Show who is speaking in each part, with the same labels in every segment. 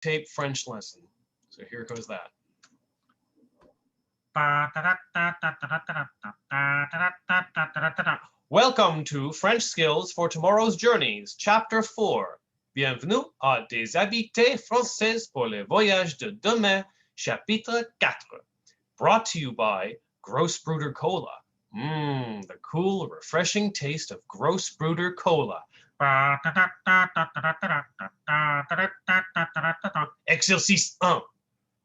Speaker 1: tape French lesson. So here goes that. Welcome to French Skills for Tomorrow's Journeys, Chapter 4. Bienvenue à Des habiletés françaises pour le voyage de demain, Chapitre 4. Brought to you by Grossbrüder Cola. The cool, refreshing taste of Grossbrüder Cola. Exercice 1.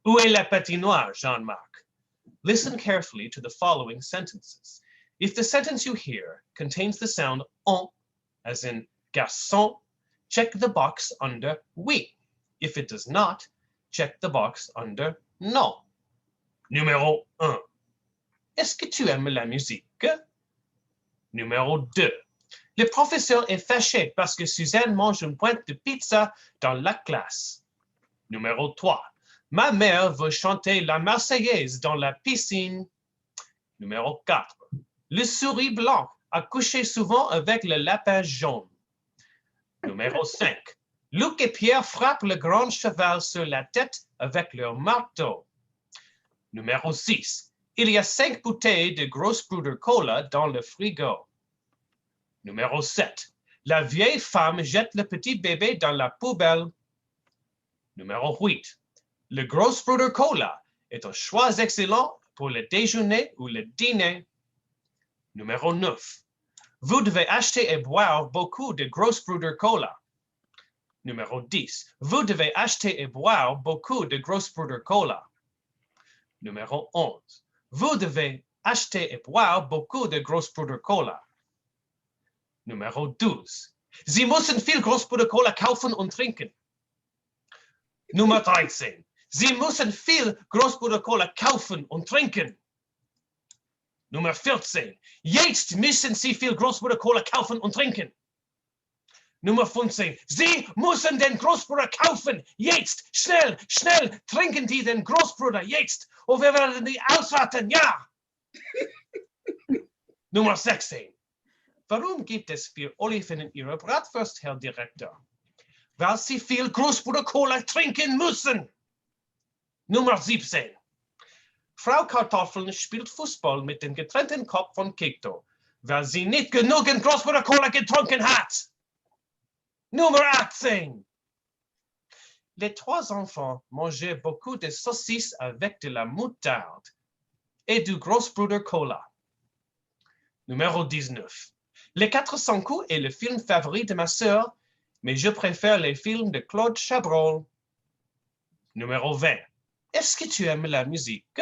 Speaker 1: Où est la patinoire, Jean-Marc? Listen carefully to the following sentences. If the sentence you hear contains the sound on, as in garçon, check the box under oui. If it does not, check the box under non. Numéro 1. Est-ce que tu aimes la musique? Numéro 2. Le professeur est fâché parce que Suzanne mange une pointe de pizza dans la classe. Numéro 3. Ma mère veut chanter la Marseillaise dans la piscine. Numéro 4. Le souris blanc a couché souvent avec le lapin jaune. Numéro 5. Luc et Pierre frappent le grand cheval sur la tête avec leur marteau. Numéro 6. Il y a 5 bouteilles de Grossbrüder Cola dans le frigo. Numéro 7. La vieille femme jette le petit bébé dans la poubelle. Numéro 8. Le Grossbrüder Cola est un choix excellent pour le déjeuner ou le dîner. Numéro 9. Vous devez acheter et boire beaucoup de Grossbrüder Cola. Numéro 10. Vous devez acheter et boire beaucoup de Grossbrüder Cola. Numéro 11. Vous devez acheter et boire beaucoup de Grossbrüder Cola. Numéro 12. Sie müssen viel Grossbrüder Cola kaufen und trinken. Nummer 13. Sie müssen viel Grossbrüder Cola kaufen und trinken. Nummer 14. Jetzt müssen Sie viel Grossbrüder Cola kaufen und trinken. Nummer 15. Sie müssen den Großbruder kaufen. Jetzt. Schnell, schnell. Trinken Sie den Großbruder jetzt. Und wir werden die ausraten. Ja. Nummer 16. Warum gibt es 4 Oliven in Ihrer Bratwurst, Herr Direktor? Weil Sie viel Großbruder Cola trinken müssen. Nummer 17. Frau Kartoffeln spielt Fußball mit dem getrennten Kopf von Kikto, weil sie nicht genügend Großbruder Cola getrunken hat. Nummer 18. Les 3 enfants mangeaient beaucoup de saucisses avec de la moutarde et du Großbruder Cola. Numéro 19. Les 400 coups est le film favori de ma sœur, mais je préfère les films de Claude Chabrol. Numéro 20. Est-ce que tu aimes la musique?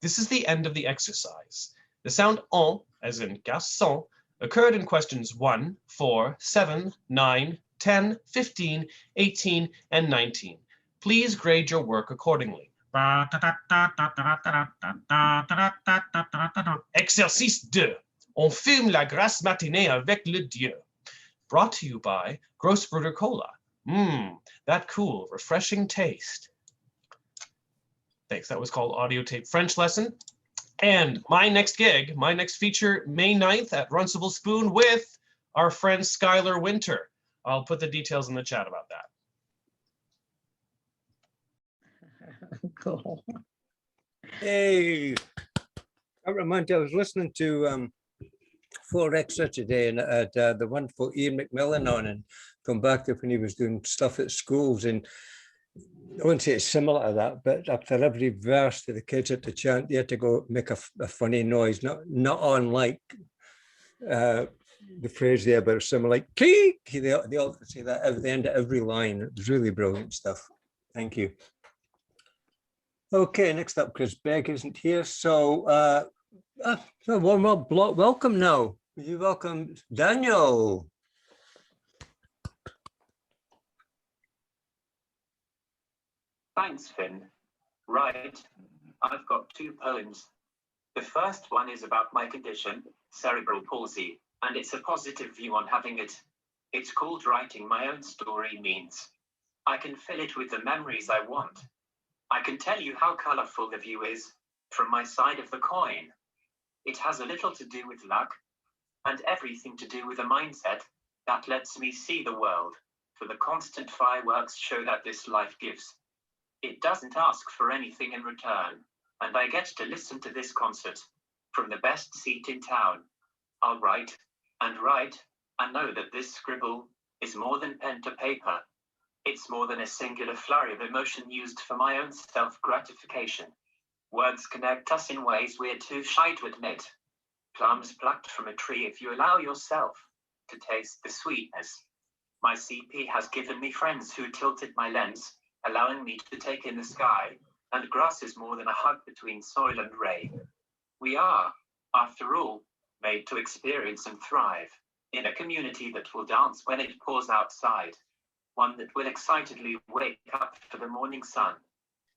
Speaker 1: This is the end of the exercise. The sound on, as in garçon, occurred in questions 1, 4, 7, 9, 10, 15, 18, and 19. Please grade your work accordingly. Exercice 2. On fume la grasse matinée avec le Dieu. Brought to you by Grossbrüder Cola. That cool, refreshing taste. Thanks. That was called Audio Tape French Lesson. And my next gig, my next feature, May 9th at Runcible Spoon with our friend Skylar Winter. I'll put the details in the chat about that.
Speaker 2: Cool. Hey, I remind you, I was listening to 4Extra today, and I had the wonderful Ian McMillan on, and come back to when he was doing stuff at schools, and I wouldn't say it's similar to that, but after every verse that the kids had to chant, they had to go make a funny noise, not unlike the phrase there, but similar, like "keek." They all say that at the end of every line. It was really brilliant stuff. Thank you. Okay, next up, Chris Begg isn't here, so warm Blot, welcome now. You welcome Daniel.
Speaker 3: Thanks, Finn. Right, I've got 2 poems. The first one is about my condition, cerebral palsy, and it's a positive view on having it. It's called Writing My Own Story Means. I can fill it with the memories I want. I can tell you how colorful the view is from my side of the coin. It has a little to do with luck and everything to do with a mindset that lets me see the world for the constant fireworks show that this life gives. It doesn't ask for anything in return, and I get to listen to this concert from the best seat in town. I'll write and write and know that this scribble is more than pen to paper. It's more than a singular flurry of emotion used for my own self-gratification. Words connect us in ways we're too shy to admit. Plums plucked from a tree if you allow yourself to taste the sweetness. My CP has given me friends who tilted my lens, allowing me to take in the sky, and grass is more than a hug between soil and rain. We are, after all, made to experience and thrive in a community that will dance when it pours outside, one that will excitedly wake up for the morning sun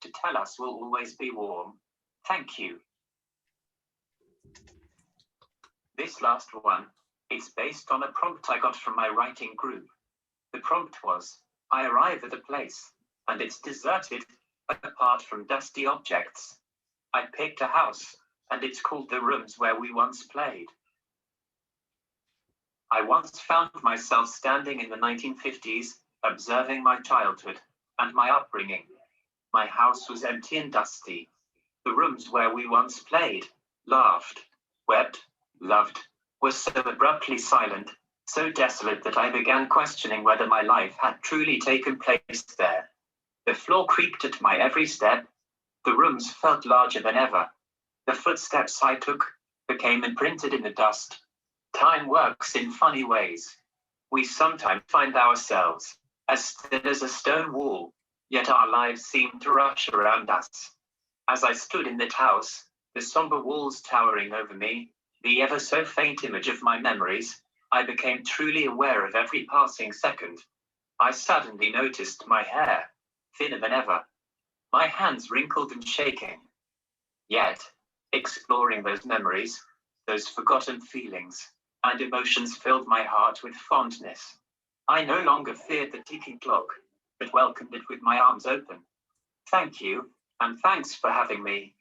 Speaker 3: to tell us we'll always be warm. Thank you. This last one is based on a prompt I got from my writing group. The prompt was, I arrive at a place, and it's deserted, apart from dusty objects. I picked a house, and it's called the rooms where we once played. I once found myself standing in the 1950s, observing my childhood and my upbringing. My house was empty and dusty. The rooms where we once played, laughed, wept, loved, were so abruptly silent, so desolate that I began questioning whether my life had truly taken place there. The floor creaked at my every step. The rooms felt larger than ever. The footsteps I took became imprinted in the dust. Time works in funny ways. We sometimes find ourselves as still as a stone wall, yet our lives seem to rush around us. As I stood in that house, the somber walls towering over me, the ever so faint image of my memories, I became truly aware of every passing second. I suddenly noticed my hair, thinner than ever, my hands wrinkled and shaking. Yet, exploring those memories, those forgotten feelings and emotions filled my heart with fondness. I no longer feared the ticking clock, but welcomed it with my arms open. Thank you, and thanks for having me.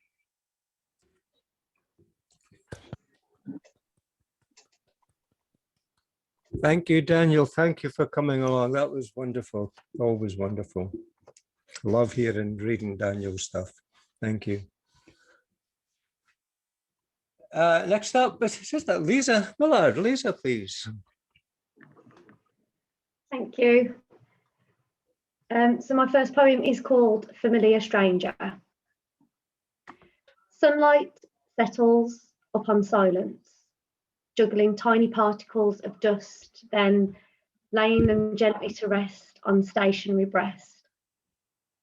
Speaker 2: Thank you, Daniel. Thank you for coming along. That was wonderful. Always wonderful. Love hearing, reading Daniel's stuff. Thank you. Next up, is that Lisa Millard? Lisa, please.
Speaker 4: Thank you. So my first poem is called Familiar Stranger. Sunlight settles upon silence, juggling tiny particles of dust, then laying them gently to rest on stationary breast.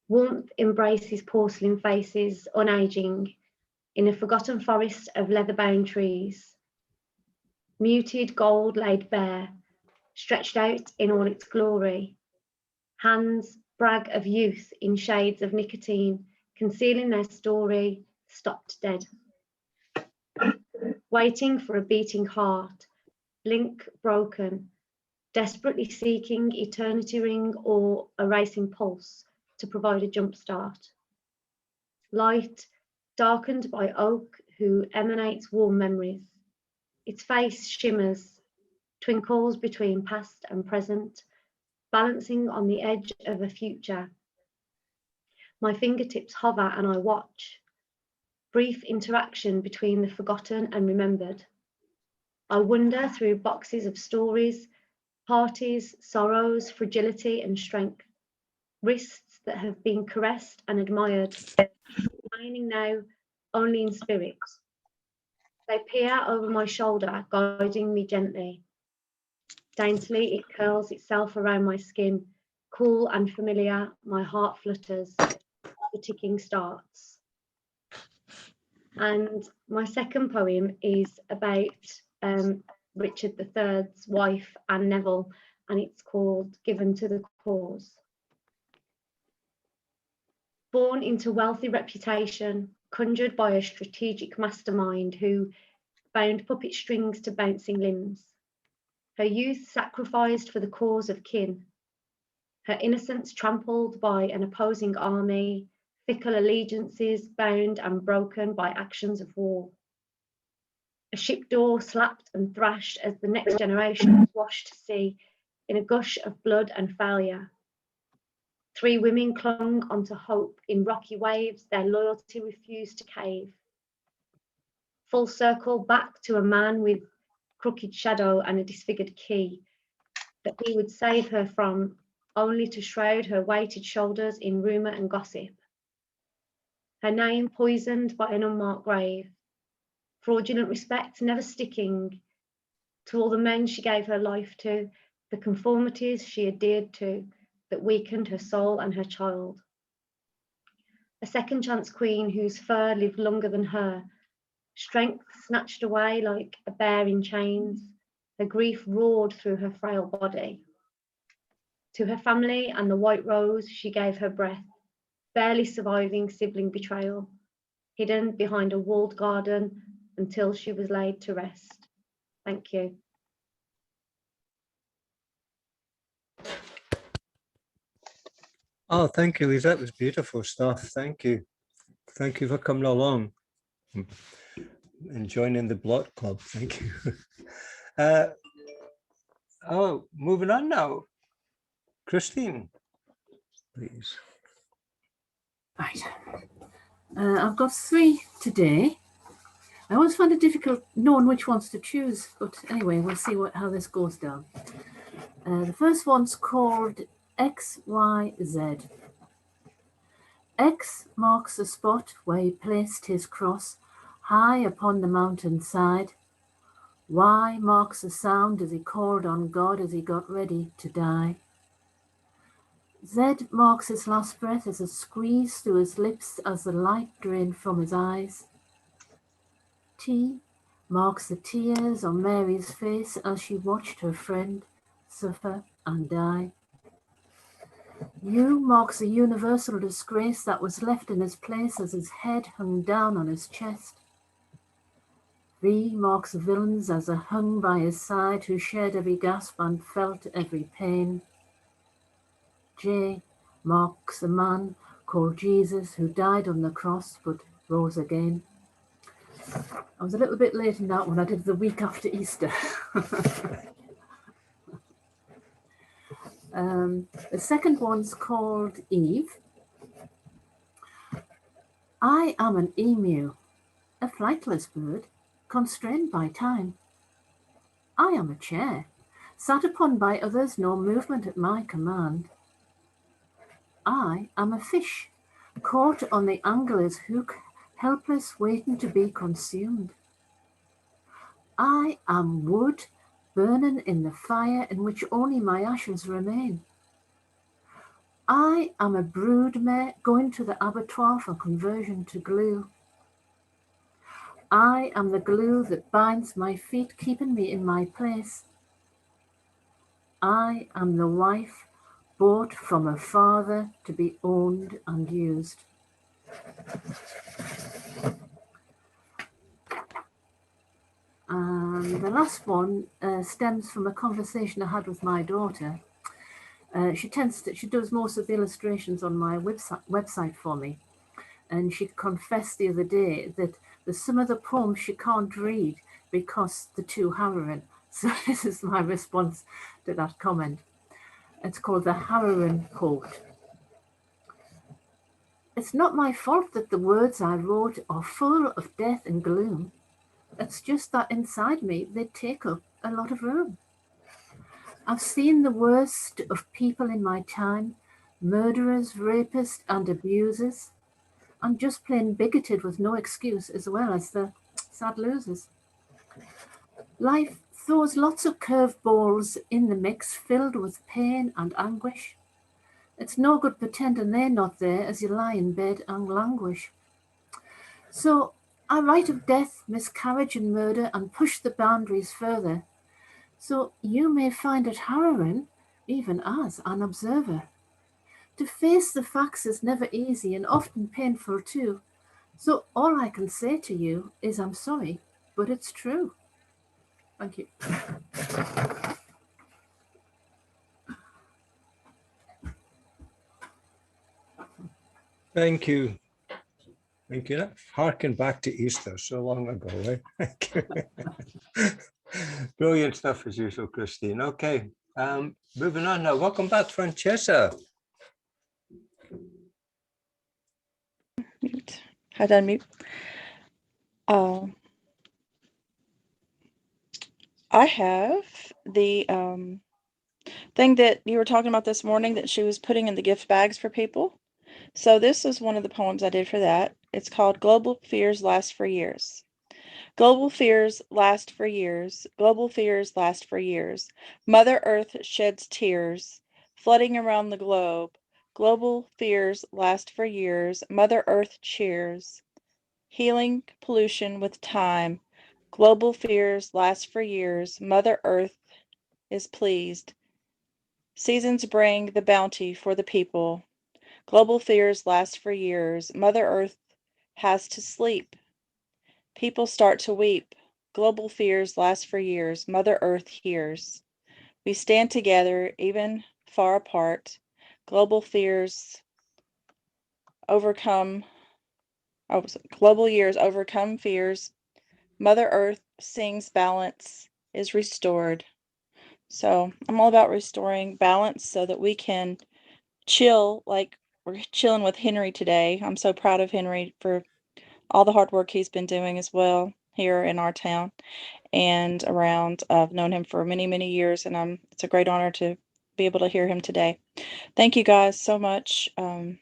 Speaker 4: Warmth embraces porcelain faces, unaging, in a forgotten forest of leather-bound trees. Muted gold laid bare, stretched out in all its glory. Hands brag of youth in shades of nicotine, concealing their story, stopped dead. Waiting for a beating heart, blink broken, desperately seeking eternity ring or a racing pulse to provide a jump start. Light darkened by oak who emanates warm memories. Its face shimmers, twinkles between past and present, balancing on the edge of a future. My fingertips hover and I watch. Brief interaction between the forgotten and remembered. I wander through boxes of stories, parties, sorrows, fragility and strength. Wrists that have been caressed and admired, remaining now only in spirit. They peer over my shoulder, guiding me gently. Daintily, it curls itself around my skin, cool and familiar. My heart flutters, the ticking starts. And my second poem is about Richard III's wife, Anne Neville, and it's called Given to the Cause. Born into wealthy reputation, conjured by a strategic mastermind who bound puppet strings to bouncing limbs. Her youth sacrificed for the cause of kin. Her innocence trampled by an opposing army, fickle allegiances bound and broken by actions of war. A ship door slapped and thrashed as the next generation was washed to sea, in a gush of blood and failure. 3 women clung onto hope in rocky waves, their loyalty refused to cave. Full circle back to a man with crooked shadow and a disfigured key that he would save her from, only to shroud her weighted shoulders in rumour and gossip. Her name poisoned by an unmarked grave, fraudulent respect never sticking to all the men she gave her life to, the conformities she adhered to that weakened her soul and her child. A second chance queen whose fur lived longer than her, strength snatched away like a bear in chains, her grief roared through her frail body. To her family and the white rose she gave her breath, barely surviving sibling betrayal, hidden behind a walled garden until she was laid to rest. Thank you.
Speaker 2: Oh, thank you, Liz. That was beautiful stuff. Thank you. Thank you for coming along and joining the Blot Club. Thank you. Moving on now. Christine, please.
Speaker 5: Right. I've got 3 today. I always find it difficult knowing which ones to choose, but anyway, we'll see how this goes down. The first one's called XYZ. X marks the spot where he placed his cross high upon the mountain side. Y marks the sound as he called on God as he got ready to die. Z marks his last breath as a squeeze through his lips as the light drained from his eyes. T marks the tears on Mary's face as she watched her friend suffer and die. U marks the universal disgrace that was left in his place as his head hung down on his chest. V marks the villains as they hung by his side who shared every gasp and felt every pain. J marks the man called Jesus who died on the cross but rose again. I was a little bit late in that one. I did the week after Easter. The second one's called Eve. I am an emu, a flightless bird, constrained by time. I am a chair, sat upon by others, no movement at my command. I am a fish, caught on the angler's hook, helpless, waiting to be consumed. I am wood, burning in the fire in which only my ashes remain. I am a broodmare going to the abattoir for conversion to glue. I am the glue that binds my feet, keeping me in my place. I am the wife bought from a father to be owned and used. And the last one stems from a conversation I had with my daughter. She does most of the illustrations on my website for me. And she confessed the other day that there's some of the poems she can't read because they're too harrowing. So this is my response to that comment. It's called the Harrowing Quote. It's not my fault that the words I wrote are full of death and gloom. It's just that inside me, they take up a lot of room. I've seen the worst of people in my time, murderers, rapists, and abusers. I'm just plain bigoted with no excuse, as well as the sad losers. Life throws lots of curveballs in the mix, filled with pain and anguish. It's no good pretending they're not there as you lie in bed and languish. So I write of death, miscarriage, and murder and push the boundaries further. So you may find it harrowing, even as an observer. To face the facts is never easy and often painful too. So all I can say to you is I'm sorry, but it's true. Thank you.
Speaker 2: Thank you. Thank you. Harken back to Easter so long ago, eh? Brilliant stuff as usual, Christine. Okay, Moving on now. Welcome back, Francesca.
Speaker 6: Mute. Had to unmute. I have the thing that you were talking about this morning that she was putting in the gift bags for people. So this is one of the poems I did for that. It's called Global Fears Last for Years. Global fears last for years. Global fears last for years. Mother Earth sheds tears, flooding around the globe. Global fears last for years. Mother Earth cheers. Healing pollution with time. Global fears last for years. Mother Earth is pleased. Seasons bring the bounty for the people. Global fears last for years. Mother Earth has to sleep. People start to weep. Global fears last for years. Mother Earth hears. We stand together, even far apart. Global fears overcome. Global years overcome fears. Mother Earth sings balance is restored. So I'm all about restoring balance so that we can chill like we're chilling with Henry today. I'm so proud of Henry for all the hard work he's been doing as well here in our town and around. I've known him for many, many years, and it's a great honor to be able to hear him today. Thank you guys so much. I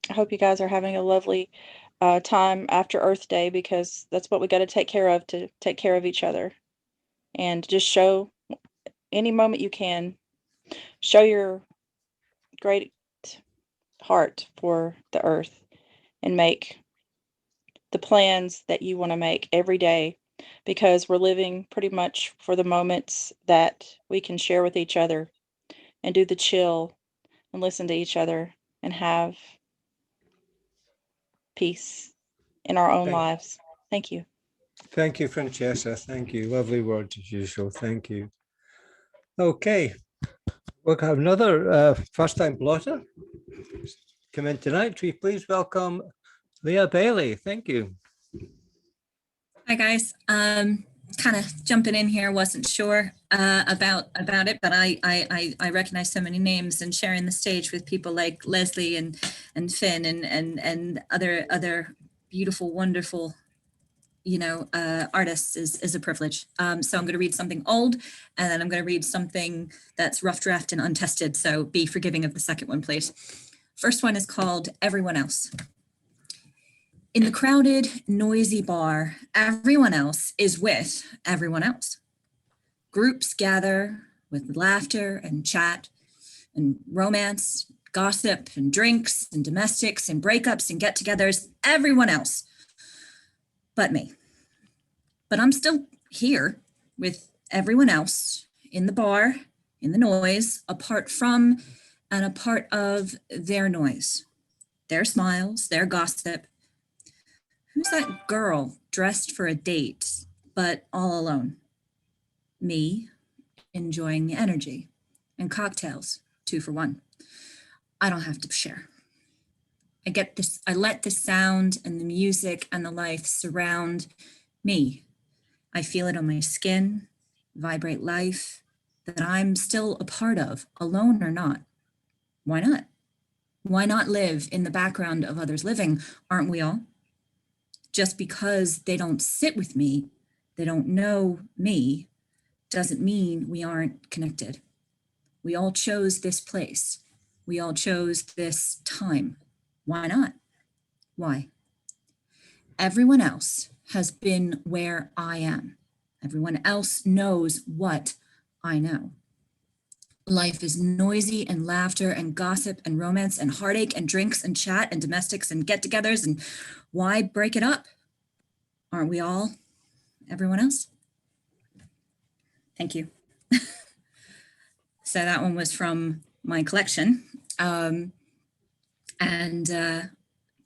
Speaker 6: hope you guys are having a lovely time after Earth Day, because that's what we got to take care of, to take care of each other, and just show any moment you can, show your great heart for the earth and make the plans that you want to make every day, because we're living pretty much for the moments that we can share with each other and do the chill and listen to each other and have peace in our own lives. Thank you.
Speaker 2: Thank you, Francesca. Thank you. Lovely words as usual. Thank you. Okay. We'll have another first-time blotter come in tonight. We please welcome Leah Bailey. Thank you.
Speaker 7: Hi guys. Kind of jumping in here, wasn't sure about it, but I recognize so many names, and sharing the stage with people like Leslie and Finn and other beautiful, wonderful, artists is a privilege. So I'm going to read something old, and then I'm going to read something that's rough draft and untested. So be forgiving of the second one, please. First one is called Everyone Else. In the crowded, noisy bar, everyone else is with everyone else. Groups gather with laughter and chat and romance, gossip and drinks and domestics and breakups and get-togethers, everyone else but me. But I'm still here with everyone else in the bar, in the noise, apart from and a part of their noise, their smiles, their gossip. Who's that girl dressed for a date, but all alone? Me, enjoying the energy and cocktails, 2 for 1. I don't have to share. I let the sound and the music and the life surround me. I feel it on my skin, vibrate life that I'm still a part of, alone or not. Why not? Why not live in the background of others living? Aren't we all? Just because they don't sit with me, they don't know me, doesn't mean we aren't connected. We all chose this place. We all chose this time. Why not? Why? Everyone else has been where I am. Everyone else knows what I know. Life is noisy and laughter and gossip and romance and heartache and drinks and chat and domestics and get-togethers, and why break it up? Aren't we all everyone else? Thank you. So that one was from my collection.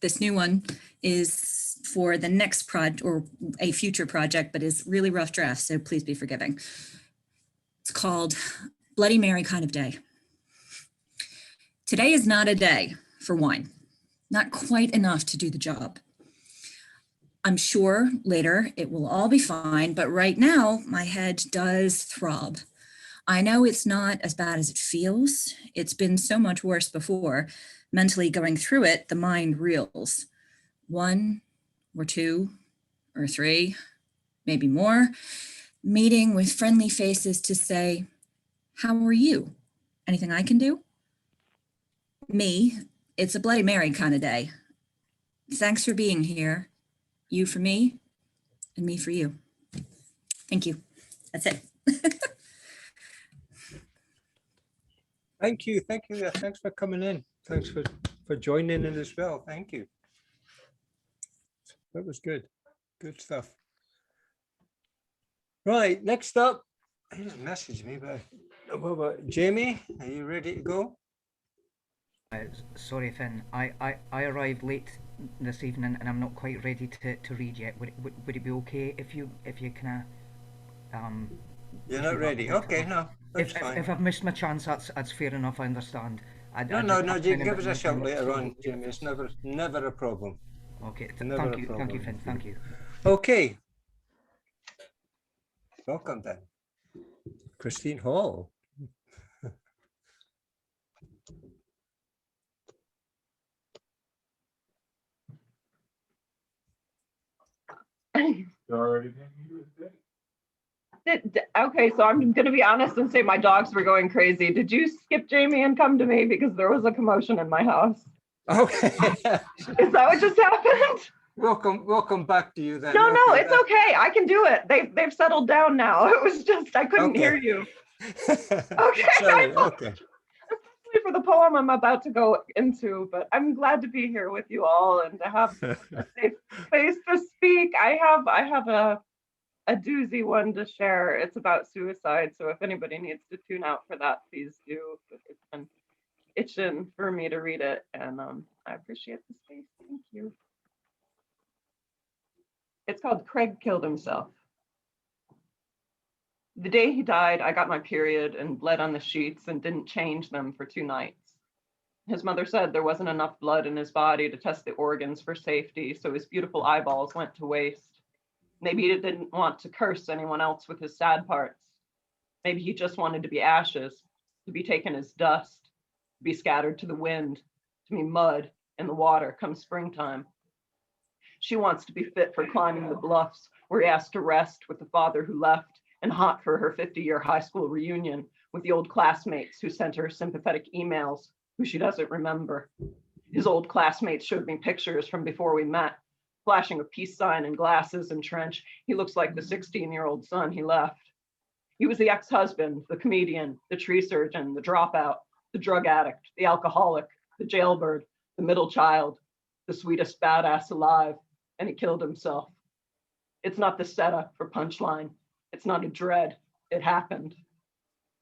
Speaker 7: This new one is for the next project or a future project, but is really rough draft, so please be forgiving. It's called Bloody Mary Kind of Day. Today is not a day for wine, not quite enough to do the job. I'm sure later it will all be fine, but right now my head does throb. I know it's not as bad as it feels. It's been so much worse before. Mentally going through it, the mind reels. 1 or 2 or 3, maybe more. Meeting with friendly faces to say, how are you? Anything I can do? Me, it's a Bloody Mary kind of day. Thanks for being here. You for me, and me for you. Thank you. That's it.
Speaker 2: Thank you. Yeah, thanks for coming in. Thanks for joining in as well. Thank you. That was good. Good stuff. Right, next up, he didn't message me, but what about Jamie? Are you ready to go?
Speaker 8: Sorry, Finn. I arrived late this evening and I'm not quite ready to read yet. Would it be okay if you kind of
Speaker 2: You're not ready. Okay, no, that's fine.
Speaker 8: If I've missed my chance, that's fair enough. I understand.
Speaker 2: No, you can give us a shout later on, Jamie. It's never a problem.
Speaker 8: Okay, thank you, Finn. Thank you.
Speaker 2: Okay. Welcome then, Christine Hall.
Speaker 9: Okay, so I'm going to be honest and say my dogs were going crazy. Did you skip Jamie and come to me because there was a commotion in my house?
Speaker 2: Okay.
Speaker 9: Is that what just happened?
Speaker 2: Welcome back to you then.
Speaker 9: No, it's okay. I can do it. They've settled down now. It was just I couldn't hear you. Okay.
Speaker 2: Sorry. Okay.
Speaker 9: Especially for the poem I'm about to go into, but I'm glad to be here with you all and to have a safe space to speak. I have a doozy one to share. It's about suicide, so if anybody needs to tune out for that, please do. But it's been itching for me to read it, and I appreciate the space. Thank you. It's called Craig Killed Himself. The day he died, I got my period and bled on the sheets and didn't change them for 2 nights. His mother said there wasn't enough blood in his body to test the organs for safety, so his beautiful eyeballs went to waste. Maybe he didn't want to curse anyone else with his sad parts. Maybe he just wanted to be ashes, to be taken as dust, to be scattered to the wind, to be mud in the water come springtime. She wants to be fit for climbing the bluffs where he has to rest with the father who left, and hot for her 50-year high school reunion with the old classmates who sent her sympathetic emails, who she doesn't remember. His old classmates showed me pictures from before we met, flashing a peace sign and glasses and trench. He looks like the 16-year-old son he left. He was the ex-husband, the comedian, the tree surgeon, the dropout, the drug addict, the alcoholic, the jailbird, the middle child, the sweetest badass alive, and he killed himself. It's not the setup for punchline. It's not a dread. It happened.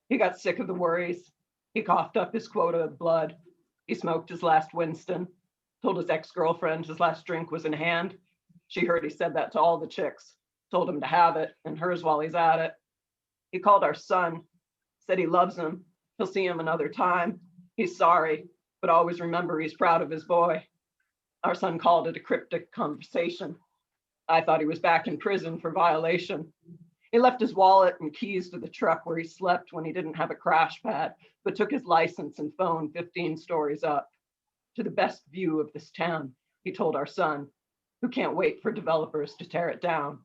Speaker 9: He got sick of the worries. He coughed up his quota of blood. He smoked his last Winston, told his ex-girlfriend his last drink was in hand. She heard he said that to all the chicks, told him to have it and hers while he's at it. He called our son, said he loves him. He'll see him another time. He's sorry, but always remember he's proud of his boy. Our son called it a cryptic conversation. I thought he was back in prison for violation. He left his wallet and keys to the truck where he slept when he didn't have a crash pad, but took his license and phone 15 stories up. To the best view of this town, he told our son, who can't wait for developers to tear it down.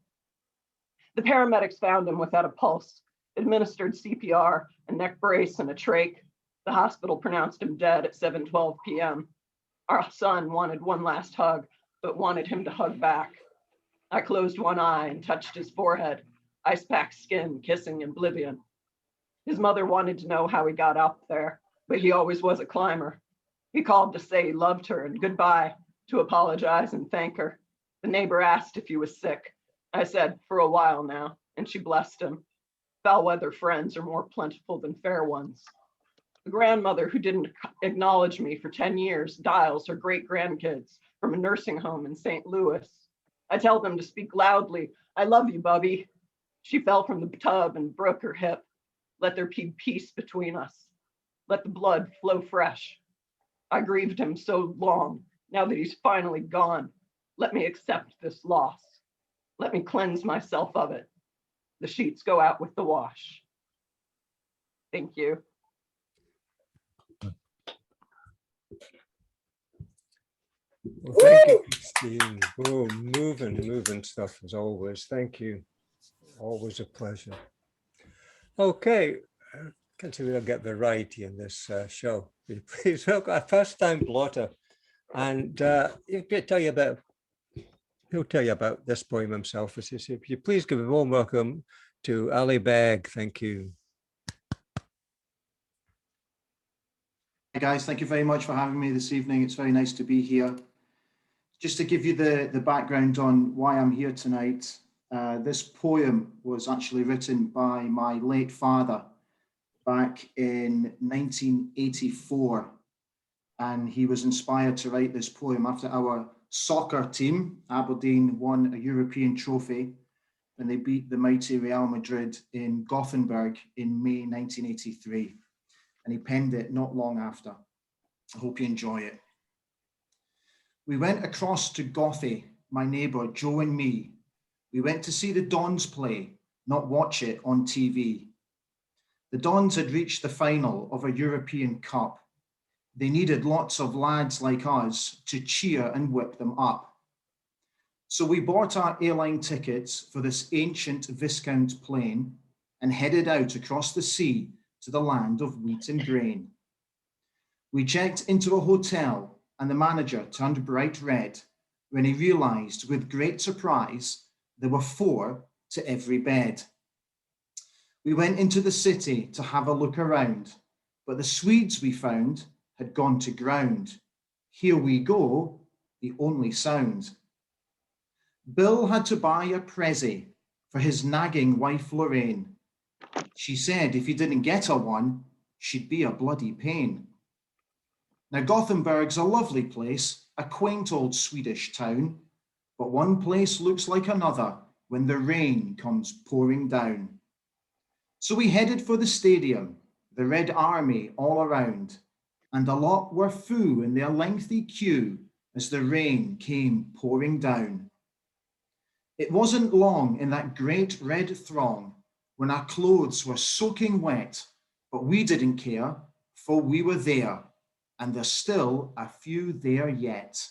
Speaker 9: The paramedics found him without a pulse, administered CPR, a neck brace, and a trach. The hospital pronounced him dead at 7:12 p.m. Our son wanted one last hug, but wanted him to hug back. I closed one eye and touched his forehead, ice-packed skin kissing oblivion. His mother wanted to know how he got up there, but he always was a climber. He called to say he loved her and goodbye, to apologize and thank her. The neighbor asked if he was sick. I said, for a while now, and she blessed him. Foul weather friends are more plentiful than fair ones. The grandmother who didn't acknowledge me for 10 years dials her great-grandkids from a nursing home in St. Louis. I tell them to speak loudly, I love you, Bubby. She fell from the tub and broke her hip. Let there be peace between us. Let the blood flow fresh. I grieved him so long. Now that he's finally gone, let me accept this loss. Let me cleanse myself of it. The sheets go out with the wash. Thank you.
Speaker 2: Well, thank you, Christine. Oh, moving stuff as always. Thank you. Always a pleasure. Okay, can't see we'll get variety in this show. Please welcome a first-time blotter, and he'll tell you about this poem himself. If you please give a warm welcome to Ali Beg. Thank you.
Speaker 10: Hi guys, thank you very much for having me this evening. It's very nice to be here. Just to give you the background on why I'm here tonight, this poem was actually written by my late father back in 1984. And he was inspired to write this poem after our soccer team, Aberdeen, won a European trophy when they beat the mighty Real Madrid in Gothenburg in May 1983. And he penned it not long after. I hope you enjoy it. We went across to Gothy, my neighbour Joe and me. We went to see the Dons play, not watch it on TV. The Dons had reached the final of a European Cup. They needed lots of lads like us to cheer and whip them up. So we bought our airline tickets for this ancient Viscount plane and headed out across the sea to the land of wheat and grain. We checked into a hotel and the manager turned bright red when he realized with great surprise there were 4 to every bed. We went into the city to have a look around, but the Swedes we found had gone to ground. Here we go, the only sound. Bill had to buy a prezi for his nagging wife Lorraine. She said if he didn't get her one, she'd be a bloody pain. Now Gothenburg's a lovely place, a quaint old Swedish town, but one place looks like another when the rain comes pouring down. So we headed for the stadium, the Red Army all around, and a lot were foo in their lengthy queue as the rain came pouring down. It wasn't long in that great red throng when our clothes were soaking wet, but we didn't care, for we were there, and there's still a few there yet.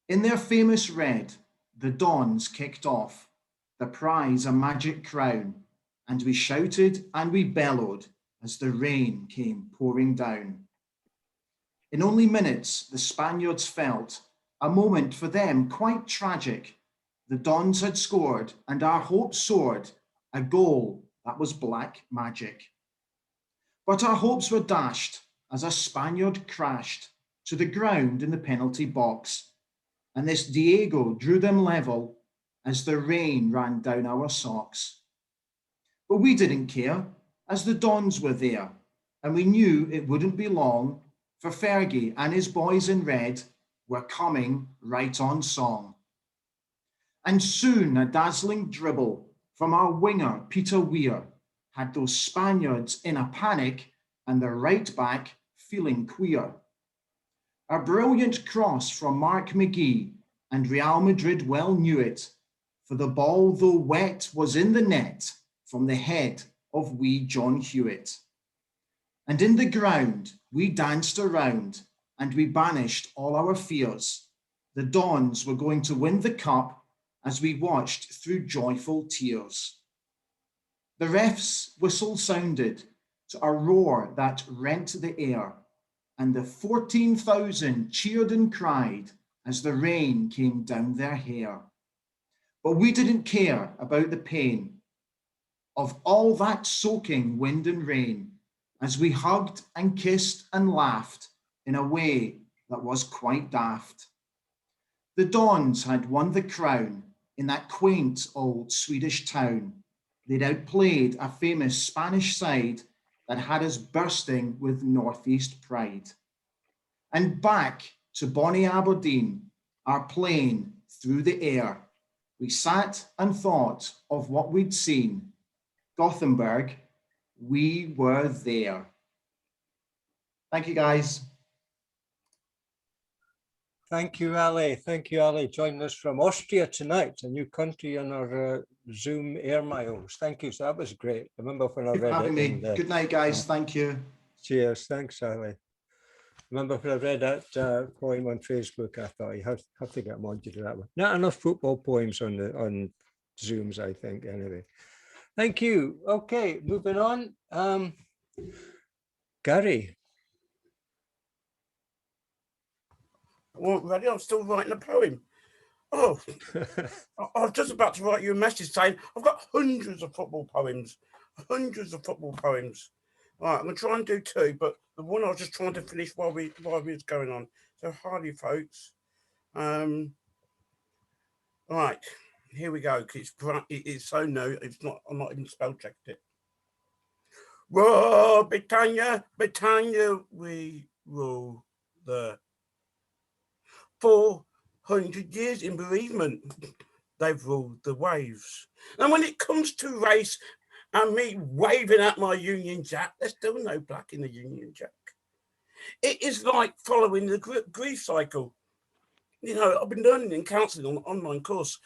Speaker 10: In their famous red, the Dons kicked off, the prize a magic crown, and we shouted and we bellowed as the rain came pouring down. In only minutes, the Spaniards felt a moment for them quite tragic. The Dons had scored and our hopes soared, a goal that was black magic. But our hopes were dashed as a Spaniard crashed to the ground in the penalty box, and this Diego drew them level as the rain ran down our socks. But we didn't care, as the Dons were there, and we knew it wouldn't be long, for Fergie and his boys in red were coming right on song. And soon a dazzling dribble from our winger Peter Weir had those Spaniards in a panic and the right back feeling queer. A brilliant cross from Mark McGee, and Real Madrid well knew it, for the ball, though wet, was in the net from the head of wee John Hewitt. And in the ground we danced around and we banished all our fears. The Dons were going to win the cup as we watched through joyful tears. The ref's whistle sounded to a roar that rent the air, and the 14,000 cheered and cried as the rain came down their hair. But we didn't care about the pain of all that soaking wind and rain, as we hugged and kissed and laughed in a way that was quite daft. The Dons had won the crown in that quaint old Swedish town. They'd outplayed a famous Spanish side that had us bursting with Northeast pride. And back to bonny Aberdeen, our plane through the air, we sat and thought of what we'd seen. Gothenburg, we were there. Thank you, guys.
Speaker 2: Thank you, Ali. Thank you, Ali. Joining us from Austria tonight, a new country on our Zoom Air Miles. Thank you. So that was great. I remember when I read
Speaker 10: Having
Speaker 2: it.
Speaker 10: me. Good night, guys. Thank you.
Speaker 2: Cheers. Thanks, Sally. Remember when I read that poem on Facebook, I thought you have to get Mon to do that one. Not enough football poems on Zooms, I think, anyway. Thank you. Okay, moving on. Gary.
Speaker 11: I wasn't ready. I'm still writing a poem. Oh, I was just about to write you a message saying I've got hundreds of football poems. Hundreds of football poems. All right, I'm going to try and do two, but the one I was just trying to finish while we was going on. So, hi, folks. All right, here we go. It's so new. I'm not even spell checked it. Whoa, Britannia, Britannia, we rule the 400 years in bereavement. They've ruled the waves. And when it comes to race and me waving at my Union Jack, there's still no black in the Union Jack. It is like following the grief cycle. You know, I've been learning in counselling on an online course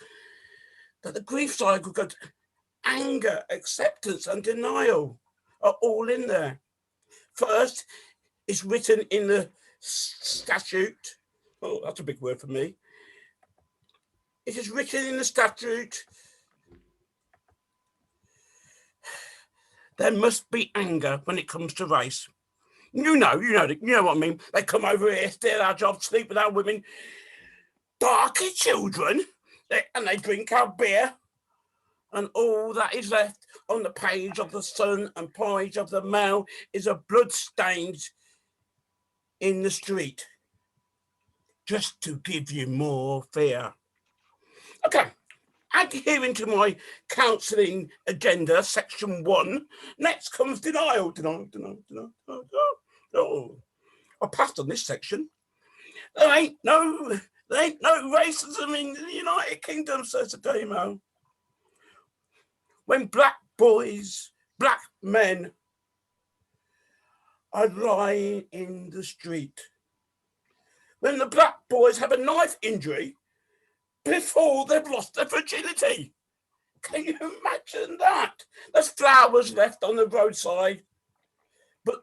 Speaker 11: that the grief cycle goes anger, acceptance and denial are all in there. First, it's written in the statute. Oh, that's a big word for me. It is written in the statute. There must be anger when it comes to race. You know what I mean. They come over here, steal our jobs, sleep with our women, dark our children, and they drink our beer. And all that is left on the page of the Sun and page of the Mail is a blood stained in the street, just to give you more fear. Okay, adhering to my counselling agenda, section 1, next comes denial. Oh, I passed on this section. There ain't no racism in the United Kingdom, says the demo. When black boys, black men are lying in the street. When the black boys have a knife injury before they've lost their virginity. Can you imagine that? There's flowers left on the roadside, but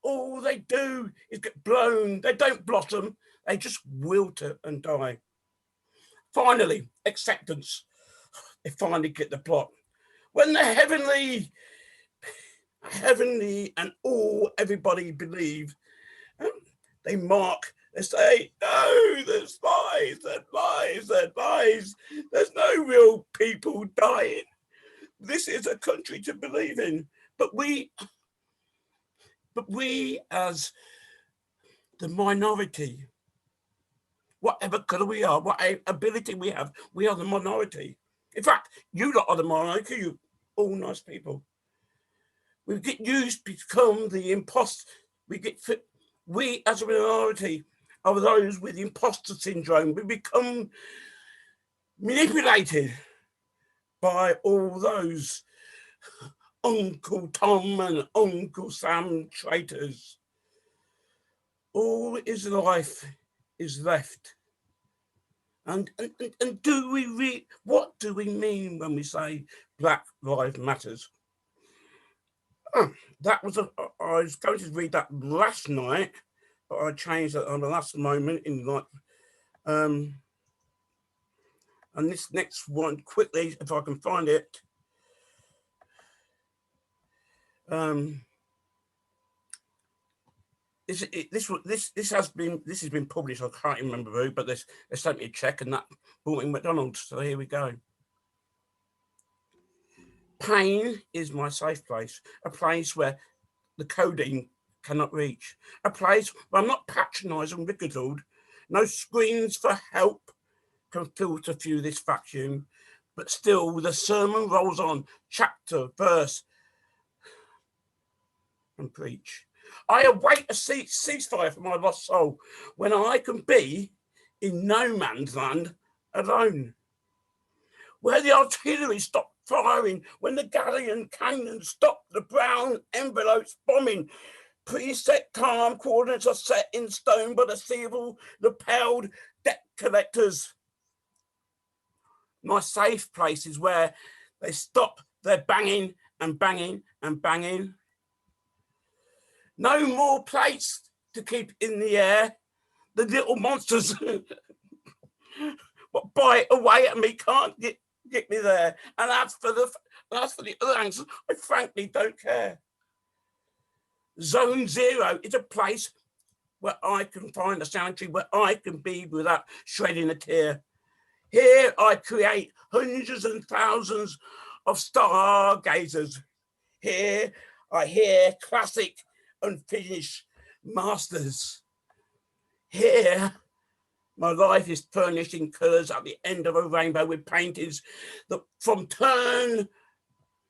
Speaker 11: all they do is get blown. They don't blossom, they just wilt and die. Finally, acceptance. They finally get the plot. When the heavenly and all everybody believe, they mark, they say, no, there's spies, there's spies. There's no real people dying. This is a country to believe in. But we as the minority, whatever colour we are, what ability we have, we are the minority. In fact, you lot are the minority, you all nice people. We get used to become the imposter. We as a minority are those with imposter syndrome. We become manipulated by all those Uncle Tom and Uncle Sam traitors. All his life is left. And what do we mean when we say Black Lives Matters? I was going to read that last night, but I changed it on the last moment and this next one quickly, if I can find it. This has been published. I can't remember who, but they sent me a check and that bought me McDonald's. So here we go. Pain is my safe place, a place where the codeine cannot reach, a place where I'm not patronised and ridiculed. No screens for help can filter through this vacuum, but still the sermon rolls on, chapter, verse, and preach. I await a ceasefire for my lost soul when I can be in no man's land alone. Where the artillery stopped firing, when the Galleon cannon stopped the brown envelopes bombing. Preset calm coordinates are set in stone by the civil lapelled debt collectors. My safe place is where They stop their banging and banging and banging. No more plates to keep in the air. The little monsters what bite away at me can't get me there. And as for the other answers, I frankly don't care. Zone 0 is a place where I can find a sanctuary, where I can be without shredding a tear. Here I create hundreds and thousands of stargazers. Here I hear classic unfinished masters. Here my life is furnished in colours at the end of a rainbow with paintings that from turn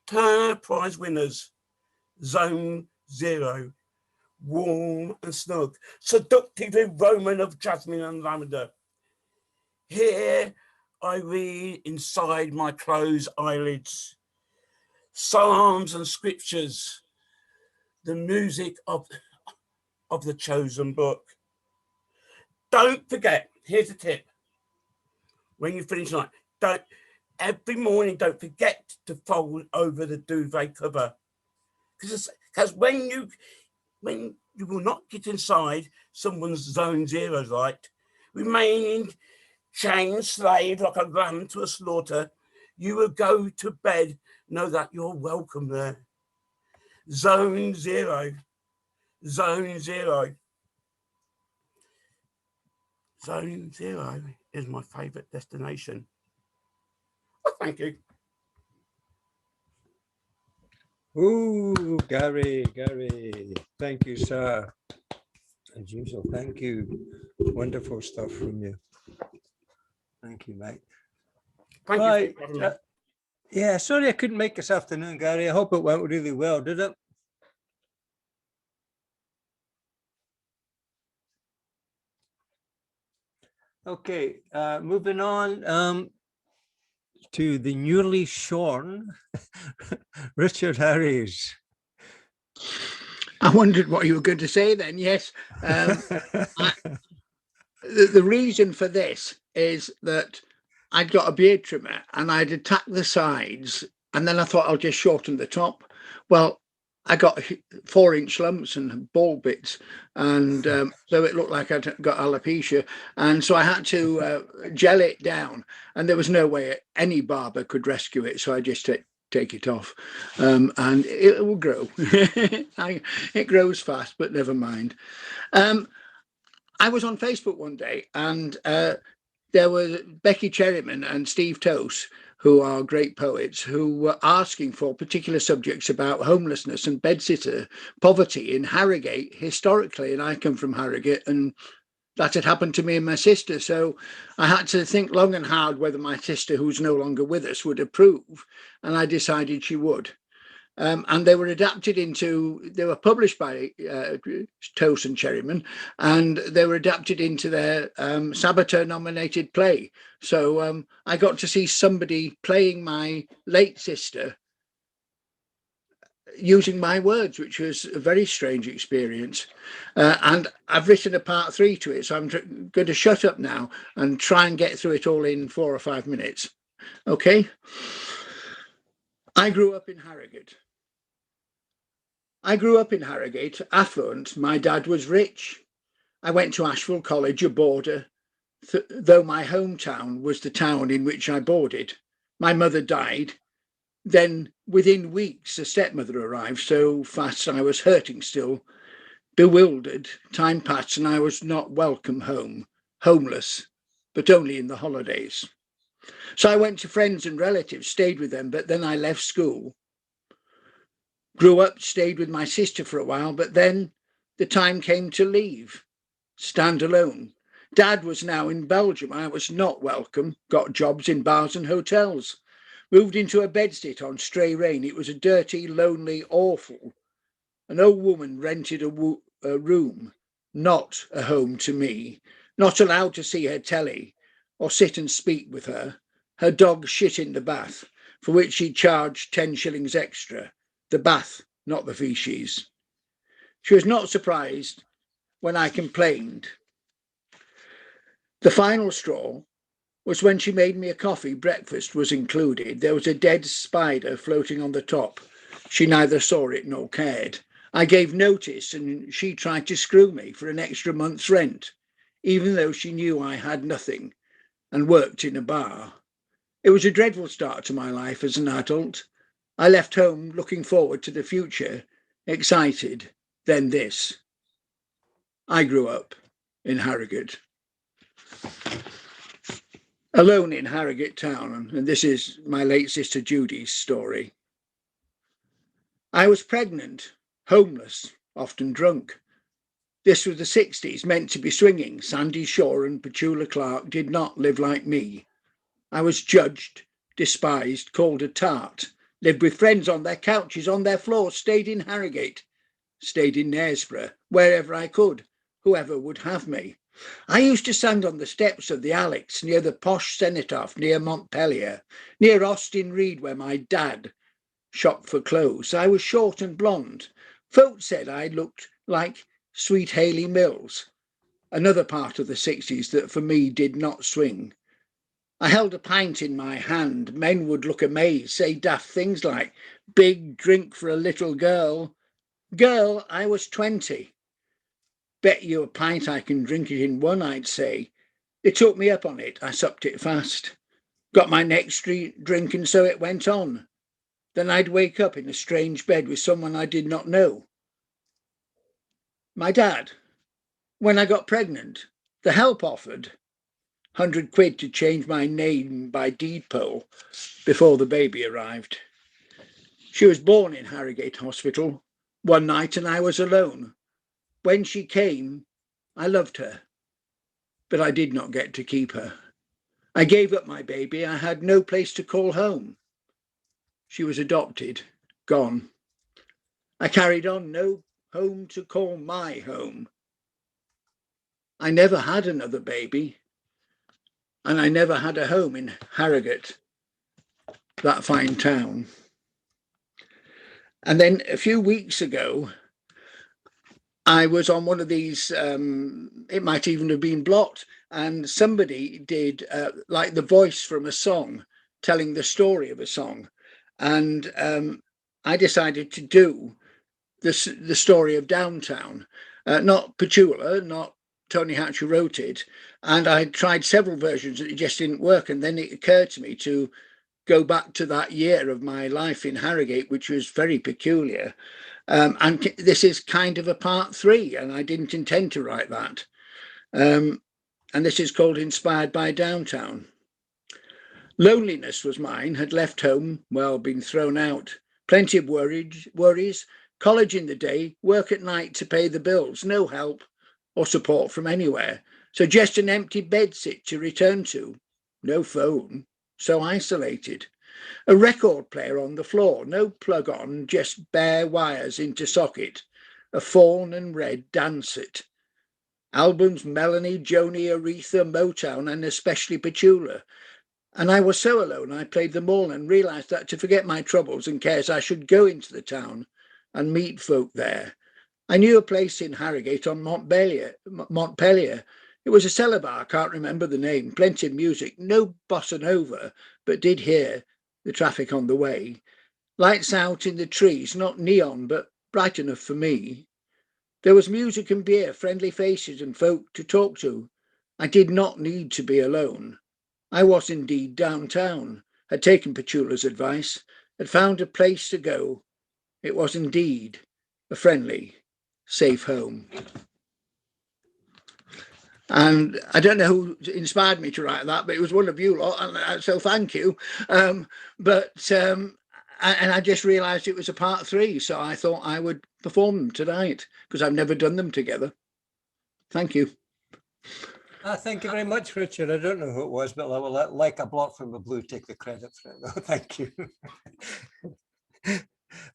Speaker 11: prize winners. Zone 0, warm and snug, seductively Roman of jasmine and lavender. Here I read inside my closed eyelids, psalms and scriptures, the music of the chosen book. Don't forget, here's a tip. When you finish tonight, every morning, don't forget to fold over the duvet cover. Because when you will not get inside someone's zone 0 light, remaining chained slave like a lamb to a slaughter, you will go to bed, know that you're welcome there. Zone 0. Zone 0. Zone 0 is my favourite destination. Oh, thank you.
Speaker 2: Ooh, Gary, thank you, sir. As usual, thank you. Wonderful stuff from you. Thank you, mate.
Speaker 11: Thank you.
Speaker 2: Yeah, sorry I couldn't make this afternoon, Gary. I hope it went really well, did it? Okay, moving on to the newly shorn Richard Harries.
Speaker 12: I wondered what you were going to say then. Yes. The reason for this is that I'd got a beard trimmer and I'd attacked the sides, and then I thought I'll just shorten the top. Well, I got 4-inch lumps and bald bits, and so it looked like I'd got alopecia. And so I had to gel it down, and there was no way any barber could rescue it. So I just take it off, and it will grow. It grows fast, but never mind. I was on Facebook one day, and there were Becky Cherryman and Steve Toast, who are great poets, who were asking for particular subjects about homelessness and bedsitter poverty in Harrogate historically. And I come from Harrogate, and that had happened to me and my sister. So I had to think long and hard whether my sister, who's no longer with us, would approve. And I decided she would. And they were they were published by Toast and Cherryman, and they were adapted into their Sabater nominated play. So I got to see somebody playing my late sister using my words, which was a very strange experience. And I've written a part 3 to it, so I'm going to shut up now and try and get through it all in 4 or 5 minutes. Okay? I grew up in Harrogate. Affluent. My dad was rich. I went to Ashfield College, a boarder, though my hometown was the town in which I boarded. My mother died. Then within weeks, a stepmother arrived so fast I was hurting still. Bewildered, time passed and I was not welcome home, homeless, but only in the holidays. So I went to friends and relatives, stayed with them, but then I left school. Grew up, stayed with my sister for a while, but then the time came to leave, stand alone. Dad was now in Belgium. I was not welcome, got jobs in bars and hotels. Moved into a bedsit on Stray Lane. It was a dirty, lonely, awful. An old woman rented a room, not a home to me, not allowed to see her telly or sit and speak with her. Her dog shit in the bath, for which she charged 10 shillings extra. The bath, not the feces. She was not surprised when I complained. The final straw was when she made me a coffee. Breakfast was included. There was a dead spider floating on the top. She neither saw it nor cared. I gave notice and she tried to screw me for an extra month's rent, even though she knew I had nothing and worked in a bar. It was a dreadful start to my life as an adult. I left home looking forward to the future, excited. Then this. I grew up in Harrogate. Alone in Harrogate town, and this is my late sister Judy's story. I was pregnant, homeless, often drunk. This was the 60s, meant to be swinging. Sandy Shaw and Petula Clark did not live like me. I was judged, despised, called a tart, lived with friends on their couches, on their floors, stayed in Harrogate, stayed in Knaresborough, wherever I could, whoever would have me. I used to stand on the steps of the Alex, near the posh cenotaph, near Montpellier, near Austin Reed, where my dad shopped for clothes. I was short and blonde. Folks said I looked like Sweet Haley Mills, another part of the 60s that for me did not swing. I held a pint in my hand. Men would look amazed, say daft things like, big drink for a little girl. Girl, I was 20. Bet you a pint I can drink it in one, I'd say. They took me up on it. I supped it fast. Got my next drink and so it went on. Then I'd wake up in a strange bed with someone I did not know. My dad. When I got pregnant, the help offered £100 to change my name by deed poll before the baby arrived. She was born in Harrogate Hospital one night and I was alone. When she came, I loved her, but I did not get to keep her. I gave up my baby. I had no place to call home. She was adopted, gone. I carried on, no home to call my home. I never had another baby, and I never had a home in Harrogate, that fine town. And then a few weeks ago, I was on one of these, it might even have been Blot, and somebody did like the voice from a song, telling the story of a song. And I decided to do the story of Downtown, not Petula, not Tony Hatch who wrote it. And I tried several versions and it just didn't work. And then it occurred to me to go back to that year of my life in Harrogate, which was very peculiar. And this is kind of a part 3, and I didn't intend to write that. And this is called Inspired by Downtown. Loneliness was mine, had left home, well, been thrown out. Plenty of worries, college in the day, work at night to pay the bills, no help or support from anywhere. So just an empty bedsit to return to, no phone, so isolated. A record player on the floor, no plug on, just bare wires into socket. A fawn and red dance it. Albums Melanie, Joni, Aretha, Motown, and especially Petula. And I was so alone, I played them all and realised that to forget my troubles and cares, I should go into the town and meet folk there. I knew a place in Harrogate on Montpellier. It was a cellar bar, can't remember the name, plenty of music, no bossa nova, but did hear the traffic on the way. Lights out in the trees, not neon, but bright enough for me. There was music and beer, friendly faces and folk to talk to. I did not need to be alone. I was indeed downtown, had taken Petula's advice, had found a place to go. It was indeed a friendly, safe home. And I don't know who inspired me to write that, but it was one of you lot, and so thank you. And I just realised it was a part 3, so I thought I would perform them tonight because I've never done them together. Thank you.
Speaker 2: Thank you very much, Richard. I don't know who it was, but I will let Like a Blot from the Blue take the credit for it, though. Thank you.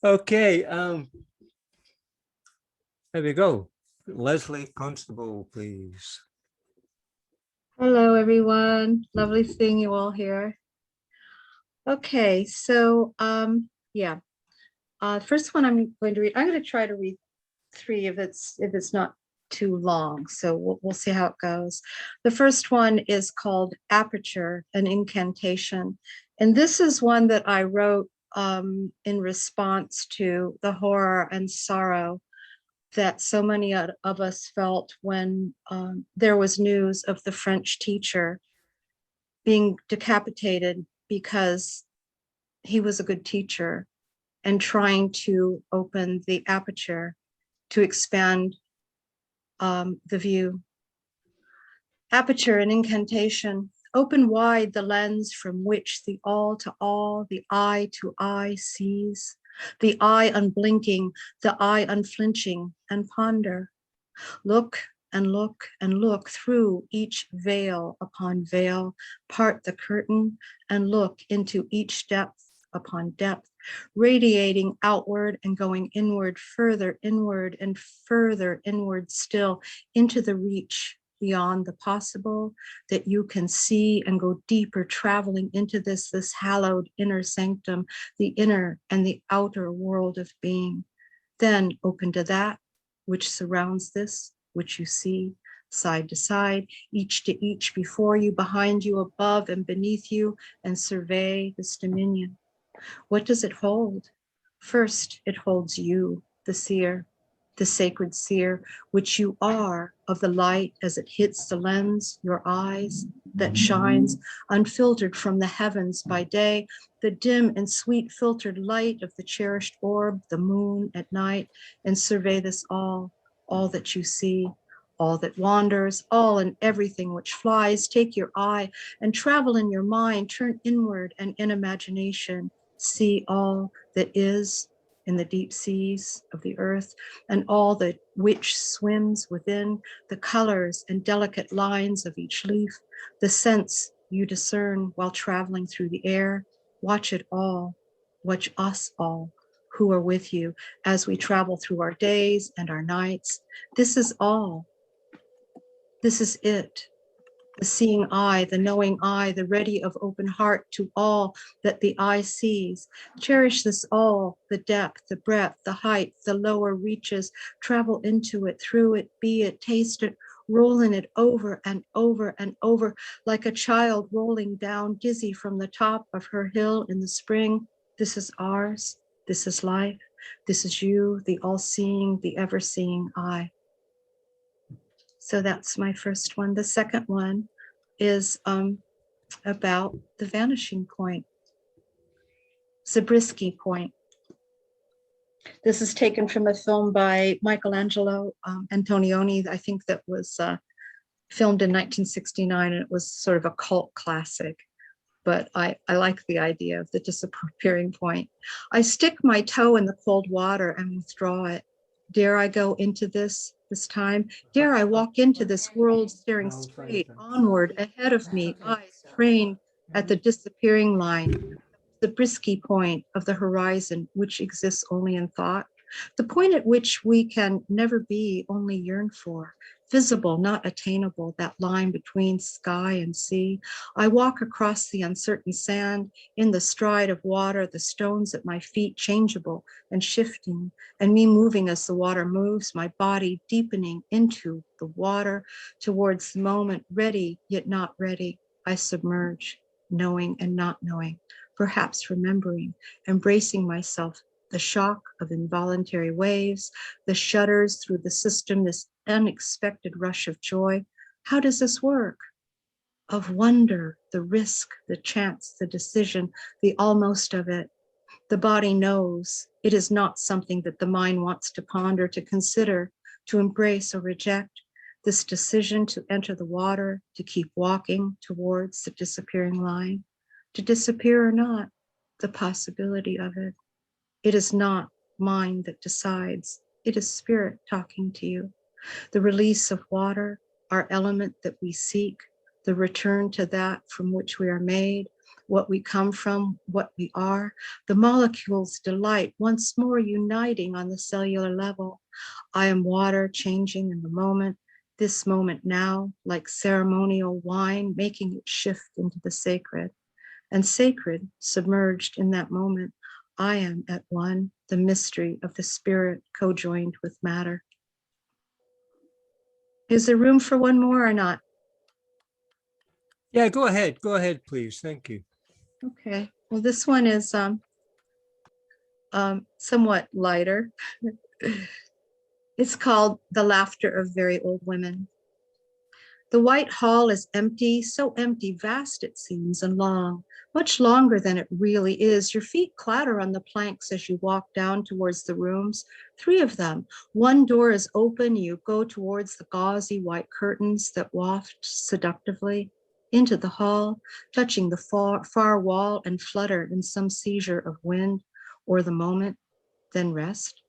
Speaker 2: Okay, there we go. Leslie Constable, please.
Speaker 13: Hello, everyone. Lovely seeing you all here. Okay, so first one I'm going to read. I'm going to try to read 3 if it's not too long, so we'll see how it goes. The first one is called Aperture, an Incantation. And this is one that I wrote in response to the horror and sorrow that so many of us felt when there was news of the French teacher being decapitated because he was a good teacher and trying to open the aperture to expand the view. Aperture, an incantation. Open wide the lens from which the all to all, the eye to eye sees, the eye unblinking, the eye unflinching, and ponder. Look and look and look through each veil upon veil, part the curtain and look into each depth upon depth, radiating outward and going inward, further inward and further inward still, into the reach beyond the possible that you can see and go deeper, traveling into this hallowed inner sanctum, the inner and the outer world of being. Then open to that which surrounds this, which you see, side to side, each to each, before you, behind you, above and beneath you, and survey this dominion. What does it hold? First, it holds you, the seer, the sacred seer, which you are, of the light as it hits the lens, your eyes, that shines unfiltered from the heavens by day, the dim and sweet filtered light of the cherished orb, the moon at night, and survey this all that you see, all that wanders, all and everything which flies. Take your eye and travel in your mind, turn inward and in imagination, see all that is in the deep seas of the earth, and all that which swims within, the colors and delicate lines of each leaf, the scents you discern while traveling through the air. Watch it all, watch us all who are with you as we travel through our days and our nights. This is all. This is it. The seeing eye, the knowing eye, the ready of open heart to all that the eye sees. Cherish this all, the depth, the breadth, the height, the lower reaches. Travel into it, through it, be it, taste it, roll in it over and over and over, like a child rolling down dizzy from the top of her hill in the spring. This is ours. This is life. This is you, the all-seeing, the ever-seeing eye. So that's my first one. The second one is about the vanishing point, Zabriskie Point. This is taken from a film by Michelangelo Antonioni, I think that was filmed in 1969, and it was sort of a cult classic. But I like the idea of the disappearing point. I stick my toe in the cold water and withdraw it. Dare I go into this time? Dare I walk into this world staring straight onward ahead of me, eyes trained at the disappearing line, the Zabriskie point of the horizon, which exists only in thought, the point at which we can never be, only yearn for, visible, not attainable, that line between sky and sea. I walk across the uncertain sand, in the stride of water, the stones at my feet changeable and shifting, and me moving as the water moves, my body deepening into the water towards the moment, ready yet not ready. I submerge, knowing and not knowing, perhaps remembering, embracing myself, the shock of involuntary waves, the shudders through the system, this unexpected rush of joy. How does this work? Of wonder, the risk, the chance, the decision, the almost of it. The body knows it is not something that the mind wants to ponder, to consider, to embrace or reject. This decision to enter the water, to keep walking towards the disappearing line, to disappear or not, the possibility of it. It is not mind that decides. It is spirit talking to you. The release of water, our element that we seek, the return to that from which we are made, what we come from, what we are, the molecules' delight, once more uniting on the cellular level. I am water changing in the moment, this moment now, like ceremonial wine, making it shift into the sacred. And sacred, submerged in that moment, I am at one, the mystery of the spirit co-joined with matter. Is there room for one more or not?
Speaker 2: Yeah, go ahead, please. Thank you.
Speaker 13: Okay, well, this one is somewhat lighter. It's called The Laughter of Very Old Women. The white hall is empty, so empty, vast it seems, and long, much longer than it really is. Your feet clatter on the planks as you walk down towards the rooms, 3 of them. One door is open, you go towards the gauzy white curtains that waft seductively into the hall, touching the far wall and flutter in some seizure of wind or the moment, then rest.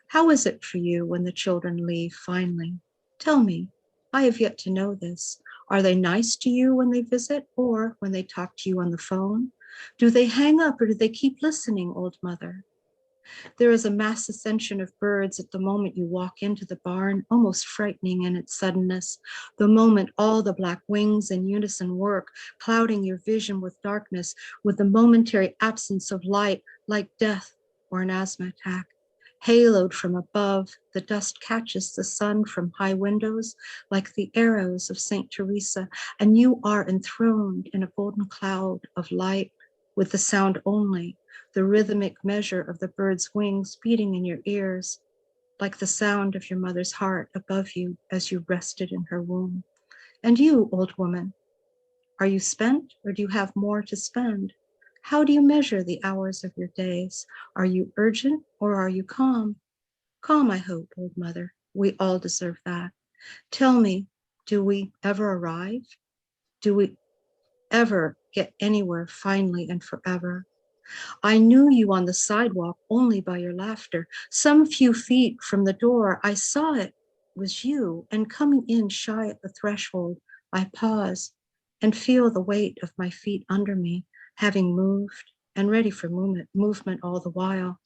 Speaker 13: How is it for you when the children leave finally? Tell me. I have yet to know this. Are they nice to you when they visit or when they talk to you on the phone? Do they hang up or do they keep listening, old mother? There is a mass ascension of birds at the moment you walk into the barn, almost frightening in its suddenness. The moment all the black wings in unison work, clouding your vision with darkness, with the momentary absence of light, like death or an asthma attack. Haloed from above, the dust catches the sun from high windows like the arrows of St. Teresa, and you are enthroned in a golden cloud of light with the sound only, the rhythmic measure of the bird's wings beating in your ears, like the sound of your mother's heart above you as you rested in her womb. And you, old woman, are you spent or do you have more to spend? How do you measure the hours of your days? Are you urgent or are you calm? Calm, I hope, old mother. We all deserve that. Tell me, do we ever arrive? Do we ever get anywhere finally and forever? I knew you on the sidewalk only by your laughter. Some few feet from the door, I saw it was you, and coming in shy at the threshold, I pause and feel the weight of my feet under me, having moved and ready for movement all the while.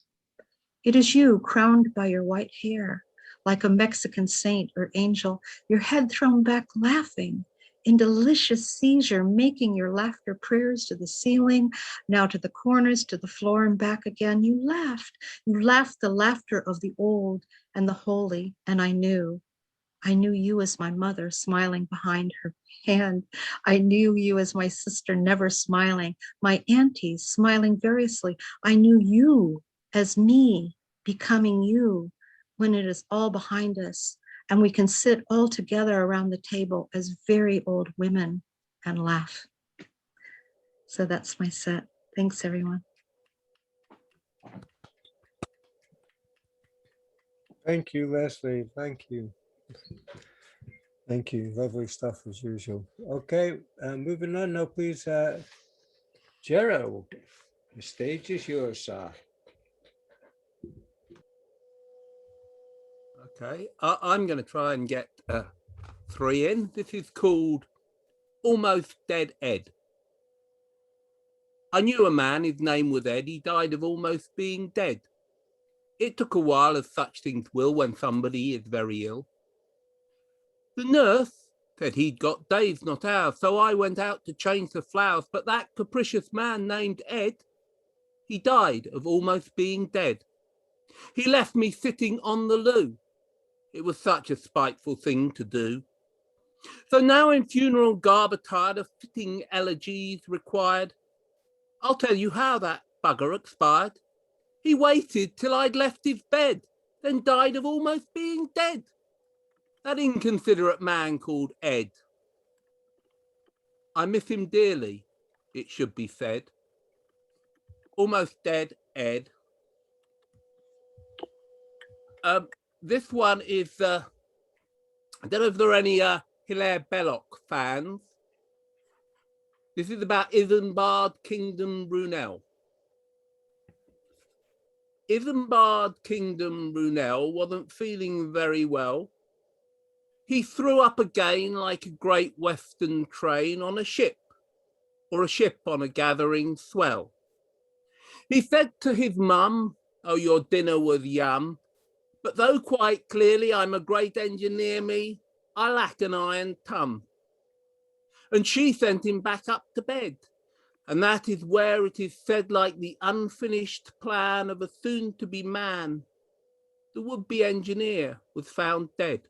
Speaker 13: It is you, crowned by your white hair, like a Mexican saint or angel, your head thrown back, laughing in delicious seizure, making your laughter prayers to the ceiling, now to the corners, to the floor and back again. You laughed the laughter of the old and the holy, and I knew you as my mother smiling behind her hand. I knew you as my sister never smiling, my aunties smiling variously. I knew you as me becoming you when it is all behind us and we can sit all together around the table as very old women and laugh. So that's my set. Thanks, everyone.
Speaker 2: Thank you, Leslie. Thank you. Thank you. Lovely stuff as usual. Okay, moving on now, please. Gerald, the stage is yours, sir.
Speaker 14: Okay, I'm going to try and get 3 in. This is called Almost Dead Ed. I knew a man, his name was Ed. He died of almost being dead. It took a while, as such things will when somebody is very ill. The nurse said he'd got days, not hours, so I went out to change the flowers, but that capricious man named Ed, he died of almost being dead. He left me sitting on the loo. It was such a spiteful thing to do. So now in funeral garb attired of fitting elegies required, I'll tell you how that bugger expired. He waited till I'd left his bed, then died of almost being dead. That inconsiderate man called Ed. I miss him dearly, it should be said. Almost dead Ed. This one is, I don't know if there are any Hilaire Belloc fans. This is about Isambard Kingdom Brunel. Isambard Kingdom Brunel wasn't feeling very well. He threw up again like a great western train on a ship, or a ship on a gathering swell. He said to his mum, "Oh, your dinner was yum, but though quite clearly I'm a great engineer me, I lack an iron tum." And she sent him back up to bed. And that is where it is said, like the unfinished plan of a soon-to-be man, the would-be engineer was found dead.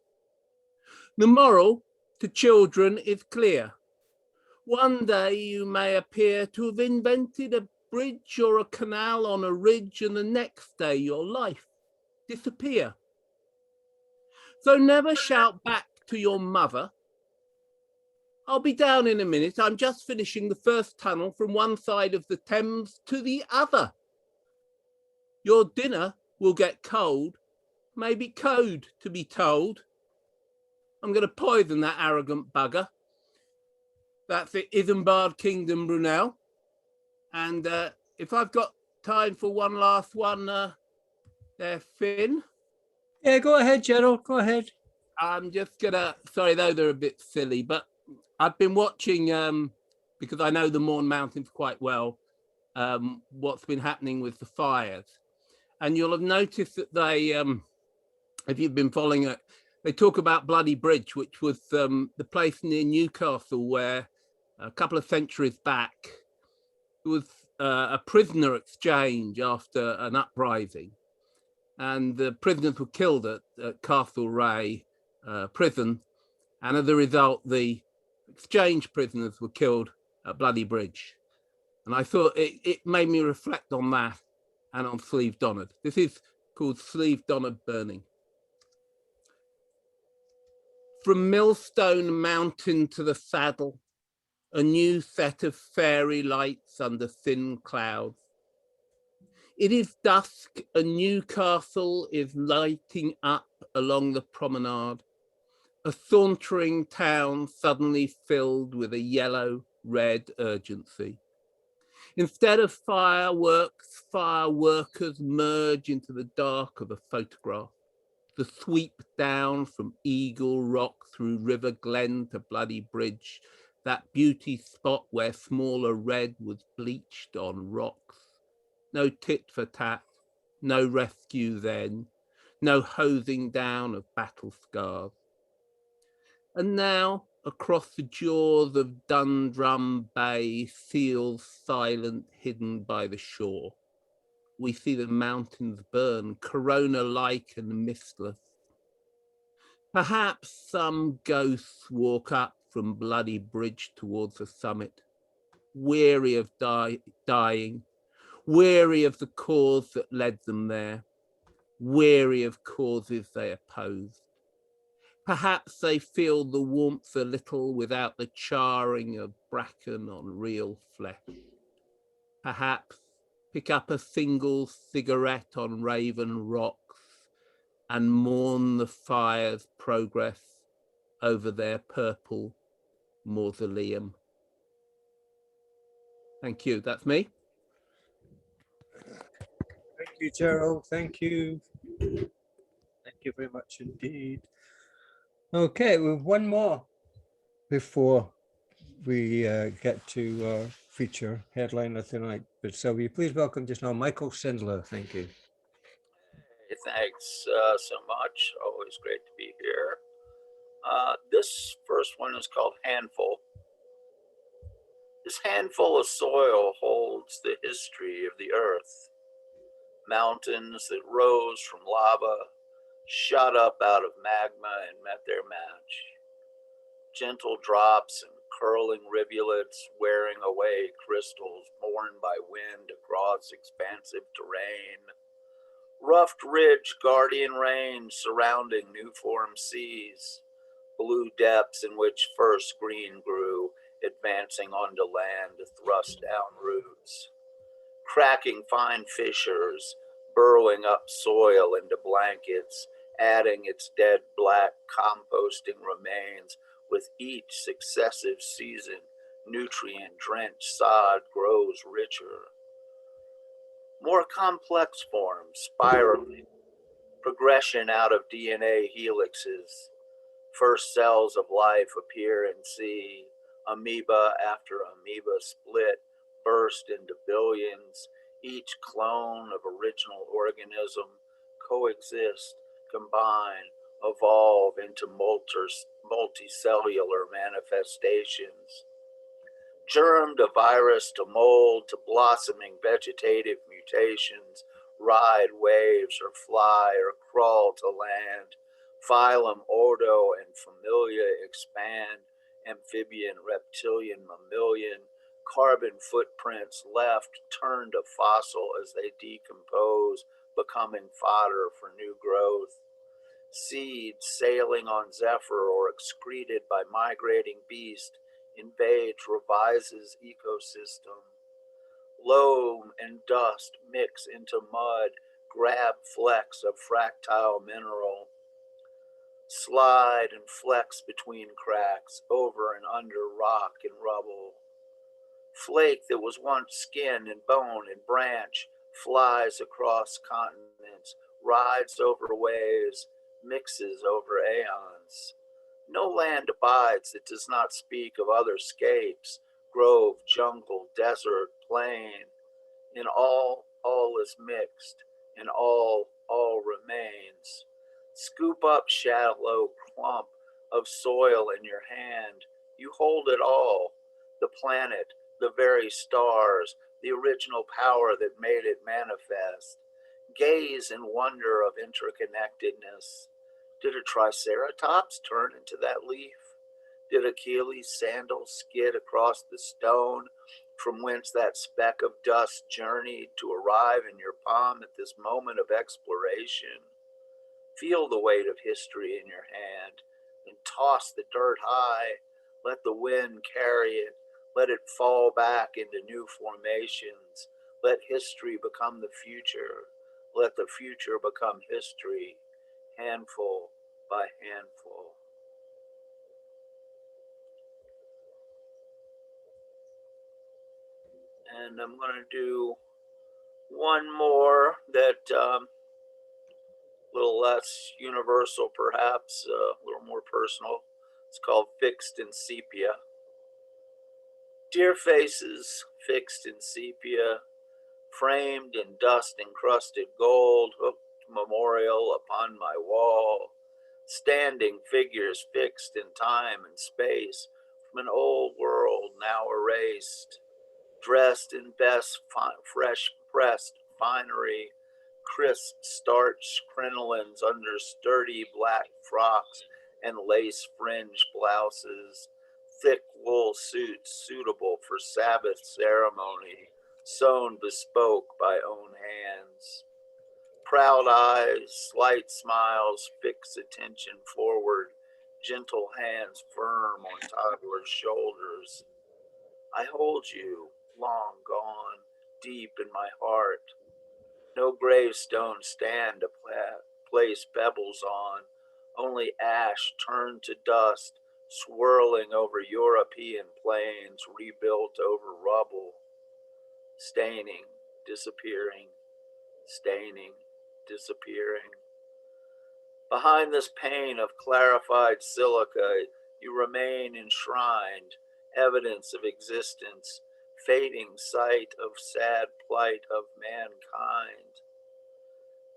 Speaker 14: The moral to children is clear. One day you may appear to have invented a bridge or a canal on a ridge, and the next day your life disappear. So never shout back to your mother, "I'll be down in a minute. I'm just finishing the first tunnel from one side of the Thames to the other." Your dinner will get cold, maybe code to be told. I'm going to poison that arrogant bugger. That's it, Isambard Kingdom, Brunel. And if I've got time for one last one there, Finn.
Speaker 2: Yeah, go ahead, Gerald, go ahead.
Speaker 14: I'm just gonna, sorry, though they're a bit silly, but I've been watching, because I know the Mourne Mountains quite well, what's been happening with the fires. And you'll have noticed that they, if you've been following it, they talk about Bloody Bridge, which was the place near Newcastle where a couple of centuries back, there was a prisoner exchange after an uprising. And the prisoners were killed at Castlereagh prison. And as a result, the exchange prisoners were killed at Bloody Bridge. And I thought it made me reflect on that and on Slieve Donard. This is called Slieve Donard Burning. From Millstone Mountain to the saddle, a new set of fairy lights under thin clouds. It is dusk, and Newcastle is lighting up along the promenade, a sauntering town suddenly filled with a yellow-red urgency. Instead of fireworks, fireworkers merge into the dark of a photograph. The sweep down from Eagle Rock through River Glen to Bloody Bridge, that beauty spot where smaller red was bleached on rocks. No tit for tat, no rescue then, no hosing down of battle scars. And now, across the jaws of Dundrum Bay, seals silent, hidden by the shore, we see the mountains burn, corona-like and mistless. Perhaps some ghosts walk up from Bloody Bridge towards the summit, weary of dying, weary of the cause that led them there, weary of causes they opposed. Perhaps they feel the warmth a little without the charring of bracken on real flesh. Perhaps pick up a single cigarette on Raven Rocks and mourn the fire's progress over their purple mausoleum. Thank you. That's me.
Speaker 2: Thank you, Gerald. Thank you. Thank you very much indeed. Okay, we have one more before we get to our feature headliner tonight. But so will you please welcome just now Michael Sindler. Thank you.
Speaker 15: Hey, thanks so much. Always great to be here. This first one is called Handful. This handful of soil holds the history of the earth. Mountains that rose from lava, shot up out of magma and met their match. Gentle drops and curling rivulets wearing away crystals borne by wind across expansive terrain. Roughed ridge guardian range surrounding new-formed seas. Blue depths in which first green grew, advancing onto land to thrust down roots. Cracking fine fissures, burrowing up soil into blankets, adding its dead black composting remains with each successive season. Nutrient-drenched sod grows richer. More complex forms, spiraling, progression out of DNA helixes. First cells of life appear and see, amoeba after amoeba split, burst into billions, each clone of original organism coexist, combine, evolve into multicellular manifestations. Germ to virus to mold to blossoming vegetative mutations, ride waves or fly or crawl to land, Phylum, Ordo, and Familia expand, amphibian, reptilian, mammalian, carbon footprints left turn to fossil as they decompose, becoming fodder for new growth. Seeds sailing on zephyr or excreted by migrating beast invades, revises ecosystem. Loam and dust mix into mud, grab flecks of fractile mineral. Slide and flex between cracks, over and under rock and rubble. Flake that was once skin and bone and branch flies across continents, rides over waves, mixes over aeons. No land abides that does not speak of other scapes, grove, jungle, desert, plain. In all is mixed. In all remains. Scoop up shallow clump of soil in your hand. You hold it all. The planet, the very stars, the original power that made it manifest. Gaze in wonder of interconnectedness. Did a triceratops turn into that leaf? Did Achilles' sandal skid across the stone from whence that speck of dust journeyed to arrive in your palm at this moment of exploration? Feel the weight of history in your hand and toss the dirt high. Let the wind carry it. Let it fall back into new formations. Let history become the future. Let the future become history, handful by handful. And I'm going to do one more that a little less universal, perhaps, a little more personal. It's called Fixed in Sepia. Dear faces fixed in sepia, framed in dust-encrusted gold, hooked memorial upon my wall, standing figures fixed in time and space from an old world now erased, dressed in best fresh pressed finery, crisp starched crinolines under sturdy black frocks and lace fringed blouses, thick wool suits suitable for Sabbath ceremony, sewn bespoke by own hands. Proud eyes, slight smiles, fix attention forward, gentle hands firm on toddler's shoulders. I hold you, long gone, deep in my heart. No gravestone stand to place pebbles on, only ash turned to dust, swirling over European plains, rebuilt over rubble, staining, disappearing, staining, disappearing. Behind this pane of clarified silica, you remain enshrined, evidence of existence, fading sight of sad plight of mankind.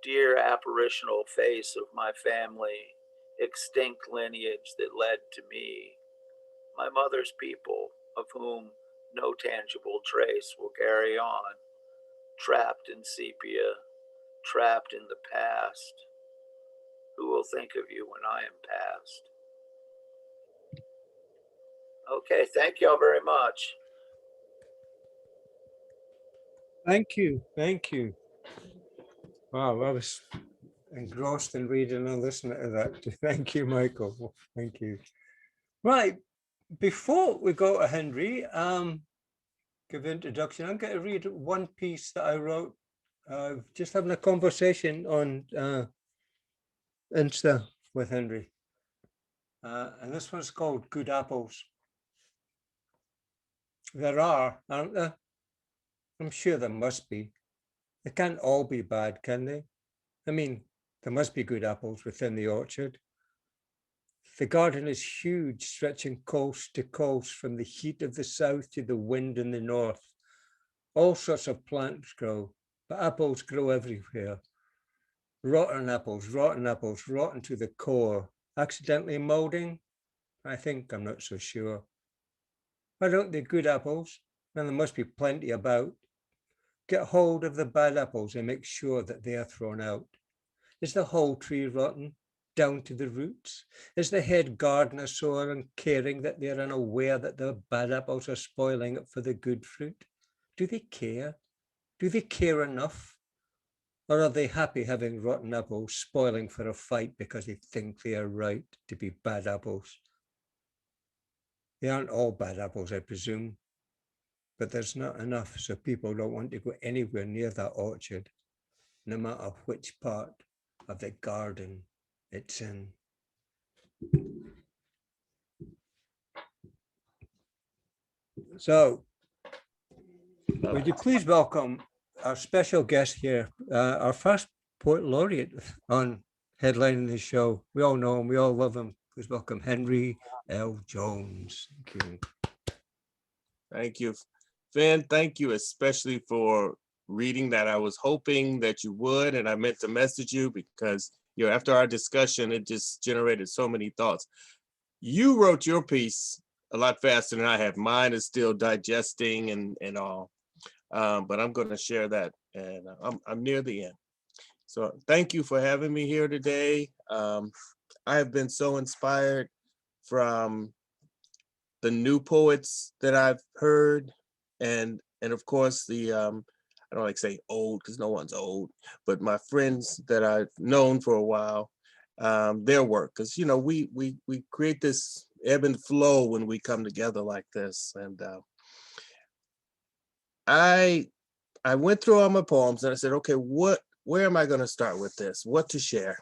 Speaker 15: Dear apparitional face of my family, extinct lineage that led to me, my mother's people, of whom no tangible trace will carry on, trapped in sepia, trapped in the past. Who will think of you when I am past? Okay, thank y'all very much.
Speaker 2: Thank you. Thank you. Wow, I was engrossed in reading and listening to that. Thank you, Michael. Thank you. Right, before we go to Henry, give the introduction, I'm going to read one piece that I wrote, just having a conversation on Insta with Henry. And this one's called Good Apples. There are, aren't there? I'm sure there must be. They can't all be bad, can they? I mean, there must be good apples within the orchard. The garden is huge, stretching coast to coast from the heat of the south to the wind in the north. All sorts of plants grow, but apples grow everywhere. Rotten apples, rotten to the core. Accidentally molding? I'm not so sure. Why don't they good apples? And there must be plenty about. Get hold of the bad apples and make sure that they are thrown out. Is the whole tree rotten? down to the roots? Is the head gardener so uncaring that they're unaware that the bad apples are spoiling it for the good fruit? Do they care? Do they care enough? Or are they happy having rotten apples spoiling for a fight because they think they are right to be bad apples? They aren't all bad apples, I presume, but there's not enough, so people don't want to go anywhere near that orchard, no matter which part of the garden it's in. So, would you please welcome our special guest here, our first poet laureate on headlining the show. We all know him, we all love him. Please welcome Henry L. Jones. Thank you.
Speaker 16: Thank you, Finn. Thank you especially for reading that. I was hoping that you would, and I meant to message you because after our discussion, it just generated so many thoughts. You wrote your piece a lot faster than I have. Mine is still digesting and all, but I'm going to share that, and I'm near the end. So thank you for having me here today. I have been so inspired from the new poets that I've heard, and of course the I don't like to say old because no one's old, but my friends that I've known for a while, their work, because we create this ebb and flow when we come together like this. And I went through all my poems and I said, okay, where am I going to start with this? What to share?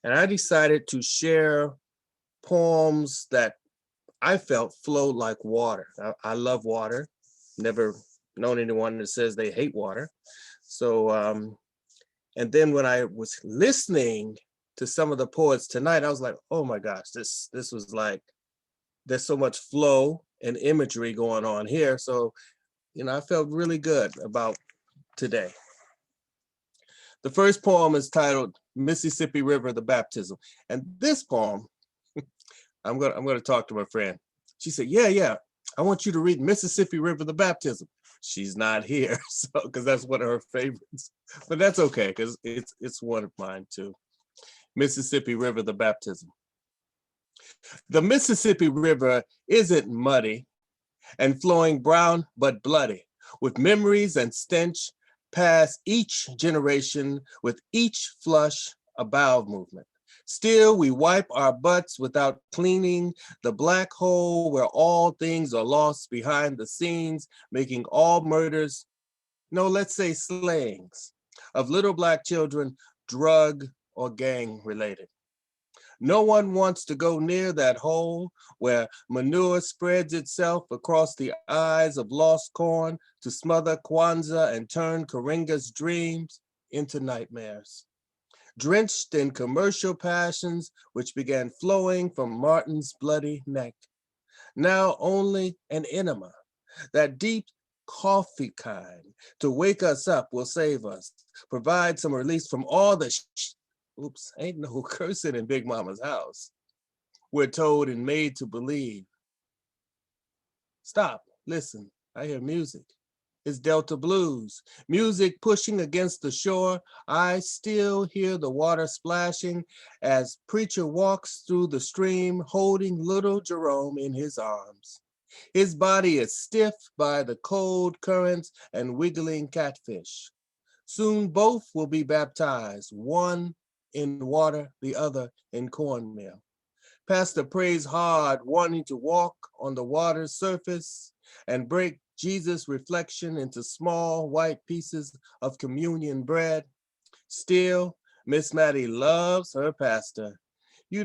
Speaker 16: And I decided to share poems that I felt flowed like water. I love water. Never known anyone that says they hate water. So, and then when I was listening to some of the poets tonight, I was like, oh my gosh, this was like, there's so much flow and imagery going on here. So, I felt really good about today. The first poem is titled Mississippi River, the Baptism. And this poem, I'm gonna talk to my friend. She said, yeah, I want you to read Mississippi River, the Baptism. She's not here, so because that's one of her favorites, but that's okay because it's one of mine too. Mississippi River, the Baptism. The Mississippi River isn't muddy and flowing brown but bloody, with memories and stench past each generation, with each flush a bowel movement. Still, we wipe our butts without cleaning the black hole where all things are lost behind the scenes, making all murders, no, let's say slayings, of little Black children drug or gang related. No one wants to go near that hole where manure spreads itself across the eyes of lost corn to smother Kwanzaa and turn Karinga's dreams into nightmares. Drenched in commercial passions which began flowing from Martin's bloody neck. Now only an enema, that deep coffee kind, to wake us up will save us, provide some release from all the oops, ain't no cursing in Big Mama's house. We're told and made to believe. Stop, listen, I hear music. It's Delta Blues, music pushing against the shore. I still hear the water splashing as preacher walks through the stream, holding little Jerome in his arms. His body is stiff by the cold currents and wiggling catfish. Soon both will be baptized, one in water, the other in cornmeal. Pastor prays hard, wanting to walk on the water's surface and break Jesus' reflection into small white pieces of communion bread. Still, Miss Maddie loves her pastor. He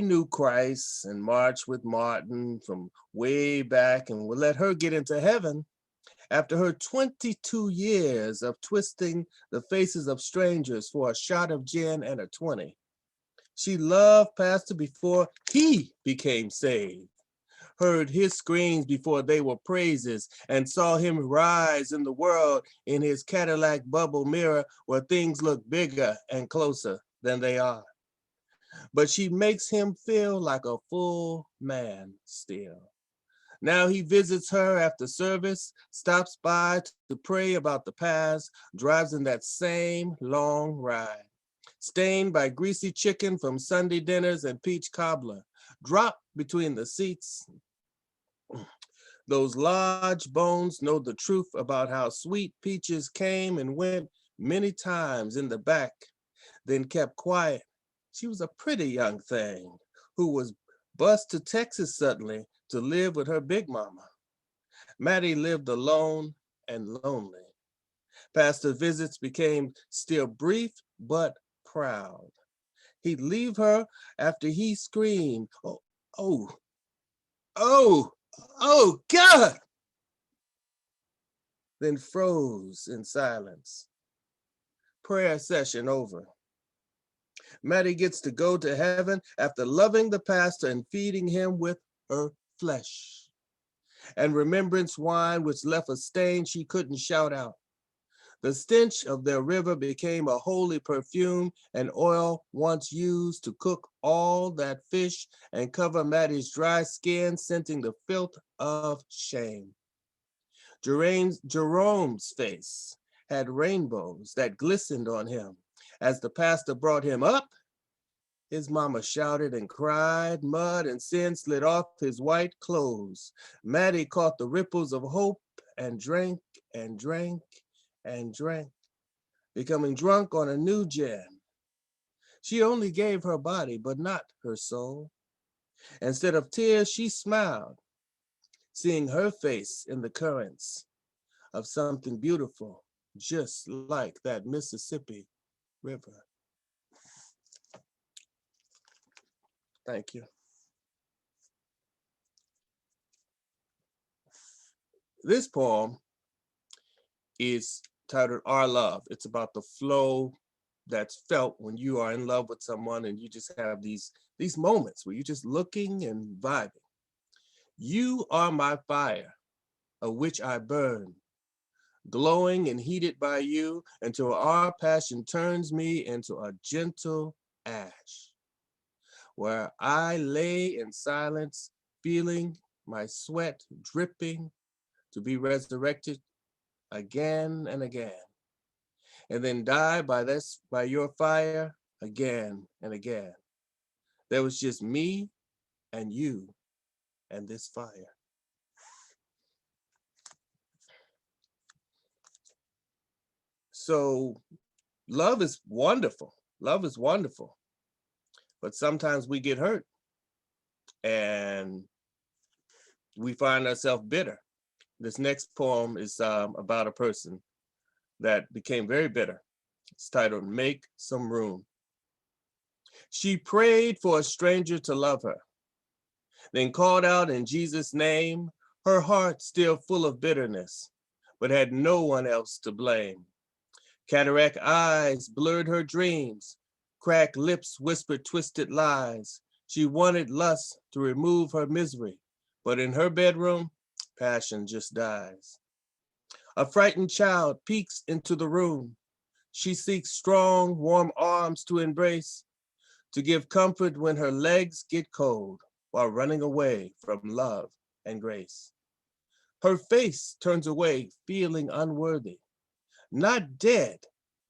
Speaker 16: knew Christ and marched with Martin from way back and would let her get into heaven after her 22 years of twisting the faces of strangers for a shot of gin and a 20. She loved Pastor before he became saved, heard his screams before they were praises, and saw him rise in the world in his Cadillac bubble mirror where things look bigger and closer than they are. But she makes him feel like a full man still. Now he visits her after service, stops by to pray about the past, drives in that same long ride.
Speaker 14: stained by greasy chicken from Sunday dinners and peach cobbler, dropped between the seats. Those large bones know the truth about how sweet peaches came and went many times in the back, then kept quiet. She was a pretty young thing who was bused to Texas suddenly to live with her big mama. Maddie lived alone and lonely. Pastor visits became still brief but proud. He'd leave her after he screamed, "Oh, oh, oh, oh, God!" Then froze in silence. Prayer session over. Maddie gets to go to heaven after loving the pastor and feeding him with her flesh. And remembrance wine which left a stain she couldn't shout out. The stench of their river became a holy perfume, and oil once used to cook all that fish and cover Maddie's dry skin, scenting the filth of shame. Jerome's face had rainbows that glistened on him. As the pastor brought him up, his mama shouted and cried, mud and sin slid off his white clothes. Maddie caught the ripples of hope and drank and drank and drank, becoming drunk on a new gin. She only gave her body, but not her soul. Instead of tears, she smiled, seeing her face in the currents of something beautiful, just like that Mississippi River. Thank you. This poem is titled Our Love. It's about the flow that's felt when you are in love with someone and you just have these moments where you're just looking and vibing. You are my fire, of which I burn, glowing and heated by you until our passion turns me into a gentle ash, where I lay in silence, feeling my sweat dripping to be resurrected again and again, and then die by your fire again and again. There was just me and you and this fire. So love is wonderful. Love is wonderful. But sometimes we get hurt and we find ourselves bitter. This next poem is about a person that became very bitter. It's titled Make Some Room. She prayed for a stranger to love her, then called out in Jesus' name, her heart still full of bitterness, but had no one else to blame. Cataract eyes blurred her dreams, cracked lips whispered twisted lies. She wanted lust to remove her misery, but in her bedroom, passion just dies. A frightened child peeks into the room. She seeks strong, warm arms to embrace, to give comfort when her legs get cold while running away from love and grace. Her face turns away, feeling unworthy, not dead,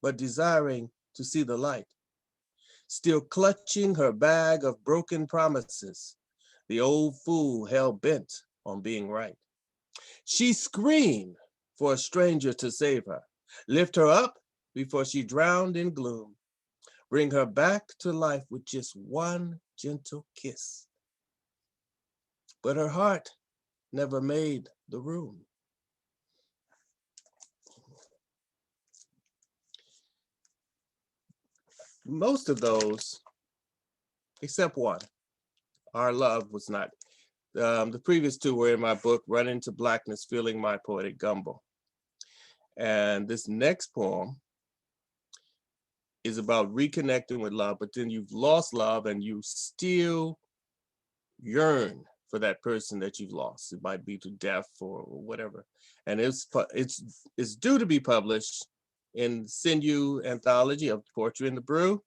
Speaker 14: but desiring to see the light. Still clutching her bag of broken promises, the old fool hell-bent on being right. She screamed for a stranger to save her, lift her up before she drowned in gloom, bring her back to life with just one gentle kiss. But her heart never made the room. Most of those, except one, Our Love was not. The previous two were in my book, Run Into Blackness, Feeling My Poetic Gumbo. And this next poem is about reconnecting with love, but then you've lost love and you still yearn for that person that you've lost. It might be to death or whatever. And it's due to be published in Sinew Anthology of Poetry in the Brew.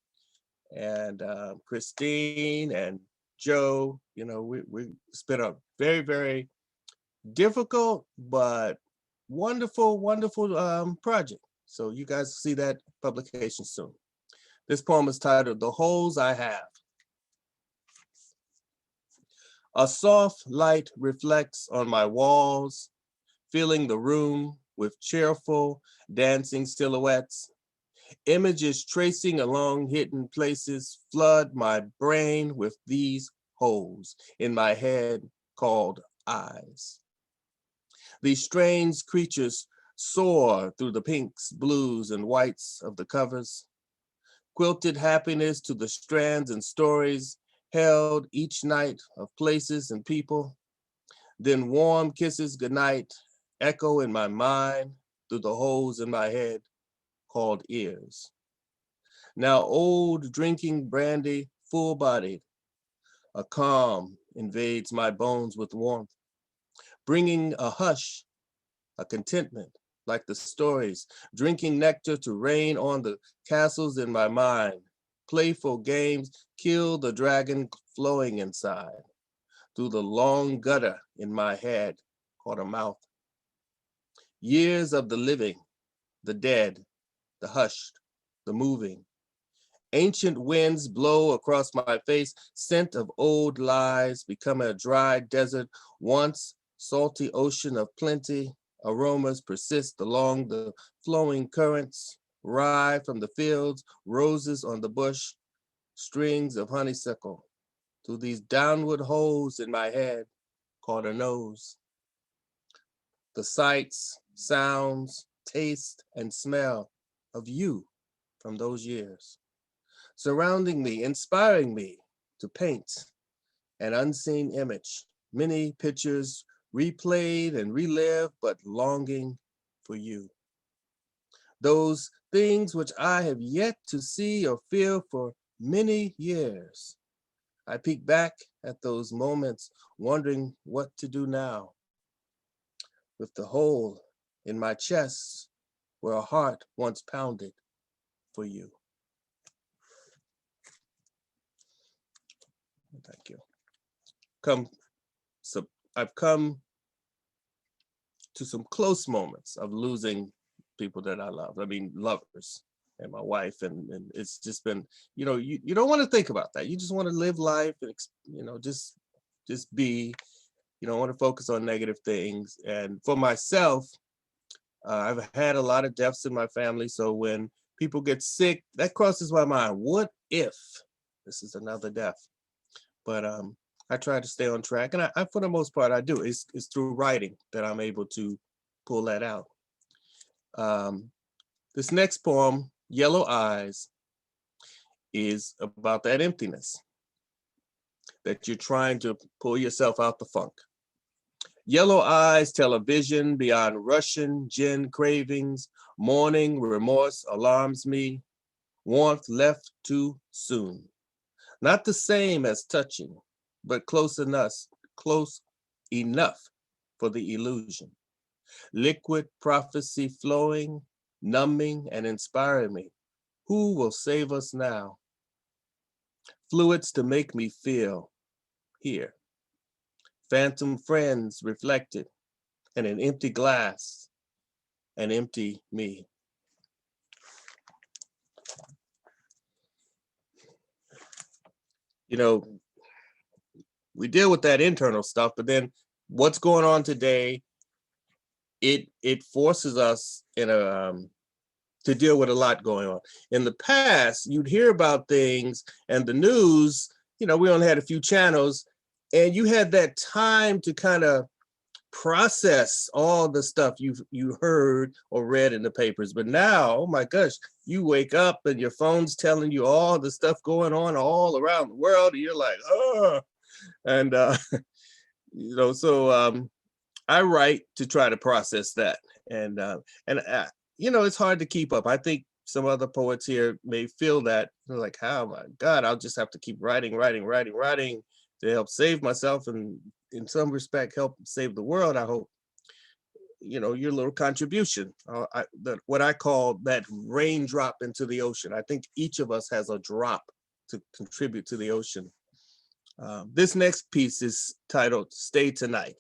Speaker 14: And Christine and Joe, you know, we spent a very, very difficult but wonderful, wonderful project. So you guys see that publication soon.
Speaker 16: This poem is titled The Holes I Have. A soft light reflects on my walls, filling the room with cheerful dancing silhouettes. Images tracing along hidden places flood my brain with these holes in my head called eyes. These strange creatures soar through the pinks, blues, and whites of the covers. Quilted happiness to the strands and stories held each night of places and people. Then warm kisses goodnight echo in my mind through the holes in my head called ears. Now old drinking brandy, full-bodied, a calm invades my bones with warmth, bringing a hush, a contentment, like the stories, drinking nectar to rain on the castles in my mind. Playful games kill the dragon flowing inside, through the long gutter in my head called a mouth. Years of the living, the dead, the hushed, the moving. Ancient winds blow across my face, scent of old lies, become a dry desert, once salty ocean of plenty. Aromas persist along the flowing currents, rye from the fields, roses on the bush, strings of honeysuckle, through these downward holes in my head called a nose. The sights, sounds, taste, and smell of you from those years, surrounding me, inspiring me to paint an unseen image, many pictures replayed and relived, but longing for you. Those things which I have yet to see or feel for many years. I peek back at those moments, wondering what to do now. With the hole in my chest where a heart once pounded for you. Thank you. I've come to some close moments of losing people that I love. I mean, lovers and my wife, and it's just been, you know, you don't want to think about that. You just want to live life and, you know, just be. You don't want to focus on negative things. And for myself, I've had a lot of deaths in my family. So when people get sick, that crosses my mind. What if this is another death? But I try to stay on track. And I for the most part, I do. It's through writing that I'm able to pull that out. This next poem, Yellow Eyes, is about that emptiness, that you're trying to pull yourself out the funk. Yellow eyes tell a vision beyond Russian gin cravings. Morning remorse alarms me. Warmth left too soon. Not the same as touching, but close enough for the illusion. Liquid prophecy flowing, numbing and inspiring me. Who will save us now? Fluids to make me feel here. Phantom friends reflected in an empty glass, an empty me. You know, we deal with that internal stuff, but then what's going on today, it forces us to deal with a lot going on. In the past, you'd hear about things and the news, you know, we only had a few channels, and you had that time to kind of process all the stuff you heard or read in the papers. But now, oh my gosh, you wake up and your phone's telling you all the stuff going on all around the world, and you're like, oh, and you know, so I write to try to process that, and you know, it's hard to keep up. I think some other poets here may feel that. They're like, oh my God, I'll just have to keep writing to help save myself, and in some respect help save the world. I hope, you know, your little contribution, what I call that raindrop into the ocean. I think each of us has a drop to contribute to the ocean. This next piece is titled Stay Tonight.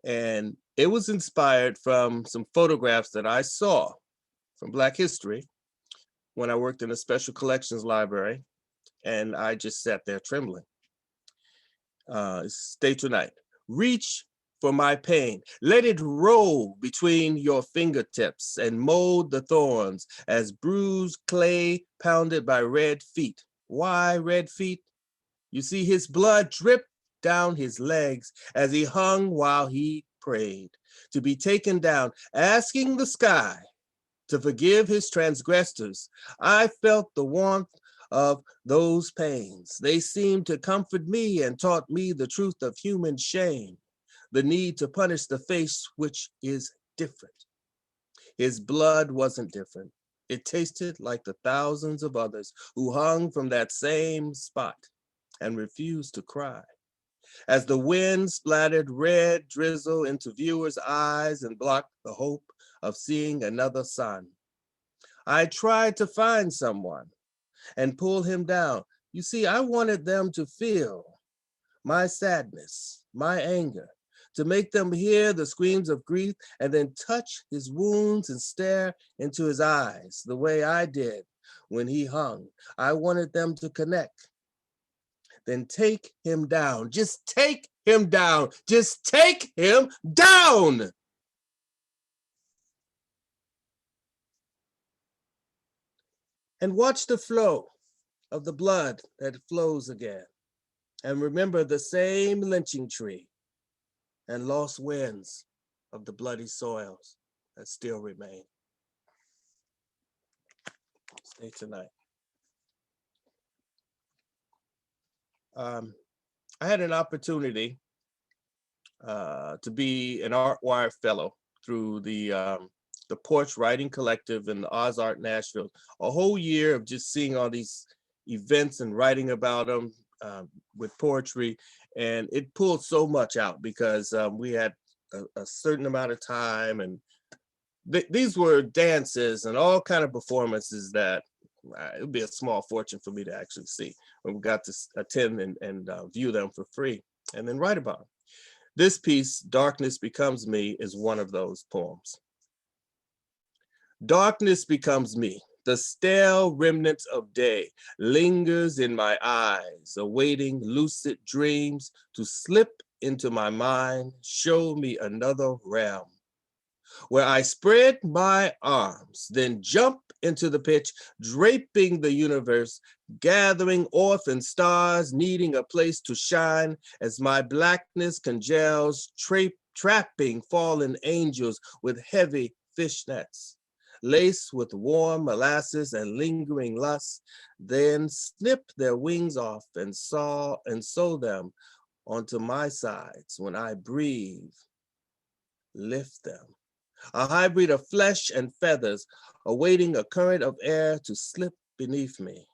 Speaker 16: And it was inspired from some photographs that I saw from Black history when I worked in a special collections library, and I just sat there trembling. Stay tonight. Reach for my pain. Let it roll between your fingertips and mold the thorns as bruised clay pounded by red feet. Why red feet? You see his blood drip down his legs as he hung while he prayed to be taken down, asking the sky to forgive his transgressors. I felt the warmth of those pains. They seemed to comfort me and taught me the truth of human shame, the need to punish the face which is different. His blood wasn't different. It tasted like the thousands of others who hung from that same spot and refused to cry. As the wind splattered red drizzle into viewers' eyes and blocked the hope of seeing another sun, I tried to find someone and pull him down. You see, I wanted them to feel my sadness, my anger, to make them hear the screams of grief and then touch his wounds and stare into his eyes the way I did when he hung. I wanted them to connect. Then take him down. Just take him down. Just take him down. And watch the flow of the blood that flows again. And remember the same lynching tree and lost winds of the bloody soils that still remain. Stay tonight. I had an opportunity to be an Artwire Fellow through the Porch Writing Collective and the Oz Art Nashville. A whole year of just seeing all these events and writing about them with poetry, and it pulled so much out because we had a certain amount of time, and these were dances and all kind of performances that it would be a small fortune for me to actually see when we got to attend and view them for free and then write about them. This piece, Darkness Becomes Me, is one of those poems. Darkness becomes me. The stale remnants of day lingers in my eyes, awaiting lucid dreams to slip into my mind, show me another realm where I spread my arms, then jump into the pitch, draping the universe, gathering orphan stars, needing a place to shine as my blackness congeals, trapping fallen angels with heavy fishnets, laced with warm molasses and lingering lust, then snip their wings off and sew them onto my sides. When I breathe, lift them. A hybrid of flesh and feathers, awaiting a current of air to slip beneath me.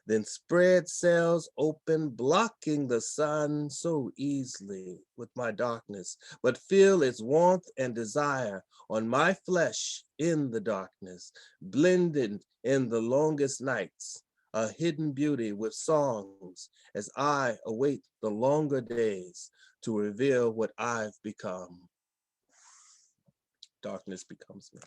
Speaker 16: Then spread sails open, blocking the sun so easily with my darkness, but feel its warmth and desire on my flesh in the darkness, blended in the longest nights, a hidden beauty with songs as I await the longer days to reveal what I've become. Darkness becomes me.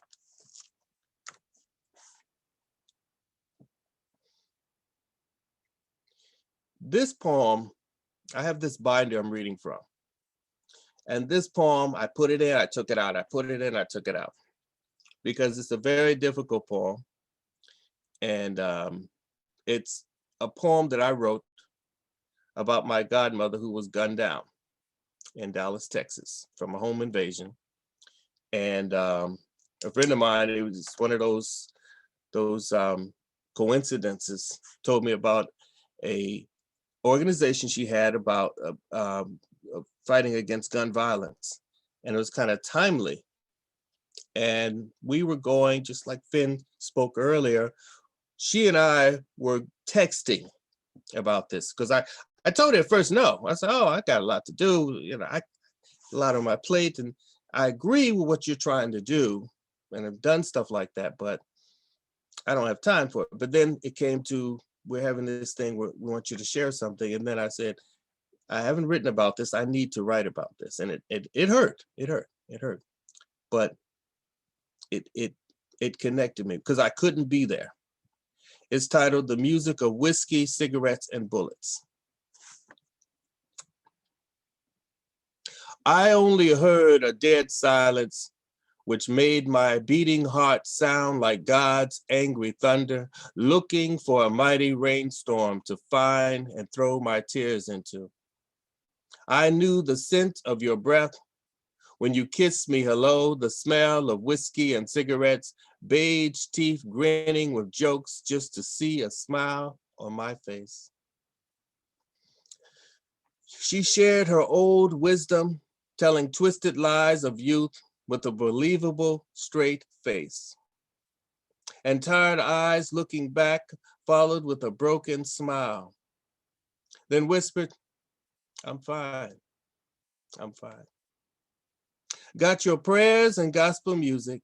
Speaker 16: This poem, I have this binder I'm reading from. And this poem, I put it in, I took it out. I put it in, I took it out. Because it's a very difficult poem. And it's a poem that I wrote about my godmother who was gunned down in Dallas, Texas, from a home invasion. And a friend of mine, it was one of those coincidences, told me about a organization she had about fighting against gun violence. And it was kind of timely. And we were going, just like Finn spoke earlier, she and I were texting about this because I told her at first no. I said, oh, I got a lot to do, a lot on my plate, and I agree with what you're trying to do, and I've done stuff like that, but I don't have time for it. But then it came to, we're having this thing where we want you to share something, and then I said, I haven't written about this. I need to write about this, and it hurt. It hurt, but it connected me because I couldn't be there. It's titled The Music of Whiskey, Cigarettes, and Bullets. I only heard a dead silence, which made my beating heart sound like God's angry thunder, looking for a mighty rainstorm to find and throw my tears into. I knew the scent of your breath when you kissed me hello, the smell of whiskey and cigarettes, beige teeth grinning with jokes just to see a smile on my face. She shared her old wisdom, telling twisted lies of youth with a believable straight face. And tired eyes looking back, followed with a broken smile. Then whispered, I'm fine, I'm fine. Got your prayers and gospel music,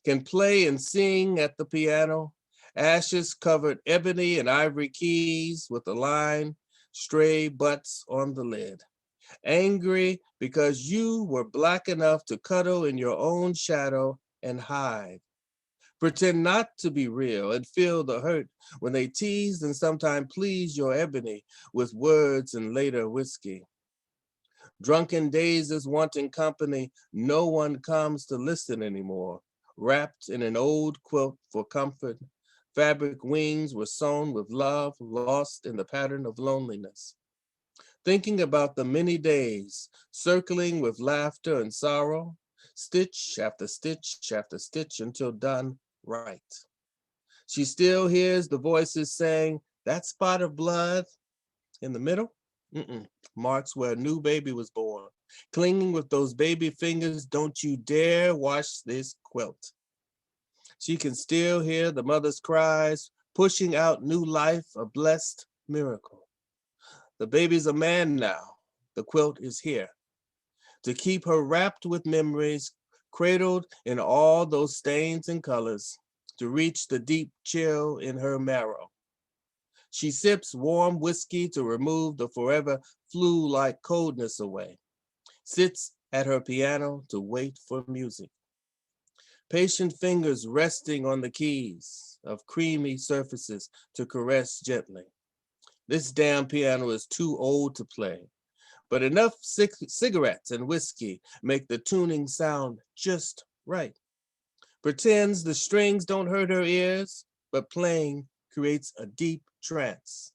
Speaker 16: can play and sing at the piano, ashes covered ebony and ivory keys with a line, stray butts on the lid. Angry because you were black enough to cuddle in your own shadow and hide. Pretend not to be real and feel the hurt when they teased and sometimes pleased your ebony with words and later whiskey. Drunken days wanting company, no one comes to listen anymore. Wrapped in an old quilt for comfort, fabric wings were sewn with love, lost in the pattern of loneliness. Thinking about the many days, circling with laughter and sorrow, stitch after stitch after stitch until done right. She still hears the voices saying, that spot of blood in the middle? Marks where a new baby was born. Clinging with those baby fingers, don't you dare wash this quilt. She can still hear the mother's cries, pushing out new life, a blessed miracle. The baby's a man now, the quilt is here. To keep her wrapped with memories, cradled in all those stains and colors, to reach the deep chill in her marrow. She sips warm whiskey to remove the forever flu-like coldness away. Sits at her piano to wait for music. Patient fingers resting on the keys of creamy surfaces to caress gently. This damn piano is too old to play, but enough cigarettes and whiskey make the tuning sound just right. Pretends the strings don't hurt her ears, but playing creates a deep trance.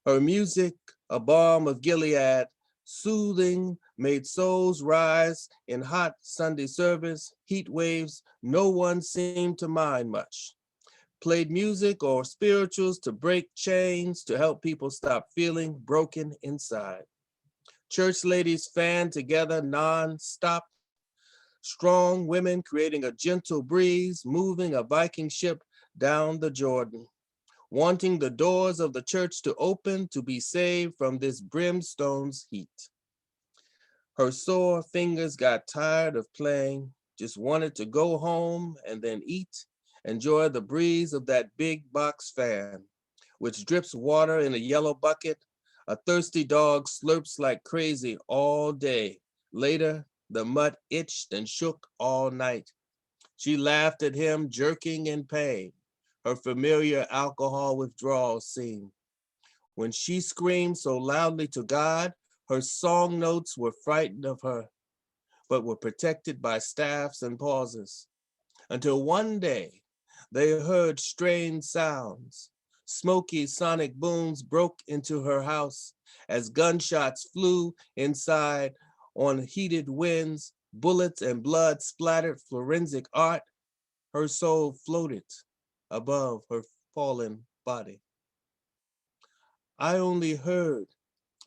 Speaker 16: Her music, a balm of Gilead, soothing, made souls rise in hot Sunday service, heat waves, no one seemed to mind much. Played music or spirituals to break chains, to help people stop feeling broken inside. Church ladies fanned together non-stop. Strong women creating a gentle breeze, moving a Viking ship down the Jordan. Wanting the doors of the church to open to be saved from this brimstone's heat. Her sore fingers got tired of playing, just wanted to go home and then eat, enjoy the breeze of that big box fan, which drips water in a yellow bucket. A thirsty dog slurps like crazy all day. Later, the mutt itched and shook all night. She laughed at him, jerking in pain. Her familiar alcohol withdrawal scene. When she screamed so loudly to God, her song notes were frightened of her, but were protected by staffs and pauses. Until one day, they heard strange sounds. Smoky sonic booms broke into her house as gunshots flew inside on heated winds, bullets and blood splattered forensic art. Her soul floated above her fallen body. I only heard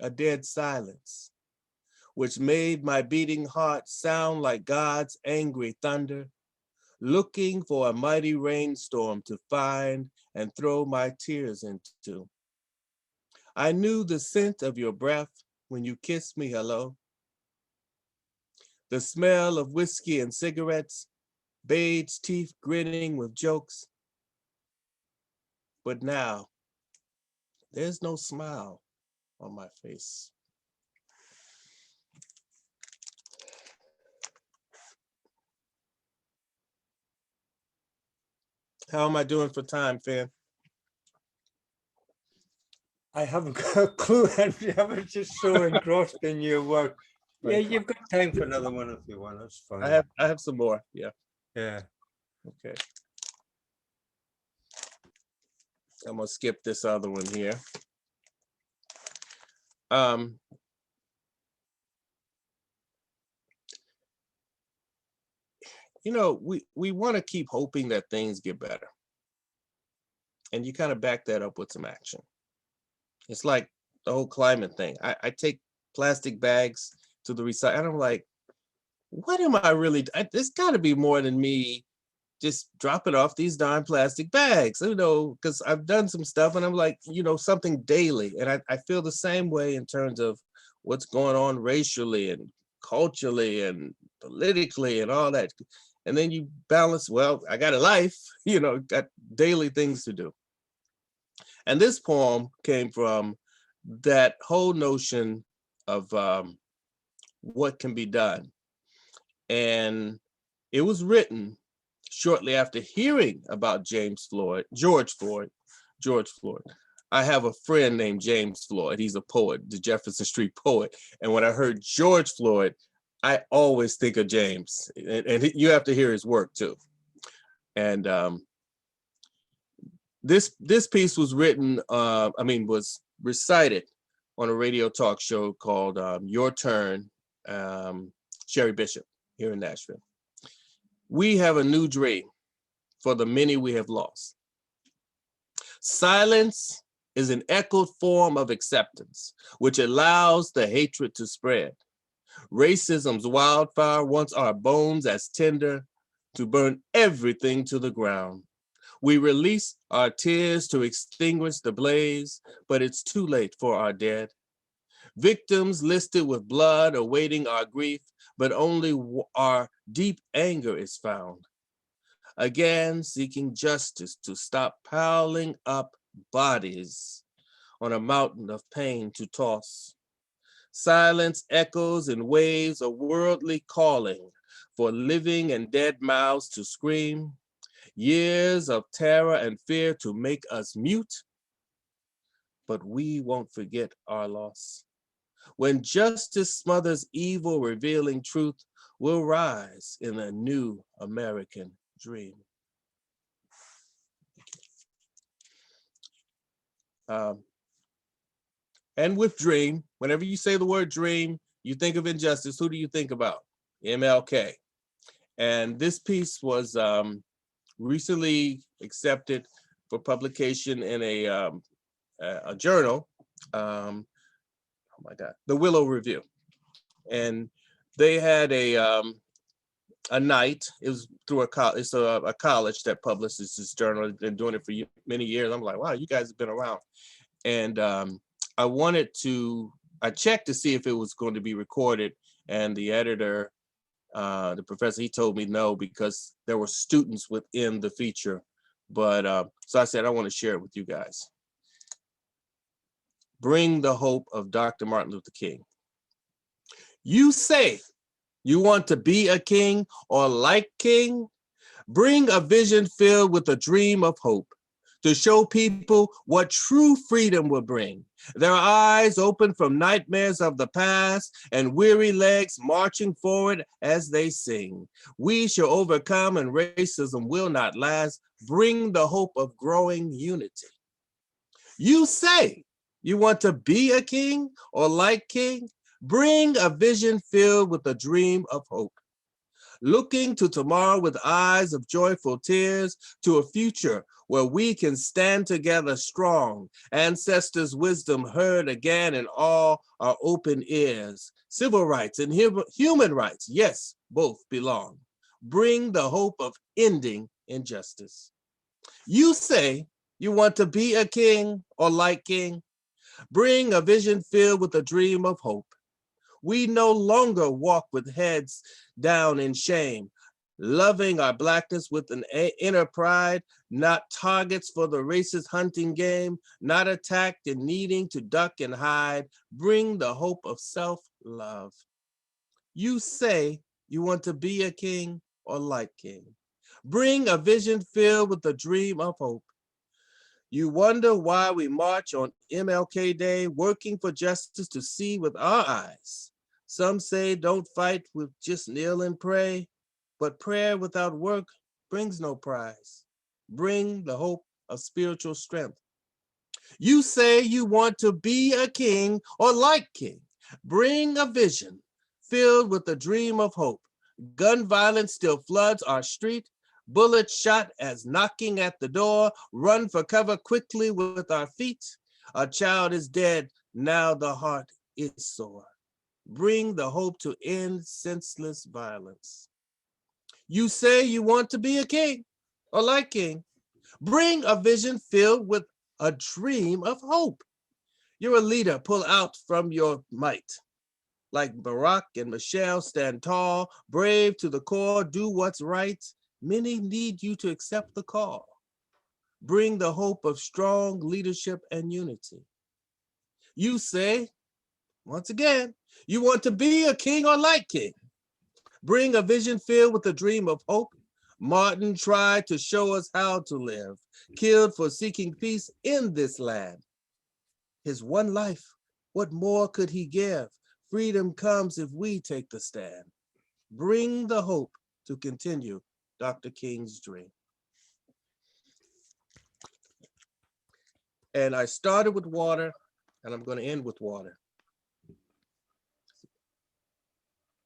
Speaker 16: a dead silence, which made my beating heart sound like God's angry thunder, looking for a mighty rainstorm to find and throw my tears into. I knew the scent of your breath when you kissed me hello, the smell of whiskey and cigarettes, beige teeth grinning with jokes. But now, there's no smile on my face. How am I doing for time, Finn?
Speaker 2: I haven't got a clue, Henry. I was just so engrossed in your work. Yeah, you've got time for another one if you want. That's fine.
Speaker 16: I have some more. Yeah.
Speaker 2: Yeah.
Speaker 16: Okay. I'm gonna skip this other one here. You know, we want to keep hoping that things get better. And you kind of back that up with some action. It's like the whole climate thing. I take plastic bags to the recycle, and I'm like, what am I really, there's gotta be more than me just dropping off these darn plastic bags, you know, because I've done some stuff and I'm like, you know, something daily. And I feel the same way in terms of what's going on racially and culturally and politically and all that. And then you balance, well, I got a life, you know, got daily things to do. And this poem came from that whole notion of what can be done. And it was written shortly after hearing about George Floyd. I have a friend named James Floyd. He's a poet, the Jefferson Street poet. And when I heard George Floyd, I always think of James. And you have to hear his work too. And this piece was written, was recited on a radio talk show called Your Turn, Sherry Bishop here in Nashville. We have a new dream for the many we have lost. Silence is an echoed form of acceptance, which allows the hatred to spread. Racism's wildfire wants our bones as tinder to burn everything to the ground. We release our tears to extinguish the blaze, but it's too late for our dead. Victims listed with blood awaiting our grief, but only our deep anger is found. Again, seeking justice to stop piling up bodies on a mountain of pain to toss. Silence echoes in waves of worldly calling for living and dead mouths to scream. Years of terror and fear to make us mute, but we won't forget our loss. When justice smothers evil, revealing truth, we'll rise in a new American dream. And with dream, whenever you say the word dream, you think of injustice. Who do you think about? MLK. And this piece was recently accepted for publication in a journal. Oh my God, the Willow Review. And they had a night. It was through it's a college that publishes this journal. They've been doing it for many years. I'm like, wow, you guys have been around. And I checked to see if it was going to be recorded, and the editor, the professor, he told me no, because there were students within the feature. But so I said, I want to share it with you guys. Bring the hope of Dr. Martin Luther King. You say you want to be a king or like king? Bring a vision filled with a dream of hope to show people what true freedom will bring. Their eyes open from nightmares of the past and weary legs marching forward as they sing. We shall overcome and racism will not last. Bring the hope of growing unity. You say you want to be a king or like king? Bring a vision filled with a dream of hope. Looking to tomorrow with eyes of joyful tears, to a future where we can stand together strong, ancestors' wisdom heard again in all our open ears. Civil rights and human rights, yes, both belong. Bring the hope of ending injustice. You say you want to be a king or like king? Bring a vision filled with a dream of hope. We no longer walk with heads down in shame, loving our Blackness with an inner pride, not targets for the racist hunting game, not attacked and needing to duck and hide. Bring the hope of self-love. You say you want to be a king or like king. Bring a vision filled with a dream of hope. You wonder why we march on MLK Day, working for justice to see with our eyes. Some say don't fight with just kneel and pray, but prayer without work brings no prize. Bring the hope of spiritual strength. You say you want to be a king or like king. Bring a vision filled with a dream of hope. Gun violence still floods our street. Bullets shot as knocking at the door. Run for cover quickly with our feet. A child is dead, now the heart is sore. Bring the hope to end senseless violence. You say you want to be a king or like king. Bring a vision filled with a dream of hope. You're a leader, pull out from your might. Like Barack and Michelle, stand tall, brave to the core, do what's right. Many need you to accept the call. Bring the hope of strong leadership and unity. You say, once again, you want to be a king or like king. Bring a vision filled with a dream of hope. Martin tried to show us how to live, killed for seeking peace in this land. His one life, what more could he give? Freedom comes if we take the stand. Bring the hope to continue Dr. King's dream. And I started with water, and I'm going to end with water.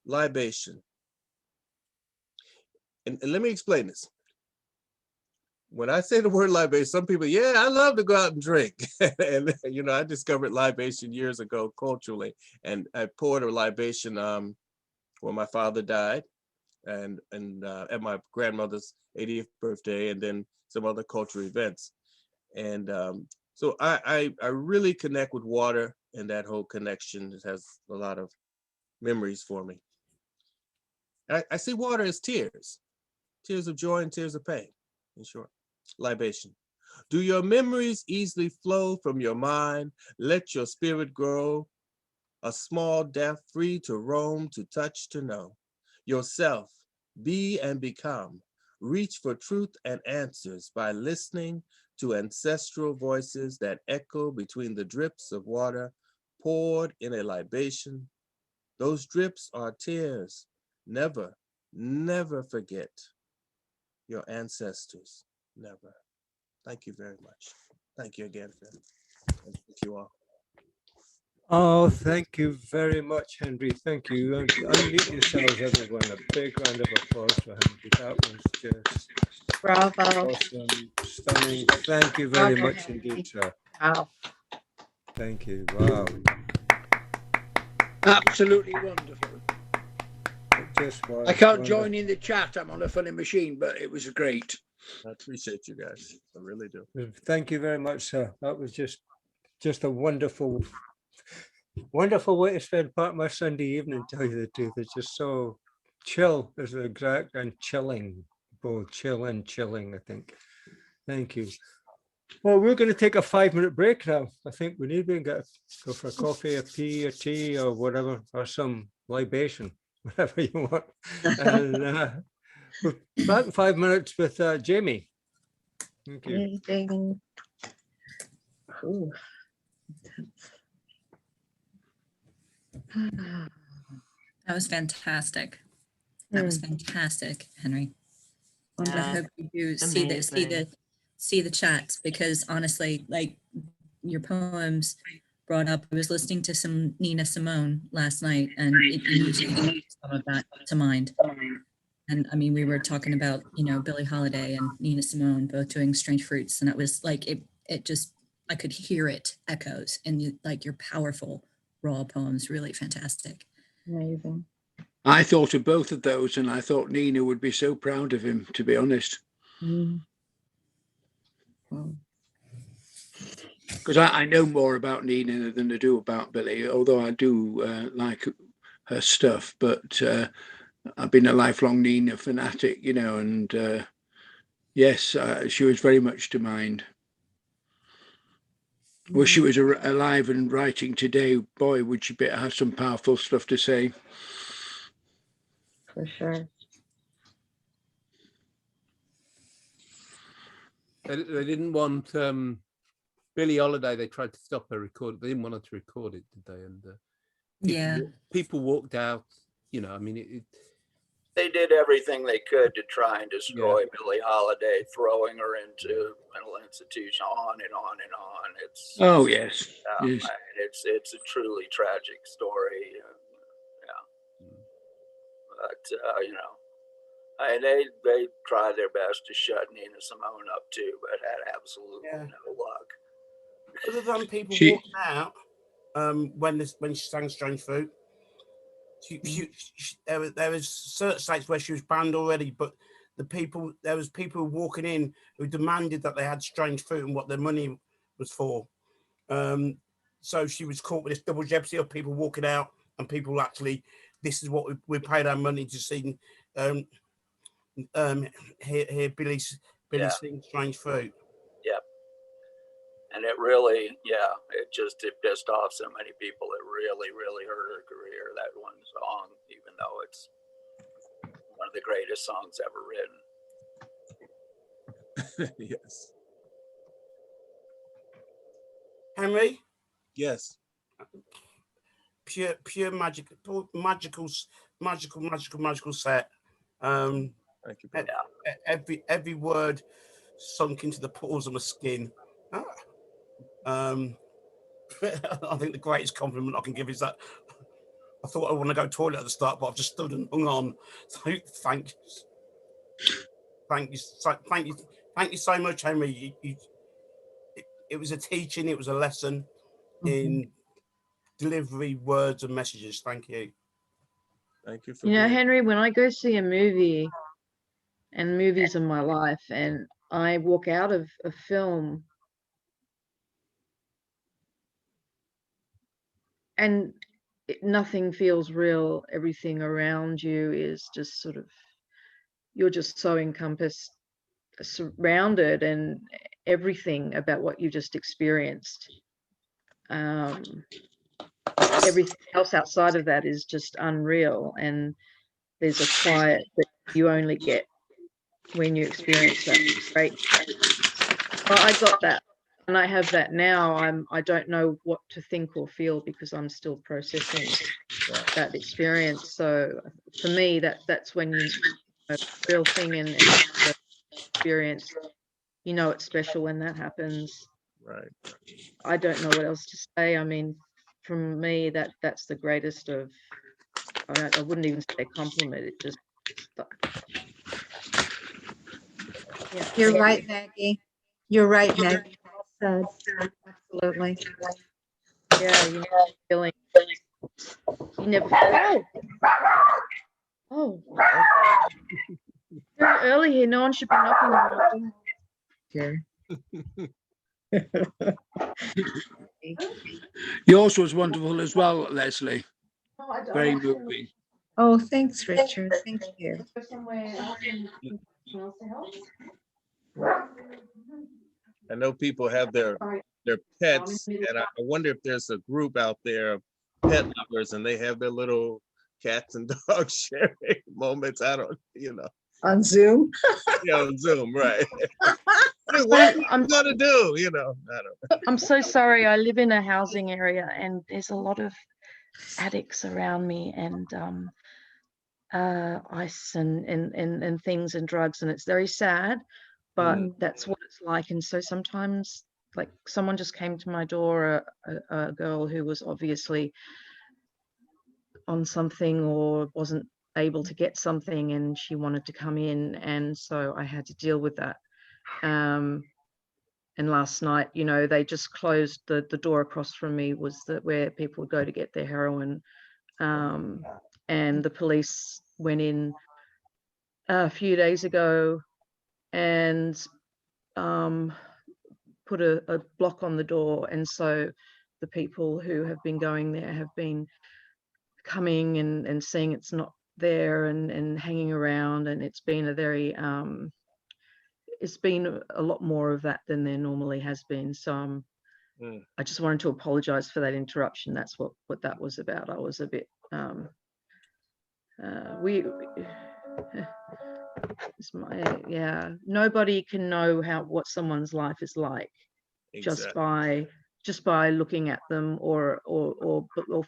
Speaker 16: Libation. And let me explain this. When I say the word libation, some people, yeah, I love to go out and drink. And, you know, I discovered libation years ago culturally. And I poured a libation when my father died and at my grandmother's 80th birthday, and then some other cultural events. And so I really connect with water, and that whole connection. It has a lot of memories for me. I see water as tears of joy and tears of pain, in short. Libation. Do your memories easily flow from your mind? Let your spirit grow. A small depth, free to roam, to touch, to know. Yourself, be and become. Reach for truth and answers by listening to ancestral voices that echo between the drips of water poured in a libation. Those drips are tears. Never, never forget your ancestors. Never. Thank you very much. Thank you again, Finn. Thank you all.
Speaker 2: Oh, thank you very much, Henry. Thank you. Unmute yourselves, everyone. A big round of applause for Henry. That was just
Speaker 13: Bravo.
Speaker 2: awesome, stunning. Thank you very
Speaker 13: Bravo,
Speaker 2: much
Speaker 13: Henry.
Speaker 2: indeed, sir.
Speaker 13: Wow.
Speaker 2: Thank you. Wow.
Speaker 12: Absolutely wonderful.
Speaker 2: It just was
Speaker 12: I can't
Speaker 2: wonderful.
Speaker 12: join in the chat. I'm on a funny machine, but it was great.
Speaker 16: I appreciate you guys. I really do.
Speaker 2: Thank you very much, sir. That was just a wonderful way to spend part of my Sunday evening, to tell you the truth. It's just so chill is the exact, and chilling, both chill and chilling, I think. Thank you. Well, we're going to take a 5-minute break now. I think we need to go for a coffee, a tea, or whatever, or some libation, whatever you want. And we're back in 5 minutes with Jamie. Thank you.
Speaker 13: Anything. Ooh.
Speaker 7: That was fantastic. That was fantastic, Henry. I hope you do see the chats, because honestly, like, your poems brought up. I was listening to some Nina Simone last night, and it immediately brought some of that to mind. And I mean, we were talking about, you know, Billie Holiday and Nina Simone both doing Strange Fruits, and it was like it just, I could hear it echoes in like your powerful raw poems. Really fantastic.
Speaker 13: Amazing.
Speaker 12: I thought of both of those, and I thought Nina would be so proud of him, to be honest. Because I know more about Nina than I do about Billie, although I do like her stuff. But I've been a lifelong Nina fanatic, you know, and yes, she was very much to mind. Well, she was alive and writing today, boy, would she have some powerful stuff to say.
Speaker 13: For sure.
Speaker 14: I didn't want Billie Holiday, they tried to stop her record. They didn't want her to record it, did they? And
Speaker 7: Yeah.
Speaker 14: people walked out. You know, I mean,
Speaker 15: They did everything they could to try and destroy Billie Holiday, throwing her into mental institution, on and on and on. It's
Speaker 12: Oh, yes. Yes.
Speaker 15: it's a truly tragic story. But you know, they tried their best to shut Nina Simone up too, but had absolutely no luck.
Speaker 11: Other than people
Speaker 12: She-
Speaker 11: walking out when she sang Strange Fruit, there was certain states where she was banned already, but there was people walking in who demanded that they had Strange Fruit and what their money was for. So she was caught with this double jeopardy of people walking out and people actually, this is what we paid our money to see. Hear Billy sing Strange Fruit.
Speaker 15: Yep. And it really, it pissed off so many people. It really, really hurt her career, that one song, even though it's one of the greatest songs ever written.
Speaker 16: Yes.
Speaker 11: Henry?
Speaker 16: Yes.
Speaker 11: Pure magical set.
Speaker 16: Thank you, brother.
Speaker 11: Every word sunk into the pores of my skin. I think the greatest compliment I can give is that I thought I want to go to the toilet at the start, but I've just stood and hung on. So thank you so much, Henry. It was a teaching, it was a lesson in delivery, words, and messages. Thank you.
Speaker 16: Thank you for
Speaker 17: Henry, when I go see a movie, and movies are my life, and I walk out of a film and nothing feels real, everything around you is just sort of, you're just so encompassed, surrounded, and everything about what you just experienced. Everything else outside of that is just unreal, and there's a quiet that you only get when you experience that. Great. Well, I got that, and I have that now. I don't know what to think or feel because I'm still processing that experience. So for me, that's when you know, real thing and experience. You know, it's special when that happens.
Speaker 16: Right.
Speaker 17: I don't know what else to say. I mean, from me, that's the greatest of. I wouldn't even say compliment. It just. Yeah.
Speaker 13: You're right, Maggie. You're right, Maggie. Well said. Absolutely.
Speaker 17: Yeah, you know, feeling. You never. Oh. Very early here. No one should be knocking on my door.
Speaker 12: Yours was wonderful as well, Leslie. Very moving.
Speaker 13: Oh, thanks, Richard. Thank you.
Speaker 16: I know people have their pets, and I wonder if there's a group out there of pet lovers and they have their little cats and dogs sharing moments. I don't,
Speaker 13: On Zoom?
Speaker 16: Yeah, on Zoom, right. What I'm gonna do, I don't know.
Speaker 17: I'm so sorry. I live in a housing area and there's a lot of addicts around me, and ice and things and drugs, and it's very sad, but that's what it's like. And so sometimes, like, someone just came to my door, a girl who was obviously on something or wasn't able to get something, and she wanted to come in, and so I had to deal with that. And last night, they just closed the door across from me was where people would go to get their heroin. And the police went in a few days ago and put a block on the door. And so the people who have been going there have been coming and seeing it's not there and hanging around. And it's been it's been a lot more of that than there normally has been. So I just wanted to apologize for that interruption. That's what that was about. I was a bit nobody can know what someone's life is like.
Speaker 16: Exactly.
Speaker 17: just by looking at them or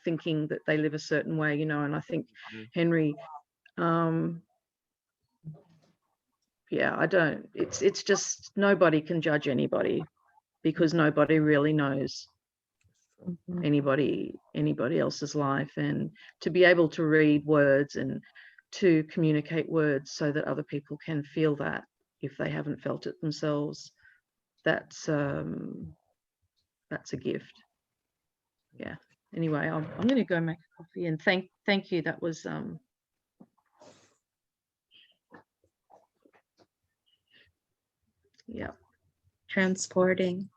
Speaker 17: thinking that they live a certain way, you know. And I think Henry, yeah, I don't, it's just nobody can judge anybody because nobody really knows anybody else's life. And to be able to read words and to communicate words so that other people can feel that if they haven't felt it themselves, that's a gift. Yeah. Anyway, I'm going to go make a coffee, and thank you. That was yeah,
Speaker 13: transporting.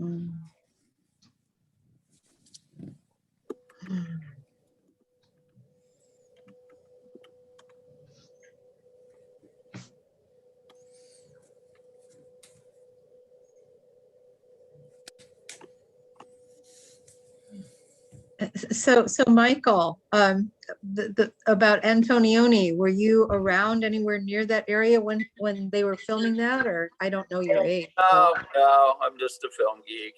Speaker 13: Mm. So Michael, about Antonioni, were you around anywhere near that area when they were filming that? Or I don't know your age.
Speaker 15: No, no, I'm just a film geek.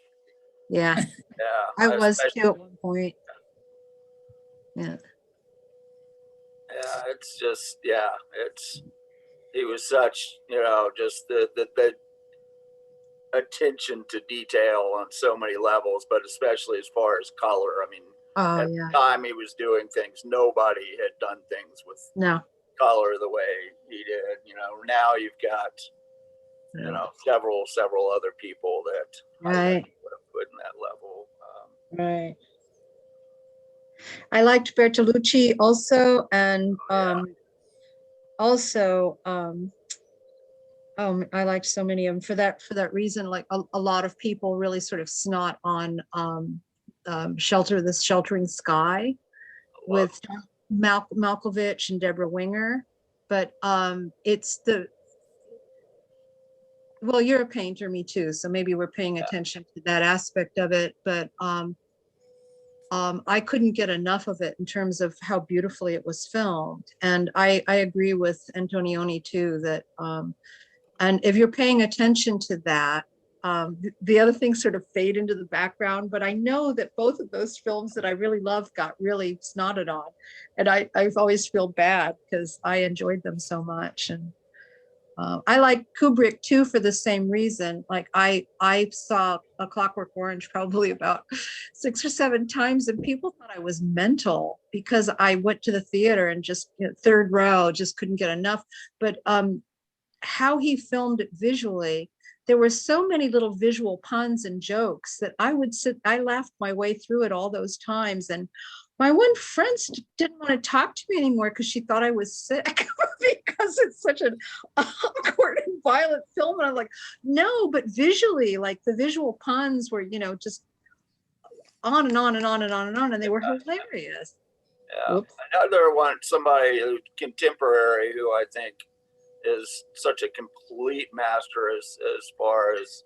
Speaker 13: Yeah.
Speaker 15: Yeah.
Speaker 13: I was too at one point. Yeah.
Speaker 15: Yeah, it's just, yeah, he was such, you know, just the attention to detail on so many levels, but especially as far as color. I mean, at the time he was doing things, nobody had done things with color the way he did. You know, now you've got, you know, several other people that I think would have put in that level.
Speaker 13: Right. I liked Bertolucci also, and I liked so many of them for that reason. Like a lot of people really sort of snot on This Sheltering Sky with Malkovich and Deborah Winger, but it's well, you're a painter, me too, so maybe we're paying attention to that aspect of it, but I couldn't get enough of it in terms of how beautifully it was filmed. And I agree with Antonioni too, that and if you're paying attention to that, the other things sort of fade into the background. But I know that both of those films that I really love got really snotted on. And I've always feel bad because I enjoyed them so much. And I like Kubrick too for the same reason. Like I saw A Clockwork Orange probably about 6 or 7 times, and people thought I was mental because I went to the theater and just, you know, third row, just couldn't get enough. But how he filmed it visually, there were so many little visual puns and jokes that I laughed my way through it all those times. And my one friend didn't want to talk to me anymore because she thought I was sick because it's such an awkward and violent film. And I'm like, no, but visually, like the visual puns were, you know, just on and on and on and on and on, and they were hilarious.
Speaker 15: Yeah. Another one, somebody contemporary who I think is such a complete master as far as,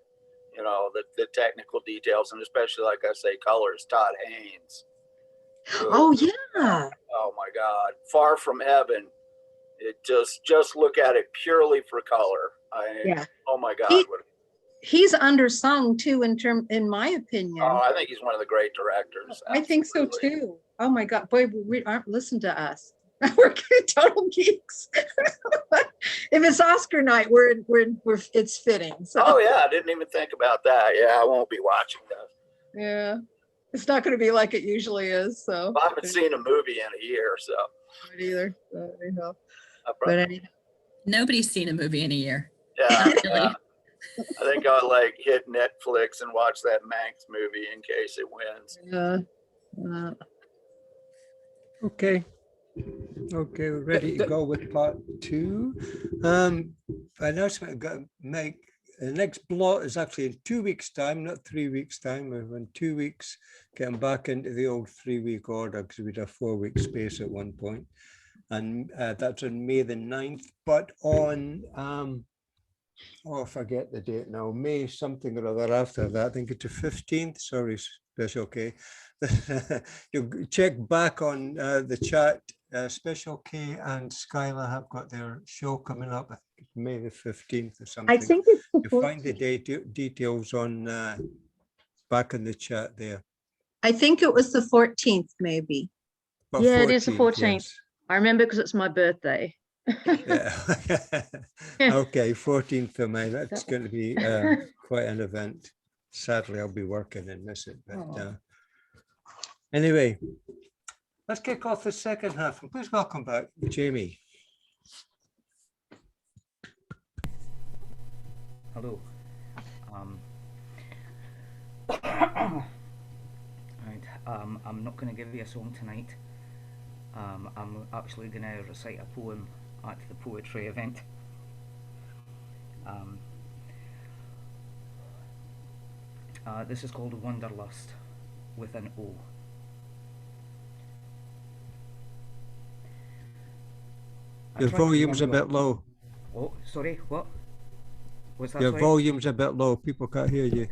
Speaker 15: you know, the technical details, and especially, like I say, colors, Todd Haynes.
Speaker 13: Oh yeah.
Speaker 15: Oh my God. Far From Heaven. It just look at it purely for color. Oh my God.
Speaker 13: He's undersung too in my opinion.
Speaker 15: Oh, I think he's one of the great directors.
Speaker 13: I think so too. Oh my God, boy, we aren't listen to us. We're total geeks. If it's Oscar night, it's fitting. So.
Speaker 15: Oh yeah, I didn't even think about that. Yeah, I won't be watching that.
Speaker 13: Yeah, it's not going to be like it usually is. So
Speaker 15: I haven't seen a movie in a year, so.
Speaker 13: Not either. Anyhow.
Speaker 15: But
Speaker 7: nobody's seen a movie in a year.
Speaker 15: Yeah, really. I think I'll like hit Netflix and watch that Manx movie in case it wins.
Speaker 2: Okay, we're ready to go with part 2. Announcement I've got to make. The next Blot is actually in 2 weeks' time, not 3 weeks' time. We're in 2 weeks, getting back into the old 3-week order because we had a 4-week space at one point. And that's on May the 9th. But on, I forget the date now, May something or other after that, I think it's the 15th. Sorry, Special K. You check back on the chat. Special K and Skylar have got their show coming up. I May the 15th or something.
Speaker 13: I think it's the
Speaker 2: You find the
Speaker 13: 14th.
Speaker 2: details on back in the chat there.
Speaker 13: I think it was the 14th, maybe.
Speaker 2: Oh,
Speaker 17: Yeah, it is the 14th.
Speaker 2: yes.
Speaker 17: I remember because it's my birthday.
Speaker 2: Yeah. Okay, 14th of May. That's going to be quite an event. Sadly, I'll be working and miss it. But anyway, let's kick off the second half. And please welcome back Jamie.
Speaker 8: Hello. Right. I'm not going to give you a song tonight. I'm actually going to recite a poem at the poetry event. This is called Wanderlust with an O.
Speaker 2: Your volume's a bit low.
Speaker 8: Oh, sorry, what? What's that?
Speaker 2: Your
Speaker 8: sorry?
Speaker 2: volume's a bit low. People can't hear you.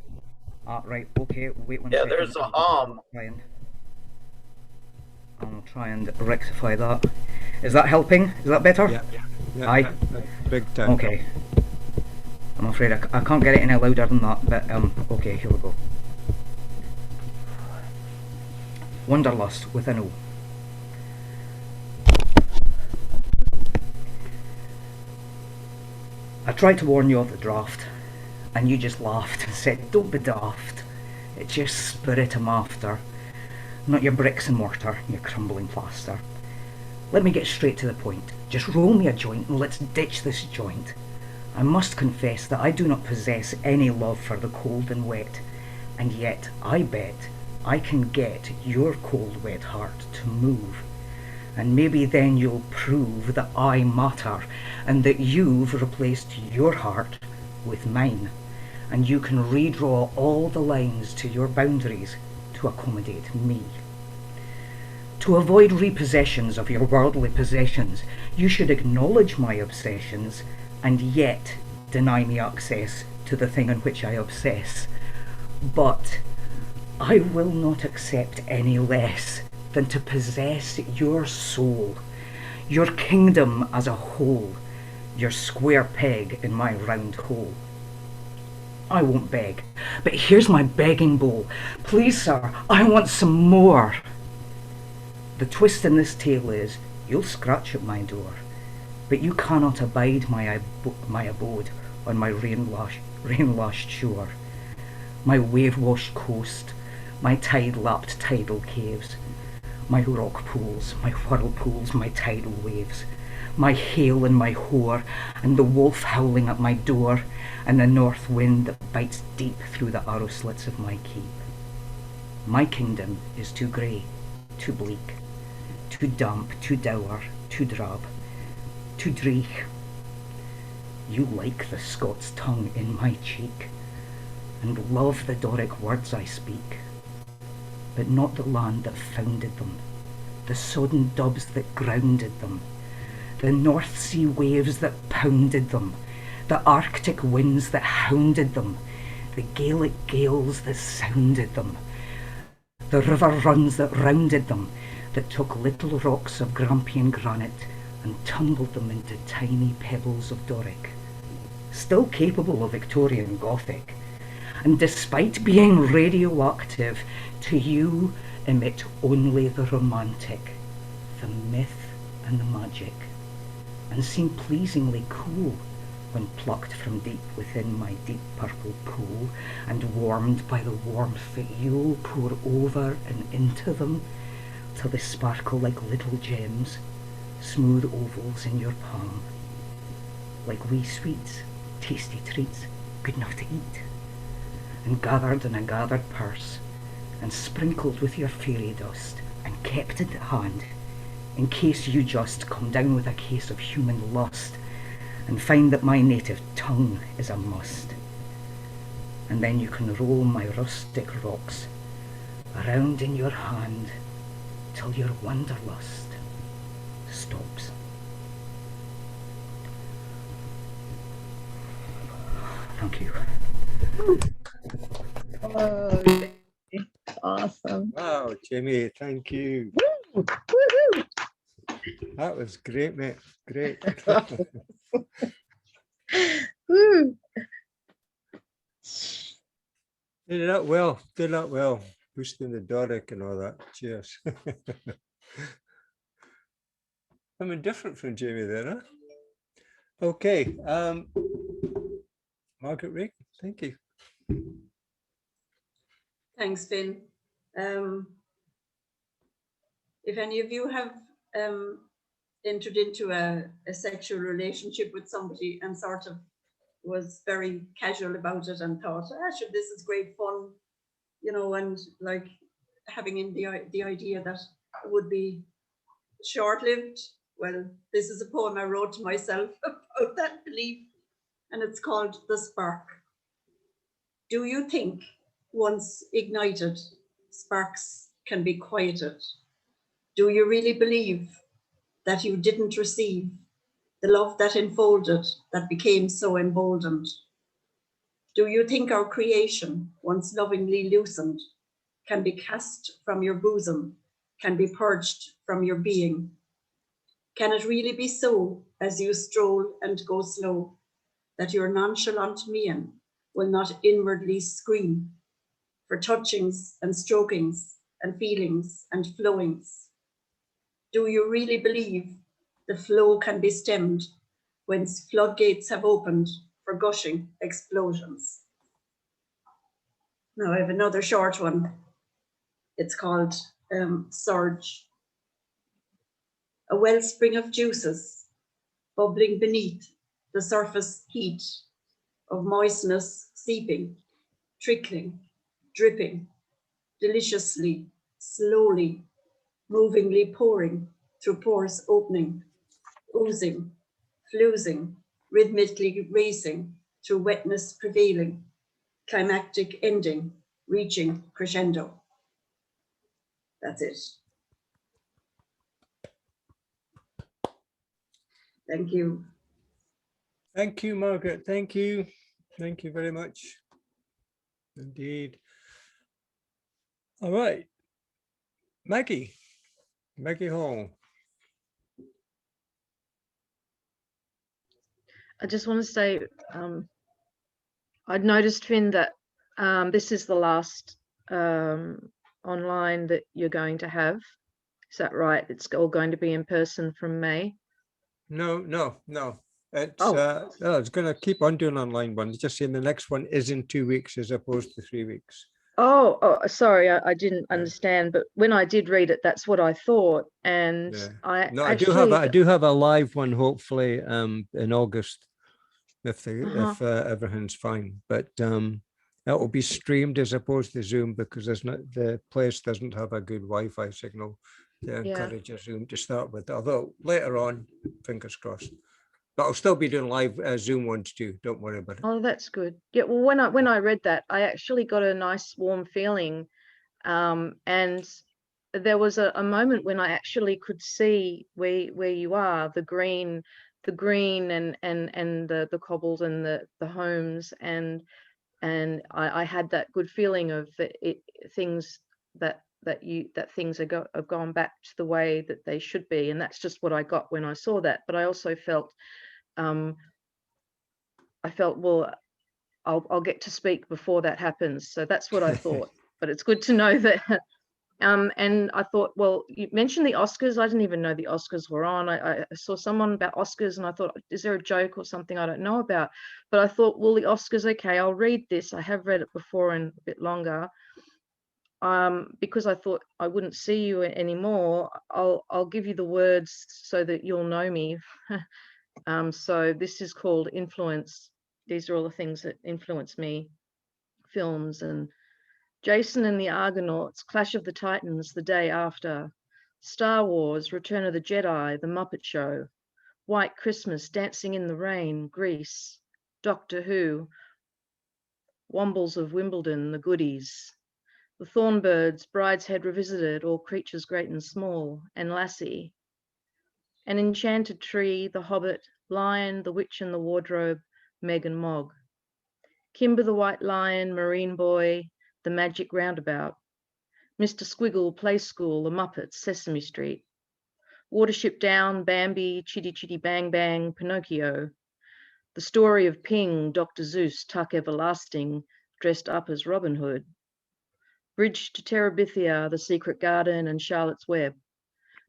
Speaker 8: Right, okay, wait one
Speaker 15: Yeah,
Speaker 8: second.
Speaker 15: there's a hum.
Speaker 8: I'll try and rectify that. Is that helping? Is that better?
Speaker 2: Yeah,
Speaker 8: Aye.
Speaker 2: Big time.
Speaker 8: Okay. I'm afraid I can't get it any louder than that, but okay, here we go. Wanderlust with an O. I tried to warn you of the draft, and you just laughed and said, "Don't be daft. It's your spirit I'm after, not your bricks and mortar, your crumbling plaster. Let me get straight to the point. Just roll me a joint and let's ditch this joint. I must confess that I do not possess any love for the cold and wet, and yet I bet I can get your cold wet heart to move. And maybe then you'll prove that I matter, and that you've replaced your heart with mine, and you can redraw all the lines to your boundaries to accommodate me. To avoid repossessions of your worldly possessions, you should acknowledge my obsessions, and yet deny me access to the thing on which I obsess. But I will not accept any less than to possess your soul, your kingdom as a whole, your square peg in my round hole. I won't beg, but here's my begging bowl. Please, sir, I want some more. The twist in this tale is, you'll scratch at my door, but you cannot abide my abode on my rain-lashed shore, my wave-washed coast, my tide-lapped tidal caves, my rock pools, my whirlpools, my tidal waves, my hail and my hoar, and the wolf howling at my door, and the north wind that bites deep through the arrow slits of my keep. My kingdom is too grey, too bleak, too damp, too dour, too drab, too dreich. You like the Scots tongue in my cheek, and love the Doric words I speak, but not the land that founded them, the sodden dubs that grounded them, the North Sea waves that pounded them, the Arctic winds that hounded them, the Gaelic gales that sounded them, the river runs that rounded them, that took little rocks of Grampian granite and tumbled them into tiny pebbles of Doric, still capable of Victorian Gothic, and despite being radioactive, to you emit only the romantic, the myth and the magic, and seem pleasingly cool when plucked from deep within my deep purple pool, and warmed by the warmth that you'll pour over and into them, till they sparkle like little gems, smooth ovals in your palm, like wee sweets, tasty treats, good enough to eat, and gathered in a gathered purse, and sprinkled with your fairy dust, and kept at hand, in case you just come down with a case of human lust, and find that my native tongue is a must. And then you can roll my rustic rocks around in your hand till your wanderlust stops. Thank you.
Speaker 13: Oh, awesome.
Speaker 2: Wow, Jimmy, thank you.
Speaker 13: Woo-hoo.
Speaker 2: That was great, mate. Great.
Speaker 13: Woo.
Speaker 2: Did it out well. Did it out well. Boosting the Doric and all that. Cheers. I'm indifferent from Jamie there, huh? Okay. Margaret Regan, thank you.
Speaker 18: Thanks, Finn. If any of you have entered into a sexual relationship with somebody and sort of was very casual about it and thought, sure, this is great fun, you know, and like having in the idea that it would be short-lived. Well, this is a poem I wrote to myself about that belief, and it's called The Spark. Do you think once ignited, sparks can be quieted? Do you really believe that you didn't receive the love that enfolded, that became so emboldened? Do you think our creation, once lovingly loosened, can be cast from your bosom, can be purged from your being? Can it really be so, as you stroll and go slow, that your nonchalant mien will not inwardly scream for touchings and strokings and feelings and flowings? Do you really believe the flow can be stemmed when floodgates have opened for gushing explosions? Now I have another short one. It's called Surge. A wellspring of juices bubbling beneath the surface heat of moistness seeping, trickling, dripping, deliciously, slowly, movingly pouring through pores opening, oozing, flusing, rhythmically racing through wetness prevailing, climactic ending, reaching crescendo. That's it. Thank you.
Speaker 2: Thank you, Margaret. Thank you. Thank you very much. Indeed. All right. Maggie Hall.
Speaker 17: I just want to say, I'd noticed, Finn, that this is the last online that you're going to have. Is that right? It's all going to be in person from May?
Speaker 2: No. It's going to keep on doing online ones. Just saying the next one is in 2 weeks as opposed to 3 weeks.
Speaker 17: Oh, sorry, I didn't understand. But when I did read it, that's what I thought. And
Speaker 2: I do have a live one, hopefully, in August, if everything's fine. But that will be streamed as opposed to Zoom, because the place doesn't have a good Wi-Fi signal to encourage a Zoom to start with. Although later on, fingers crossed. But I'll still be doing live Zoom ones too. Don't worry about it.
Speaker 17: Oh, that's good. Yeah. Well, when I read that, I actually got a nice warm feeling, and there was a moment when I actually could see where you are, the green and the cobbles and the homes, and I had that good feeling of things that things have gone back to the way that they should be, and that's just what I got when I saw that. But I also felt, well, I'll get to speak before that happens, so that's what I thought. But it's good to know that. And I thought, well, you mentioned the Oscars. I didn't even know the Oscars were on. I saw someone about Oscars, and I thought, is there a joke or something I don't know about? But I thought, well, the Oscars, okay, I'll read this. I have read it before and a bit longer. Because I thought I wouldn't see you anymore. I'll give you the words so that you'll know me. So this is called Influence. These are all the things that influence me. Films and Jason and the Argonauts, Clash of the Titans the day after, Star Wars, Return of the Jedi, The Muppet Show, White Christmas, Dancing in the Rain, Grease, Doctor Who, Wombles of Wimbledon, The Goodies, The Thornbirds, Brideshead Revisited, All Creatures Great and Small, and Lassie, An Enchanted Tree, The Hobbit, Lion, The Witch and the Wardrobe, Meg and Mog, Kimber the White Lion, Marine Boy, The Magic Roundabout, Mr. Squiggle, Play School, The Muppets, Sesame Street, Watership Down, Bambi, Chitty Chitty Bang Bang, Pinocchio, The story of Ping, Dr. Zeus, Tuck Everlasting, dressed up as Robin Hood. Bridge to Terabithia, The Secret Garden, and Charlotte's Web.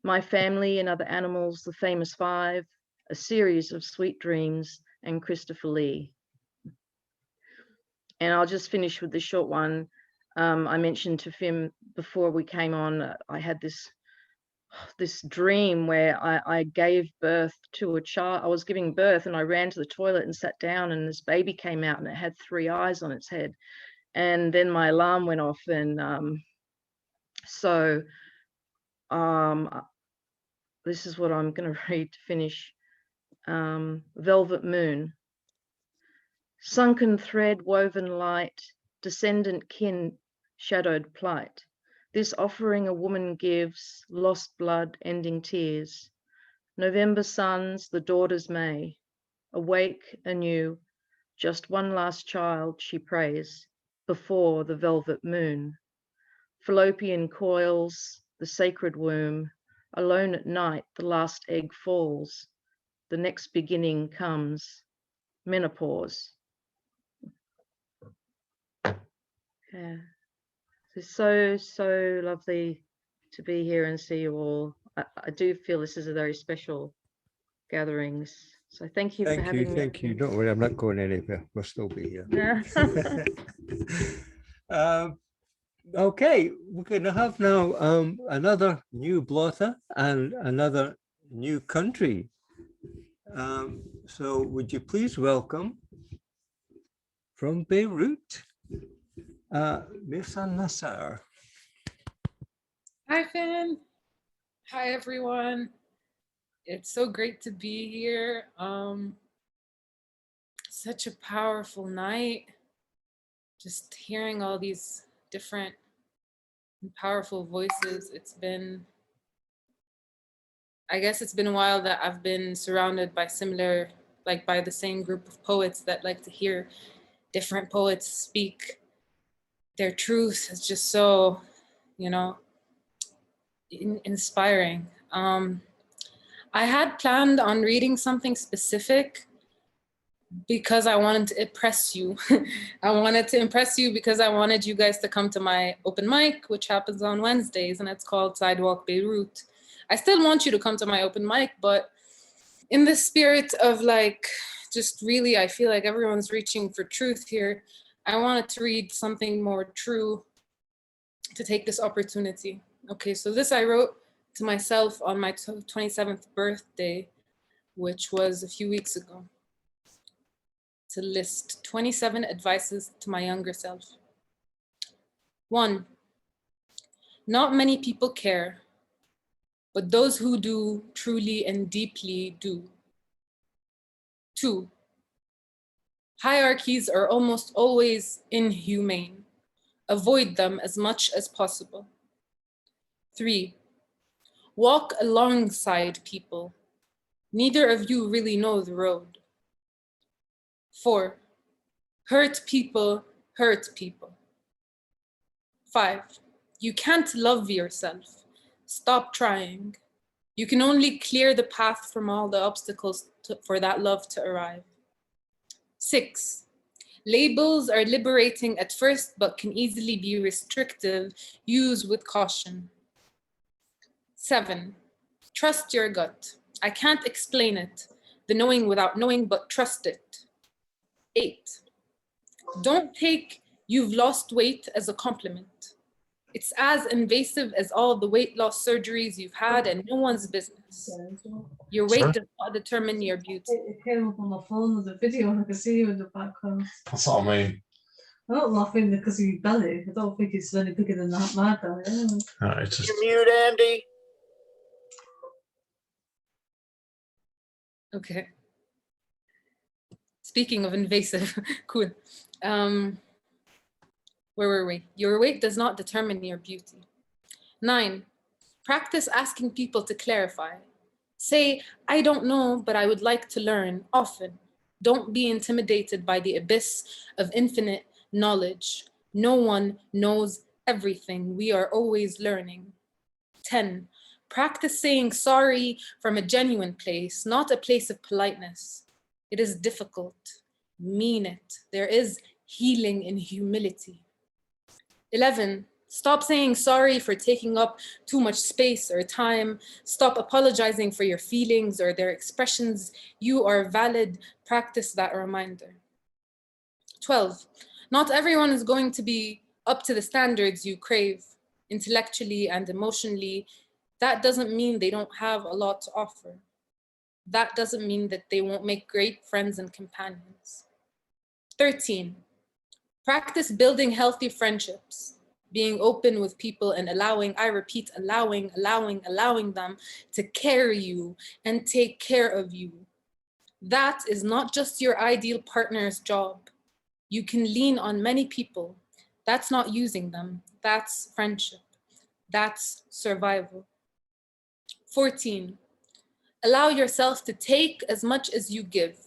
Speaker 17: My Family and Other Animals, The Famous Five, A Series of Sweet Dreams, and Christopher Lee. And I'll just finish with this short one. I mentioned to Fim before we came on, I had this dream where I gave birth to a child. I was giving birth and I ran to the toilet and sat down, and this baby came out and it had 3 eyes on its head. And then my alarm went off, and this is what I'm going to read to finish. Velvet Moon. Sunken thread, woven light, descendant kin, shadowed plight. This offering a woman gives, lost blood, ending tears. November suns, the daughters May. Awake anew, just one last child she prays, before the velvet moon. Fallopian coils, the sacred womb. Alone at night, the last egg falls. The next beginning comes, menopause. Yeah. It's so lovely to be here and see you all. I do feel this is a very special gatherings. So thank you for having me.
Speaker 2: Thank you. Don't worry, I'm not going anywhere. We'll still be here. Okay, we're going to have now another new blotter and another new country. So would you please welcome from Beirut, Miss Nassar.
Speaker 19: Hi, Finn. Hi, everyone. It's so great to be here. Such a powerful night. Just hearing all these different and powerful voices. I guess it's been a while that I've been surrounded by by the same group of poets that like to hear different poets speak their truth. It's just so, inspiring. I had planned on reading something specific because I wanted to impress you. I wanted to impress you because I wanted you guys to come to my open mic, which happens on Wednesdays, and it's called Sidewalk Beirut. I still want you to come to my open mic, but in the spirit of just really, I feel like everyone's reaching for truth here. I wanted to read something more true to take this opportunity. Okay, so this I wrote to myself on my 27th birthday, which was a few weeks ago, to list 27 advices to my younger self. 1, not many people care, but those who do truly and deeply do. 2, hierarchies are almost always inhumane. Avoid them as much as possible. 3, walk alongside people. Neither of you really know the road. 4, hurt people hurt people. 5, you can't love yourself. Stop trying. You can only clear the path from all the obstacles for that love to arrive. 6, labels are liberating at first, but can easily be restrictive. Use with caution. 7, trust your gut. I can't explain it. The knowing without knowing, but trust it. 8, don't take you've lost weight as a compliment. It's as invasive as all the weight loss surgeries you've had, and no one's business. Your weight does not determine your beauty.
Speaker 20: It came up on my phone as a video, and I can see you in the background.
Speaker 21: That's what I mean.
Speaker 20: I'm not laughing because of your belly. I don't think it's any bigger than that, my belly.
Speaker 21: No, it's just...
Speaker 15: You mute, Andy.
Speaker 19: Okay. Speaking of invasive, cool. Where were we? Your weight does not determine your beauty. 9, practice asking people to clarify. Say, I don't know, but I would like to learn often. Don't be intimidated by the abyss of infinite knowledge. No one knows everything. We are always learning. 10, practice saying sorry from a genuine place, not a place of politeness. It is difficult. Mean it. There is healing in humility. 11, stop saying sorry for taking up too much space or time. Stop apologizing for your feelings or their expressions. You are valid. Practice that reminder. 12, not everyone is going to be up to the standards you crave intellectually and emotionally. That doesn't mean they don't have a lot to offer. That doesn't mean that they won't make great friends and companions. 13, practice building healthy friendships, being open with people and allowing, I repeat, allowing them to carry you and take care of you. That is not just your ideal partner's job. You can lean on many people. That's not using them. That's friendship. That's survival. 14, allow yourself to take as much as you give.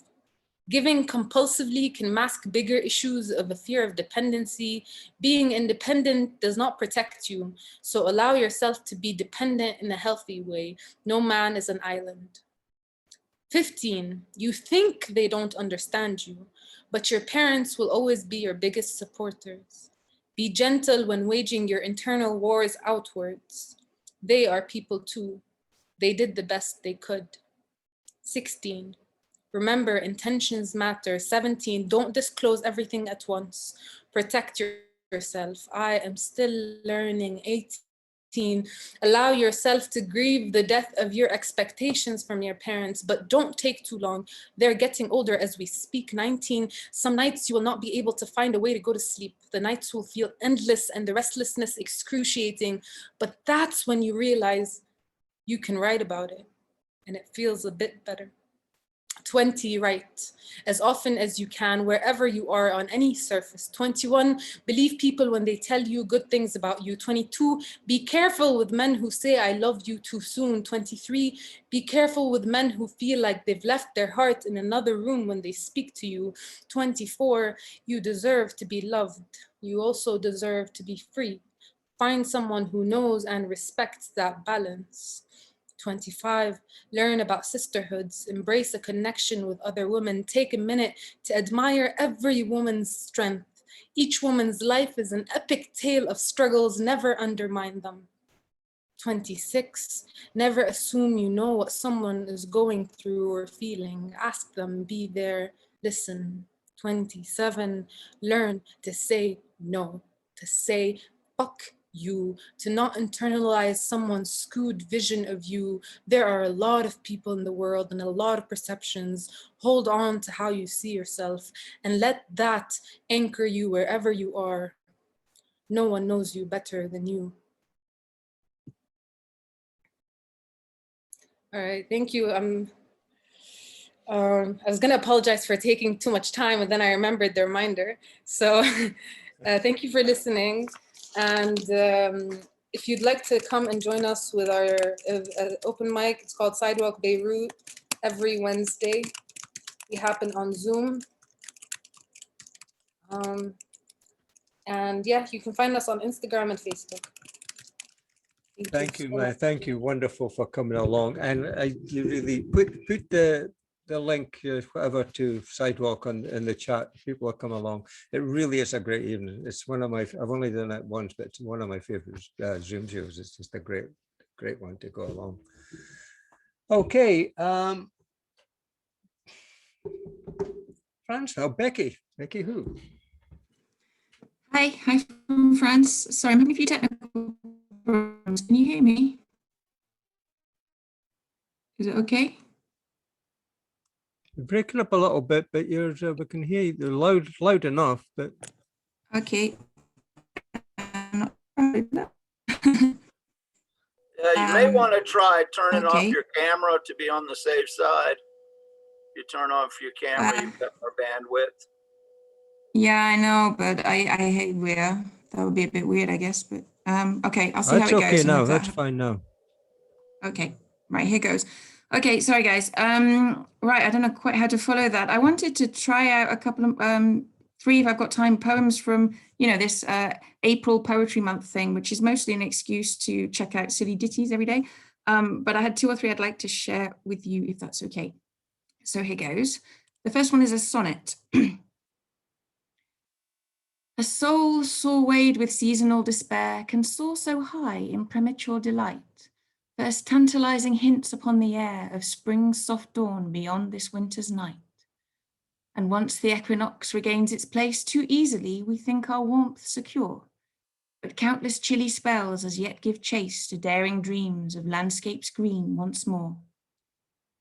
Speaker 19: Giving compulsively can mask bigger issues of a fear of dependency. Being independent does not protect you, so allow yourself to be dependent in a healthy way. No man is an island. 15, you think they don't understand you, but your parents will always be your biggest supporters. Be gentle when waging your internal wars outwards. They are people too. They did the best they could. 16, remember, intentions matter. 17, don't disclose everything at once. Protect yourself. I am still learning. 18, allow yourself to grieve the death of your expectations from your parents, but don't take too long. They're getting older as we speak. 19, some nights you will not be able to find a way to go to sleep. The nights will feel endless and the restlessness excruciating, but that's when you realize you can write about it and it feels a bit better. 20, write as often as you can, wherever you are on any surface. 21, believe people when they tell you good things about you. 22, be careful with men who say I love you too soon. 23, be careful with men who feel like they've left their heart in another room when they speak to you. 24, you deserve to be loved. You also deserve to be free. Find someone who knows and respects that balance. 25, learn about sisterhoods, embrace a connection with other women, take a minute to admire every woman's strength. Each woman's life is an epic tale of struggles, never undermine them. 26, never assume you know what someone is going through or feeling. Ask them, be there, listen. 27, learn to say no, to say fuck you, to not internalize someone's skewed vision of you. There are a lot of people in the world and a lot of perceptions. Hold on to how you see yourself and let that anchor you wherever you are. No one knows you better than you. All right, thank you. I was gonna apologize for taking too much time, and then I remembered the reminder. So thank you for listening. And if you'd like to come and join us with our open mic, it's called Sidewalk Beirut, every Wednesday. We happen on Zoom. And yeah, you can find us on Instagram and Facebook.
Speaker 2: Thank you, thank you. Wonderful for coming along. And you really put the link, whatever, to Sidewalk in the chat. People are coming along. It really is a great evening. It's one of my, I've only done it once, but it's one of my favorite Zoom shows. It's just a great one to go along. Okay. France, Becky who?
Speaker 1: Hi from France. Sorry, I'm having a few technical problems. Can you hear me? Is it okay?
Speaker 2: You're breaking up a little bit, but we can hear you. You're loud enough, but
Speaker 1: okay.
Speaker 15: Yeah, you may want to try turning off
Speaker 1: okay.
Speaker 15: your camera to be on the safe side. If you turn off your camera, you've got more bandwidth.
Speaker 1: Yeah, I know, but I hate where that would be a bit weird, I guess. But okay, I'll see how it goes.
Speaker 2: That's okay now. That's fine now.
Speaker 1: Okay, right, here goes. Okay, sorry guys. Right, I don't know quite how to follow that. I wanted to try out a couple of three, if I've got time, poems from this April Poetry Month thing, which is mostly an excuse to check out silly ditties every day. But I had 2 or 3 I'd like to share with you, if that's okay. So here goes. The first one is a sonnet. A soul sore weighed with seasonal despair can soar so high in premature delight, first tantalizing hints upon the air of spring's soft dawn beyond this winter's night. And once the equinox regains its place, too easily we think our warmth secure, but countless chilly spells as yet give chase to daring dreams of landscapes green once more.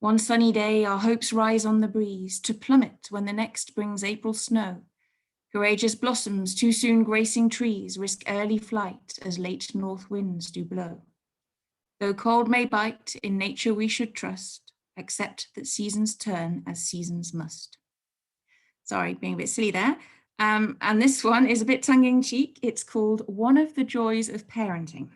Speaker 1: One sunny day our hopes rise on the breeze, to plummet when the next brings April snow. Courageous blossoms too soon gracing trees risk early flight as late north winds do blow. Though cold may bite, in nature we should trust, accept that seasons turn as seasons must. Sorry, being a bit silly there. And this one is a bit tongue-in-cheek. It's called One of the Joys of Parenting.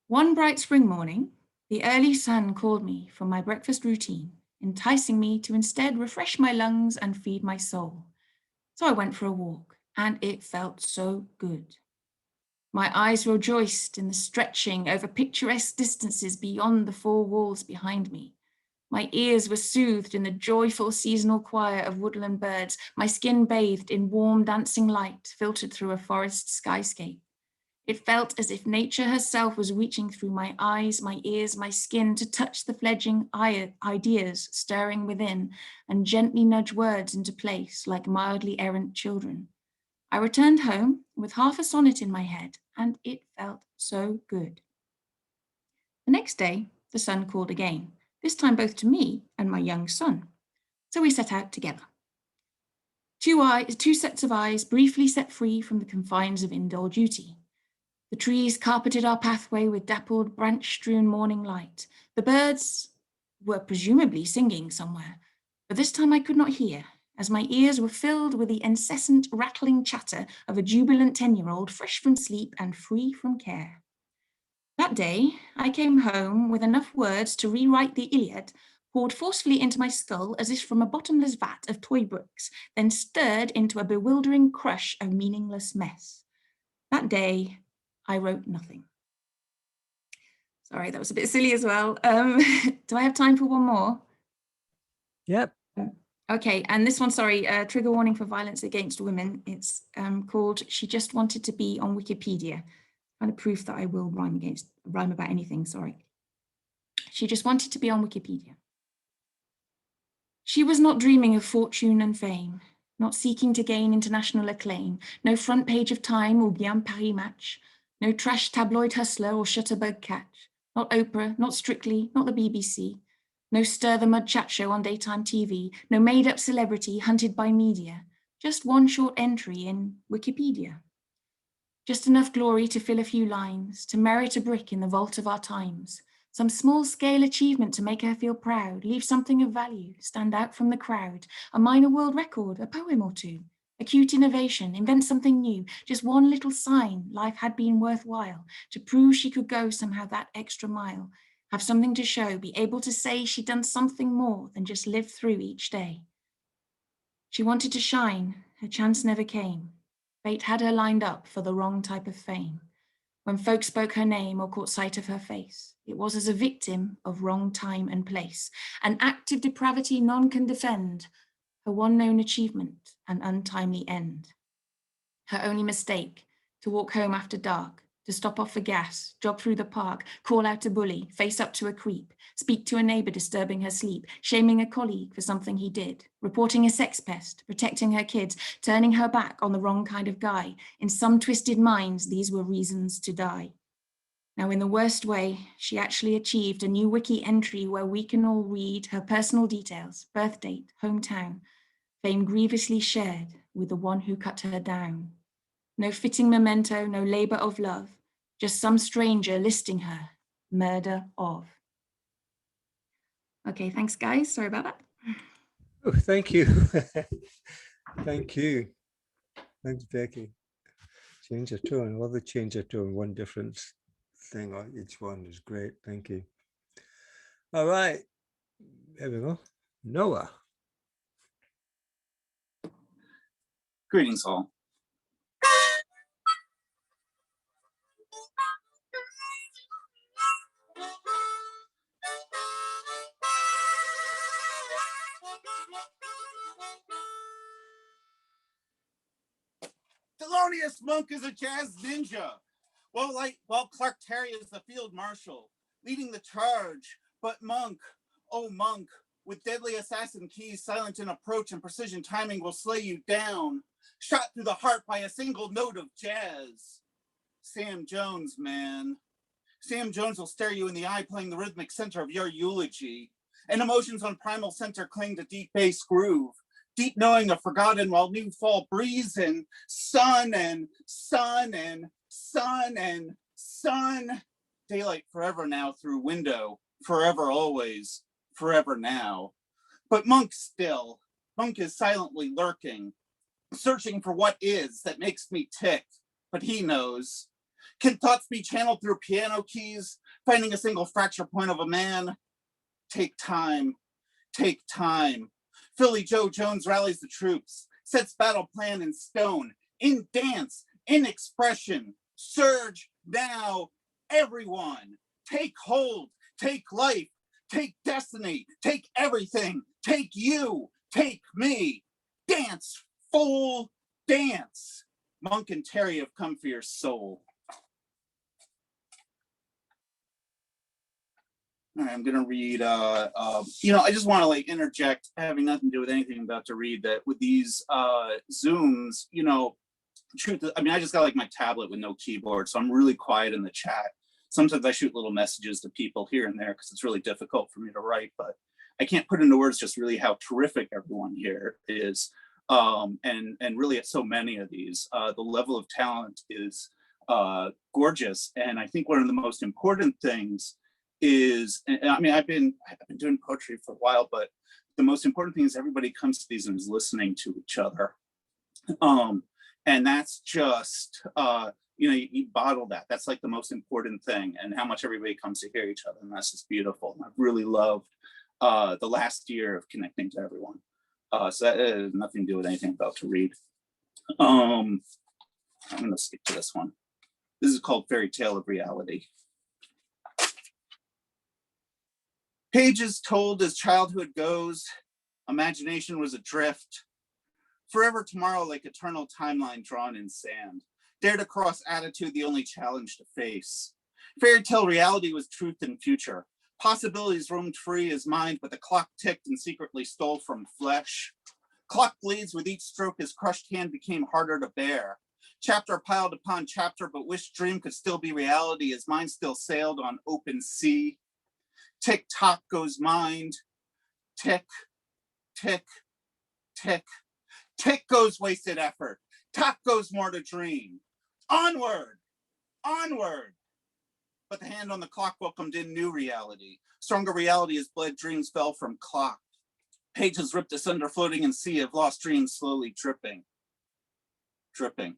Speaker 1: One bright spring morning, the early sun called me from my breakfast routine, enticing me to instead refresh my lungs and feed my soul. So I went for a walk, and it felt so good. My eyes rejoiced in the stretching over picturesque distances beyond the four walls behind me. My ears were soothed in the joyful seasonal choir of woodland birds, my skin bathed in warm dancing light filtered through a forest skyscape. It felt as if nature herself was reaching through my eyes, my ears, my skin to touch the fledgling ideas stirring within and gently nudge words into place like mildly errant children. I returned home with half a sonnet in my head, and it felt so good. The next day, the sun called again, this time both to me and my young son. So we set out together. Two sets of eyes briefly set free from the confines of indoor duty. The trees carpeted our pathway with dappled, branch-strewn morning light. The birds were presumably singing somewhere, but this time I could not hear, as my ears were filled with the incessant rattling chatter of a jubilant 10-year-old fresh from sleep and free from care. That day, I came home with enough words to rewrite the Iliad, poured forcefully into my skull as if from a bottomless vat of toy bricks, then stirred into a bewildering crush of meaningless mess. That day, I wrote nothing. Sorry, that was a bit silly as well. Do I have time for one more?
Speaker 2: Yep.
Speaker 1: Okay, and this one, sorry, trigger warning for violence against women. It's called She Just Wanted to Be on Wikipedia. Kind of proof that I will rhyme about anything, sorry. She just wanted to be on Wikipedia. She was not dreaming of fortune and fame, not seeking to gain international acclaim, no front page of Time or Bien Paris Match, no trash tabloid hustler or shutterbug catch, not Oprah, not Strictly, not the BBC, no Stir the Mud chat show on daytime TV, no made-up celebrity hunted by media, just one short entry in Wikipedia. Just enough glory to fill a few lines, to merit a brick in the vault of our times, some small-scale achievement to make her feel proud, leave something of value, stand out from the crowd, a minor world record, a poem or two, a cute innovation, invent something new, just one little sign life had been worthwhile, to prove she could go somehow that extra mile, have something to show, be able to say she'd done something more than just live through each day. She wanted to shine, her chance never came. Fate had her lined up for the wrong type of fame. When folks spoke her name or caught sight of her face, it was as a victim of wrong time and place. An act of depravity none can defend, her one known achievement, an untimely end. Her only mistake, to walk home after dark, to stop off for gas, jog through the park, call out a bully, face up to a creep, speak to a neighbour disturbing her sleep, shaming a colleague for something he did, reporting a sex pest, protecting her kids, turning her back on the wrong kind of guy. In some twisted minds, these were reasons to die. Now, in the worst way, she actually achieved a new wiki entry where we can all read her personal details, birth date, hometown, fame grievously shared with the one who cut her down. No fitting memento, no labor of love, just some stranger listing her, murder of. Okay, thanks guys, sorry about that.
Speaker 2: Oh, thank you. Thank you. Thanks, Becky. Change of tone, I love the change of tone, one different thing on each one is great, thank you. All right, there we go. Noah.
Speaker 3: Greetings all.
Speaker 4: Thelonious Monk is a jazz ninja, while Clark Terry is the field marshal, leading the charge. But Monk, oh Monk, with deadly assassin keys, silent in approach and precision timing will slay you down, shot through the heart by a single note of jazz. Sam Jones, man. Sam Jones will stare you in the eye playing the rhythmic center of your eulogy, and emotions on primal center cling to deep bass groove. Deep knowing of forgotten while new fall breeze and sun and sun and sun and sun. Daylight forever now through window, forever always, forever now. But Monk still, Monk is silently lurking, searching for what is that makes me tick, but he knows. Can thoughts be channeled through piano keys, finding a single fracture point of a man? Take time, take time. Philly Joe Jones rallies the troops, sets battle plan in stone, in dance, in expression. Surge now, everyone. Take hold, take life, take destiny, take everything, take you, take me. Dance, full dance. Monk and Terry have come for your soul. All right, I'm gonna read, I just wanna interject, having nothing to do with anything I'm about to read, that with these Zooms, truth, I just got my tablet with no keyboard, so I'm really quiet in the chat. Sometimes I shoot little messages to people here and there because it's really difficult for me to write, but I can't put into words just really how terrific everyone here is. And really at so many of these, the level of talent is gorgeous. And I think one of the most important things is, I've been doing poetry for a while, but the most important thing is everybody comes to these and is listening to each other. And that's just, you bottle that. That's the most important thing, and how much everybody comes to hear each other. And that's just beautiful. And I've really loved the last year of connecting to everyone. So that has nothing to do with anything I'm about to read. I'm gonna skip to this one. This is called Fairy Tale of Reality. Pages told as childhood goes, imagination was adrift. Forever tomorrow like eternal timeline drawn in sand. Dare to cross attitude, the only challenge to face. Fairy tale reality was truth and future. Possibilities roamed free as mind, but the clock ticked and secretly stole from flesh. Clock bleeds with each stroke as crushed hand became harder to bear. Chapter piled upon chapter, but wished dream could still be reality as mind still sailed on open sea. Tick tock goes mind, tick, tick, tick. Tick goes wasted effort, tock goes more to dream. Onward, onward. But the hand on the clock welcomed in new reality. Stronger reality as bled dreams fell from clock. Pages ripped asunder, floating in sea of lost dreams slowly dripping, dripping.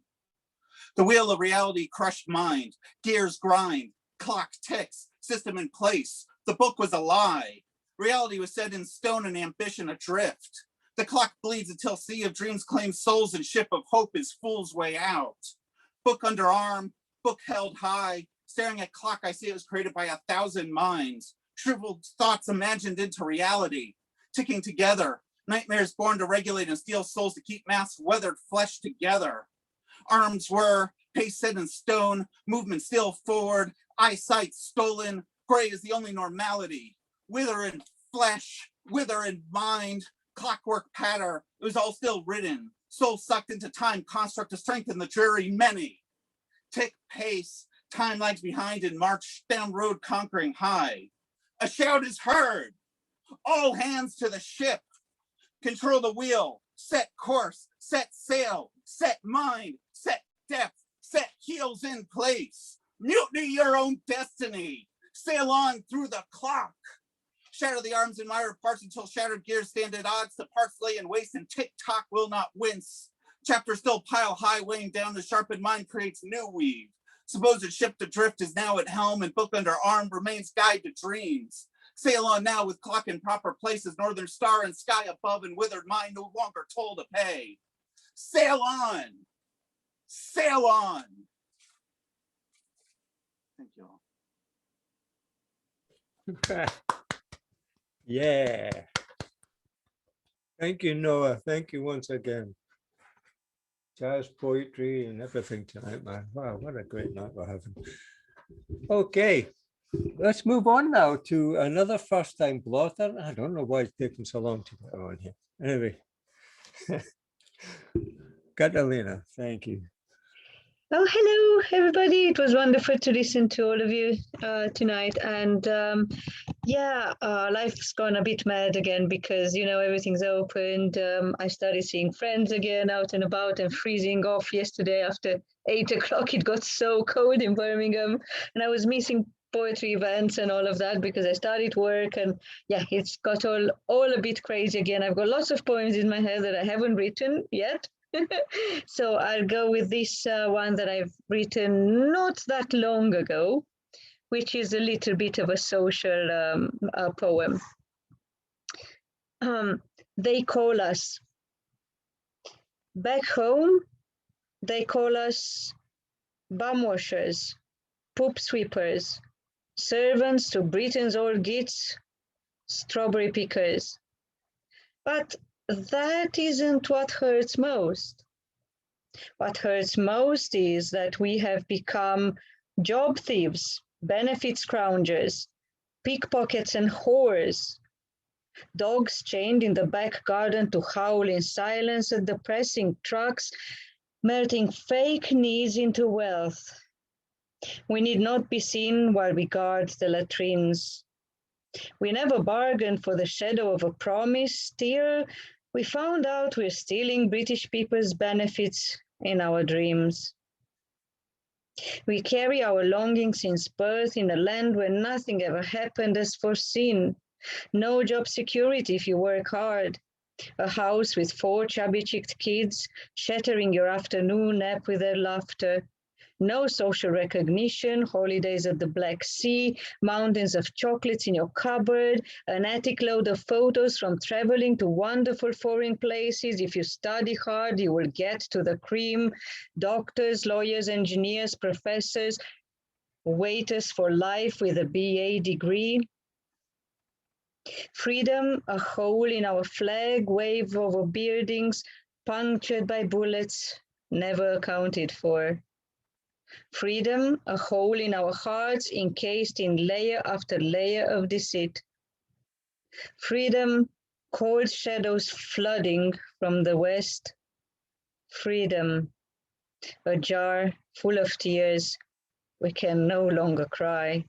Speaker 4: The wheel of reality crushed mind, gears grind, clock ticks, system in place. The book was a lie. Reality was set in stone and ambition adrift. The clock bleeds until sea of dreams claims souls and ship of hope is fool's way out. Book under arm, book held high. Staring at clock, I see it was created by 1,000 minds. Shriveled thoughts imagined into reality. Ticking together, nightmares born to regulate and steal souls to keep mass weathered flesh together. Arms were, pace set in stone, movement still forward, eyesight stolen, gray is the only normality. Wither in flesh, wither in mind, clockwork patter, it was all still written. Soul sucked into time, construct to strengthen the dreary many. Tick pace, time lags behind and march down road conquering high. A shout is heard. All hands to the ship. Control the wheel, set course, set sail, set mind, set depth, set heels in place. Mutiny your own destiny. Sail on through the clock. Shatter the arms and mire parts until shattered gears stand at odds. The parts lay in waste and tick-tock will not wince. Chapters still pile high, weighing down the sharpened mind creates new weave. Supposed ship adrift is now at helm and book under arm remains guide to dreams. Sail on now with clock in proper places, northern star and sky above and withered mind no longer toll to pay. Sail on, sail on. Thank you all.
Speaker 2: Yeah. Thank you, Noah. Thank you once again. Jazz, poetry, and everything tonight, man. Wow, what a great night we're having. Okay, let's move on now to another first-time blotter. I don't know why it's taking so long to get on here. Anyway, Catalina, thank you.
Speaker 5: Oh, hello, everybody. It was wonderful to listen to all of you tonight. And life's gone a bit mad again because, you know, everything's opened. I started seeing friends again out and about and freezing off yesterday after 8 o'clock. It got so cold in Birmingham and I was missing poetry events and all of that because I started work and it's got all a bit crazy again. I've got lots of poems in my head that I haven't written yet. So I'll go with this one that I've written not that long ago, which is a little bit of a social poem. They call us. Back home, they call us bum washers, poop sweepers, servants to Britain's old gits, strawberry pickers. But that isn't what hurts most. What hurts most is that we have become job thieves, benefit scroungers, pickpockets and whores, dogs chained in the back garden to howl in silence at the pressing trucks, melting fake needs into wealth. We need not be seen while we guard the latrines. We never bargained for the shadow of a promise. Still, we found out we're stealing British people's benefits in our dreams. We carry our longing since birth in a land where nothing ever happened as foreseen. No job security if you work hard. A house with 4 chubby-cheeked kids, shattering your afternoon nap with their laughter. No social recognition, holidays at the Black Sea, mountains of chocolates in your cupboard, an attic load of photos from traveling to wonderful foreign places. If you study hard, you will get to the cream. Doctors, lawyers, engineers, professors, waiters for life with a BA degree. Freedom, a hole in our flag, wave over buildings, punctured by bullets, never accounted for. Freedom, a hole in our hearts encased in layer after layer of deceit. Freedom, cold shadows flooding from the west. Freedom, a jar full of tears we can no longer cry.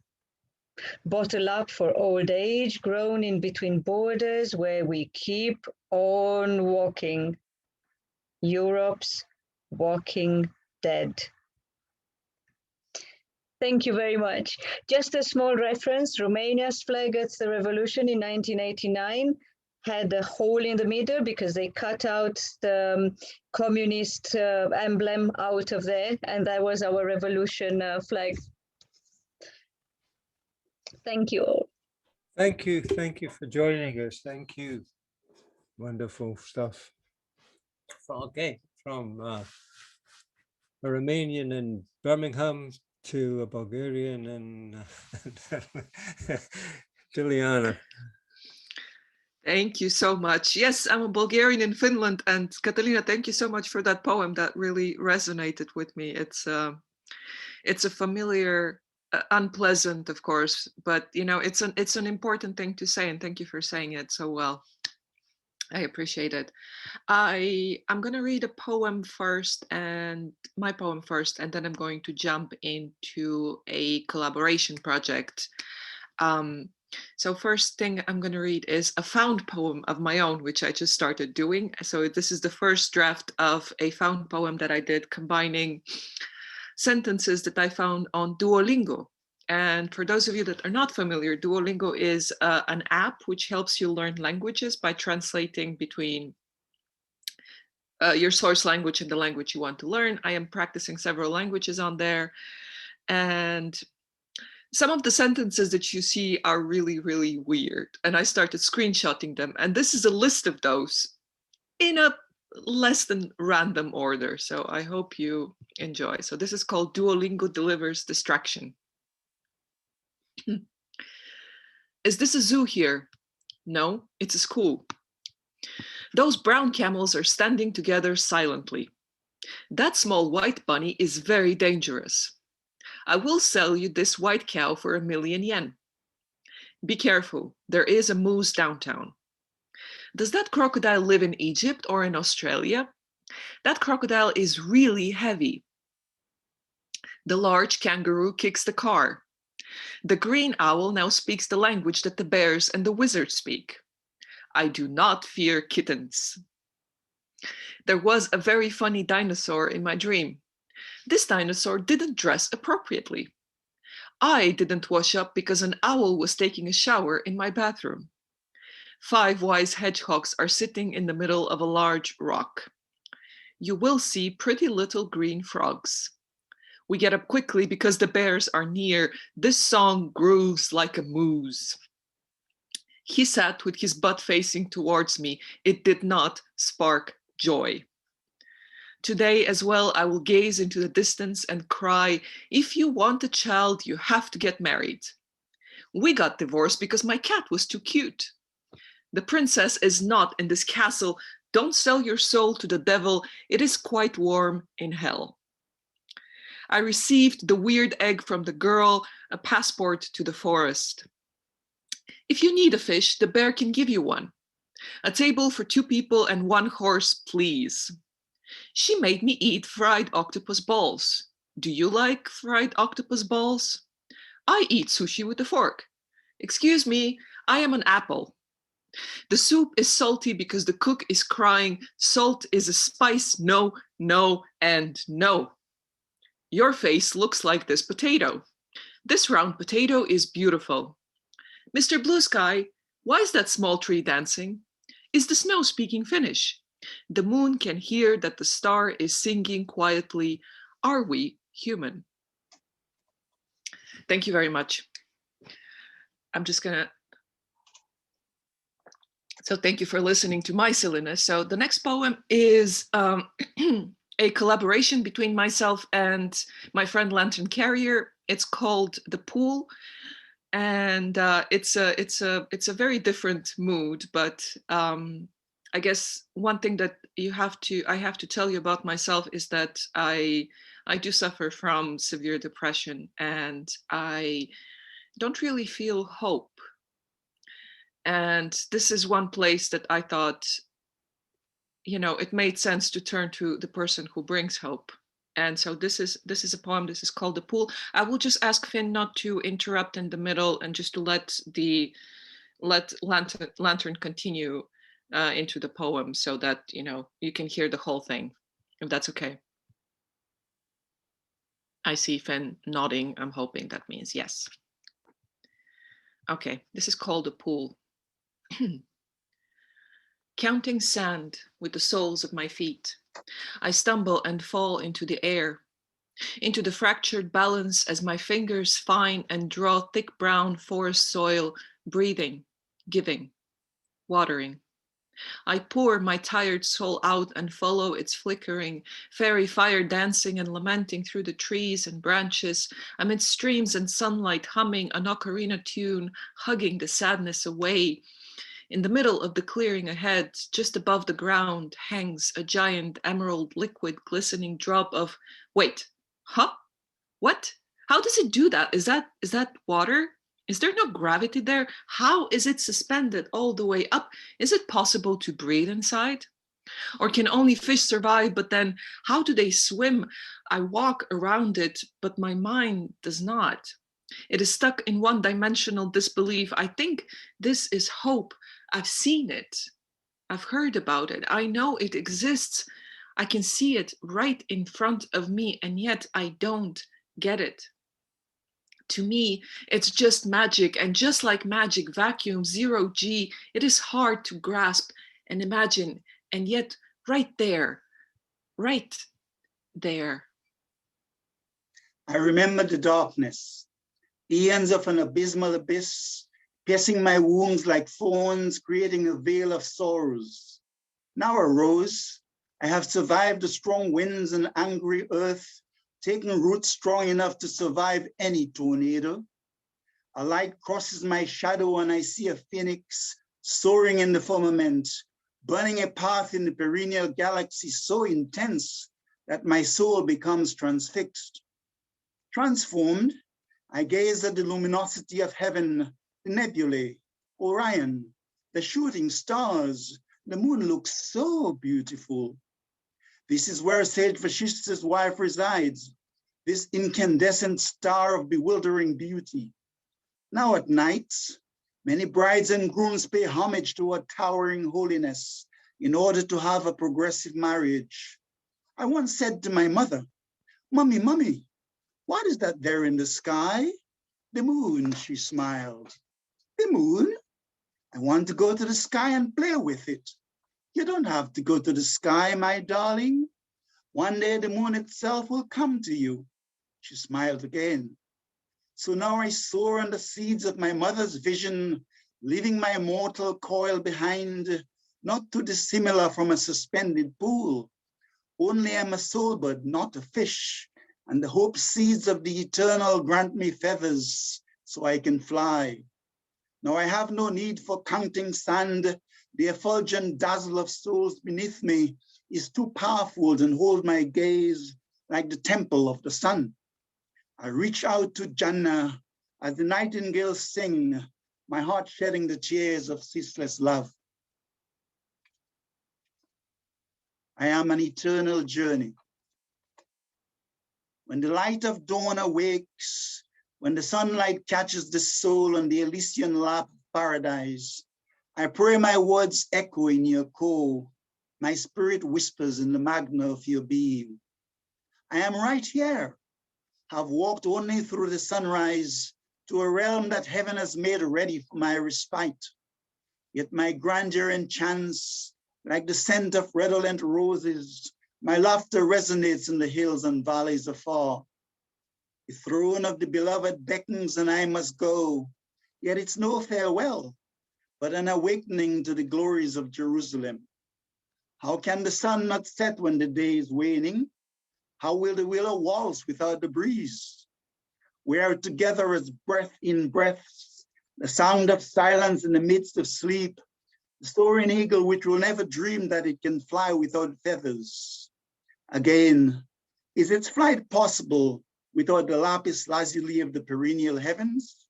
Speaker 5: Bottle up for old age, grown in between borders where we keep on walking. Europe's walking dead. Thank you very much. Just a small reference, Romania's flag at the revolution in 1989 had a hole in the middle because they cut out the communist emblem out of there, and that was our revolution flag. Thank you all.
Speaker 2: Thank you for joining us. Thank you. Wonderful stuff. Okay, from a Romanian in Birmingham to a Bulgarian and Juliana.
Speaker 22: Thank you so much. Yes, I'm a Bulgarian in Finland, and Catalina, thank you so much for that poem. That really resonated with me. It's a familiar, unpleasant, of course, but you know, it's an important thing to say, and thank you for saying it so well. I appreciate it. I'm going to read a poem first, and my poem first, and then I'm going to jump into a collaboration project. So first thing I'm going to read is a found poem of my own, which I just started doing. So this is the first draft of a found poem that I did, combining sentences that I found on Duolingo. And for those of you that are not familiar, Duolingo is an app which helps you learn languages by translating between your source language and the language you want to learn. I am practicing several languages on there. And some of the sentences that you see are really, really weird. And I started screenshotting them. And this is a list of those in a less than random order. So I hope you enjoy. So this is called Duolingo Delivers Distraction. Is this a zoo here? No, it's a school. Those brown camels are standing together silently. That small white bunny is very dangerous. I will sell you this white cow for 1,000,000 yen. Be careful, there is a moose downtown. Does that crocodile live in Egypt or in Australia? That crocodile is really heavy. The large kangaroo kicks the car. The green owl now speaks the language that the bears and the wizards speak. I do not fear kittens. There was a very funny dinosaur in my dream. This dinosaur didn't dress appropriately. I didn't wash up because an owl was taking a shower in my bathroom. 5 wise hedgehogs are sitting in the middle of a large rock. You will see pretty little green frogs. We get up quickly because the bears are near. This song grooves like a moose. He sat with his butt facing towards me. It did not spark joy. Today as well, I will gaze into the distance and cry, if you want a child, you have to get married. We got divorced because my cat was too cute. The princess is not in this castle. Don't sell your soul to the devil. It is quite warm in hell. I received the weird egg from the girl, a passport to the forest. If you need a fish, the bear can give you one. A table for 2 people and 1 horse, please. She made me eat fried octopus balls. Do you like fried octopus balls? I eat sushi with a fork. Excuse me, I am an apple. The soup is salty because the cook is crying. Salt is a spice. No, no, and no. Your face looks like this potato. This round potato is beautiful. Mr. Blue Sky, why is that small tree dancing? Is the snow speaking Finnish? The moon can hear that the star is singing quietly. Are we human? Thank you very much. I'm just gonna. So thank you for listening to my silliness. So the next poem is a collaboration between myself and my friend Lantern Carrier. It's called The Pool. And it's a very different mood, but I guess one thing that I have to tell you about myself is that I do suffer from severe depression, and I don't really feel hope. And this is one place that I thought, it made sense to turn to the person who brings hope. And so this is a poem. This is called The Pool. I will just ask Finn not to interrupt in the middle and just to let Lantern continue into the poem so that you can hear the whole thing, if that's okay. I see Finn nodding. I'm hoping that means yes. Okay, this is called The Pool. Counting sand with the soles of my feet, I stumble and fall into the air, into the fractured balance as my fingers fine and draw thick brown forest soil, breathing, giving, watering. I pour my tired soul out and follow its flickering, fairy fire dancing and lamenting through the trees and branches, amid streams and sunlight humming an ocarina tune, hugging the sadness away. In the middle of the clearing ahead, just above the ground, hangs a giant emerald liquid glistening drop of, wait, huh? What? How does it do that? Is that water? Is there no gravity there? How is it suspended all the way up? Is it possible to breathe inside? Or can only fish survive, but then how do they swim? I walk around it, but my mind does not. It is stuck in one-dimensional disbelief. I think this is hope. I've seen it. I've heard about it. I know it exists. I can see it right in front of me, and yet I don't get it. To me, it's just magic, and just like magic, vacuum, 0G, it is hard to grasp and imagine, and yet right there.
Speaker 6: I remember the darkness, eons of an abysmal abyss, piercing my wounds like thorns, creating a veil of sorrows. Now a rose, I have survived the strong winds and angry earth, taking root strong enough to survive any tornado. A light crosses my shadow and I see a phoenix soaring in the firmament, burning a path in the perennial galaxy so intense that my soul becomes transfixed. Transformed, I gaze at the luminosity of heaven, the nebulae, Orion, the shooting stars. The moon looks so beautiful. This is where Sage Vashishtha's wife resides, this incandescent star of bewildering beauty. Now at nights, many brides and grooms pay homage to her towering holiness in order to have a progressive marriage. I once said to my mother, "Mommy, mommy, what is that there in the sky?" "The moon," she smiled. "The moon? I want to go to the sky and play with it." "You don't have to go to the sky, my darling. One day the moon itself will come to you." She smiled again. So now I soar on the seeds of my mother's vision, leaving my mortal coil behind, not too dissimilar from a suspended pool. Only I'm a soulbird, not a fish, and the hope seeds of the eternal grant me feathers so I can fly. Now I have no need for counting sand. The effulgent dazzle of souls beneath me is too powerful to hold my gaze like the temple of the sun. I reach out to Jannah as the nightingales sing, my heart shedding the tears of ceaseless love. I am an eternal journey. When the light of dawn awakes, when the sunlight catches the soul on the Elysian lap of paradise, I pray my words echo in your core, my spirit whispers in the magna of your being. I am right here, have walked only through the sunrise to a realm that heaven has made ready for my respite. Yet my grandeur enchants, like the scent of redolent roses, my laughter resonates in the hills and valleys afar. The throne of the beloved beckons and I must go, yet it's no farewell, but an awakening to the glories of Jerusalem. How can the sun not set when the day is waning? How will the willow waltz without the breeze? We are together as breath in breath, the sound of silence in the midst of sleep, the soaring eagle which will never dream that it can fly without feathers. Again, is its flight possible without the lapis lazuli of the perennial heavens?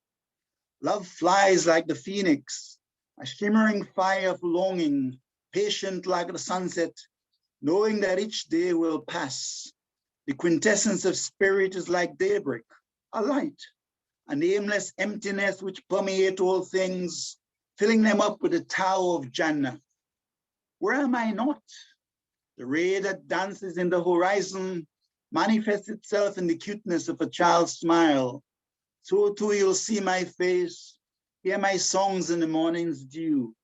Speaker 6: Love flies like the phoenix, a shimmering fire of longing, patient like the sunset, knowing that each day will pass. The quintessence of spirit is like daybreak, a light, a nameless emptiness which permeates all things, filling them up with the tower of Jannah. Where am I not? The ray that dances in the horizon manifests itself in the cuteness of a child's smile. So too you'll see my face, hear my songs in the morning's dew,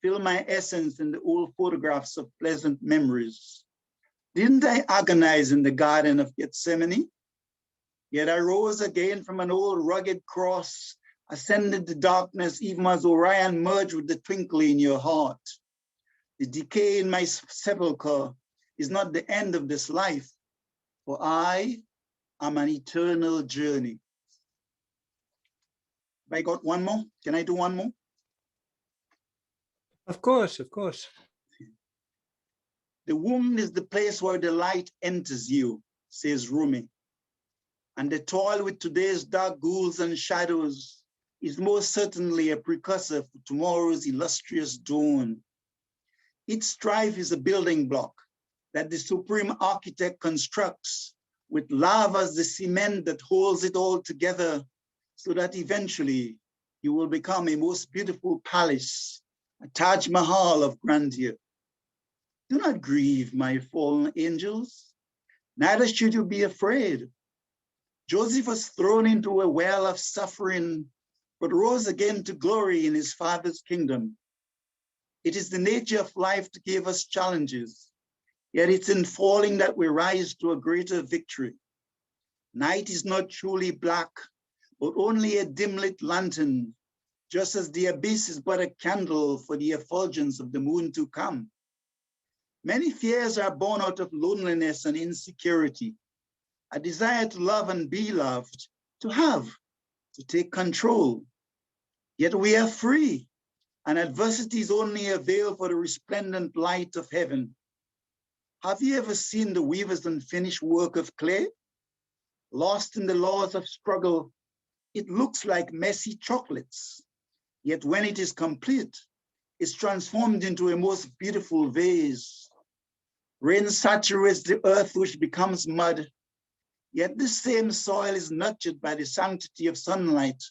Speaker 6: feel my essence in the old photographs of pleasant memories. Didn't I agonize in the Garden of Gethsemane? Yet I rose again from an old rugged cross, ascended the darkness even as Orion merged with the twinkle in your heart. The decay in my sepulchre is not the end of this life, for I am an eternal journey. Have I got one more? Can I do one more?
Speaker 2: Of course, of course.
Speaker 6: The womb is the place where the light enters you, says Rumi. And the toil with today's dark ghouls and shadows is most certainly a precursor for tomorrow's illustrious dawn. Each strife is a building block that the supreme architect constructs with love as the cement that holds it all together, so that eventually you will become a most beautiful palace, a Taj Mahal of grandeur. Do not grieve, my fallen angels, neither should you be afraid. Joseph was thrown into a well of suffering, but rose again to glory in his Father's kingdom. It is the nature of life to give us challenges, yet it's in falling that we rise to a greater victory. Night is not truly black, but only a dim-lit lantern, just as the abyss is but a candle for the effulgence of the moon to come. Many fears are born out of loneliness and insecurity, a desire to love and be loved, to have, to take control. Yet we are free. and adversity is only a veil for the resplendent light of heaven. Have you ever seen the weaver's unfinished work of clay? Lost in the laws of struggle, it looks like messy chocolates. Yet when it is complete, it's transformed into a most beautiful vase. Rain saturates the earth, which becomes mud. Yet this same soil is nurtured by the sanctity of sunlight,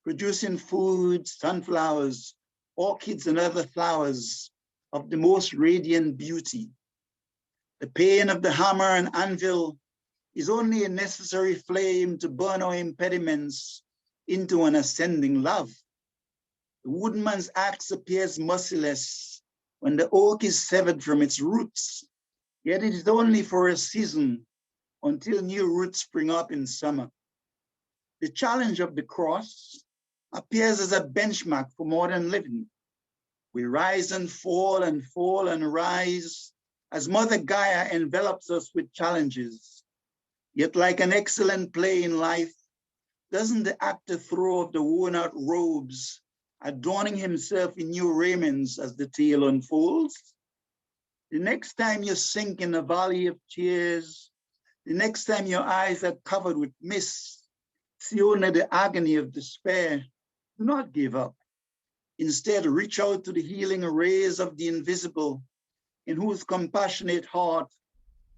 Speaker 6: producing food, sunflowers, orchids, and other flowers of the most radiant beauty. The pain of the hammer and anvil is only a necessary flame to burn our impediments into an ascending love. The woodman's axe appears merciless when the oak is severed from its roots, yet it is only for a season until new roots spring up in summer. The challenge of the cross appears as a benchmark for modern living. We rise and fall and rise as Mother Gaia envelops us with challenges. Yet like an excellent play in life, doesn't the actor throw off the worn out robes, adorning himself in new raiments as the tale unfolds? The next time you sink in a valley of tears, the next time your eyes are covered with mist, see only the agony of despair, do not give up. Instead, reach out to the healing rays of the invisible, in whose compassionate heart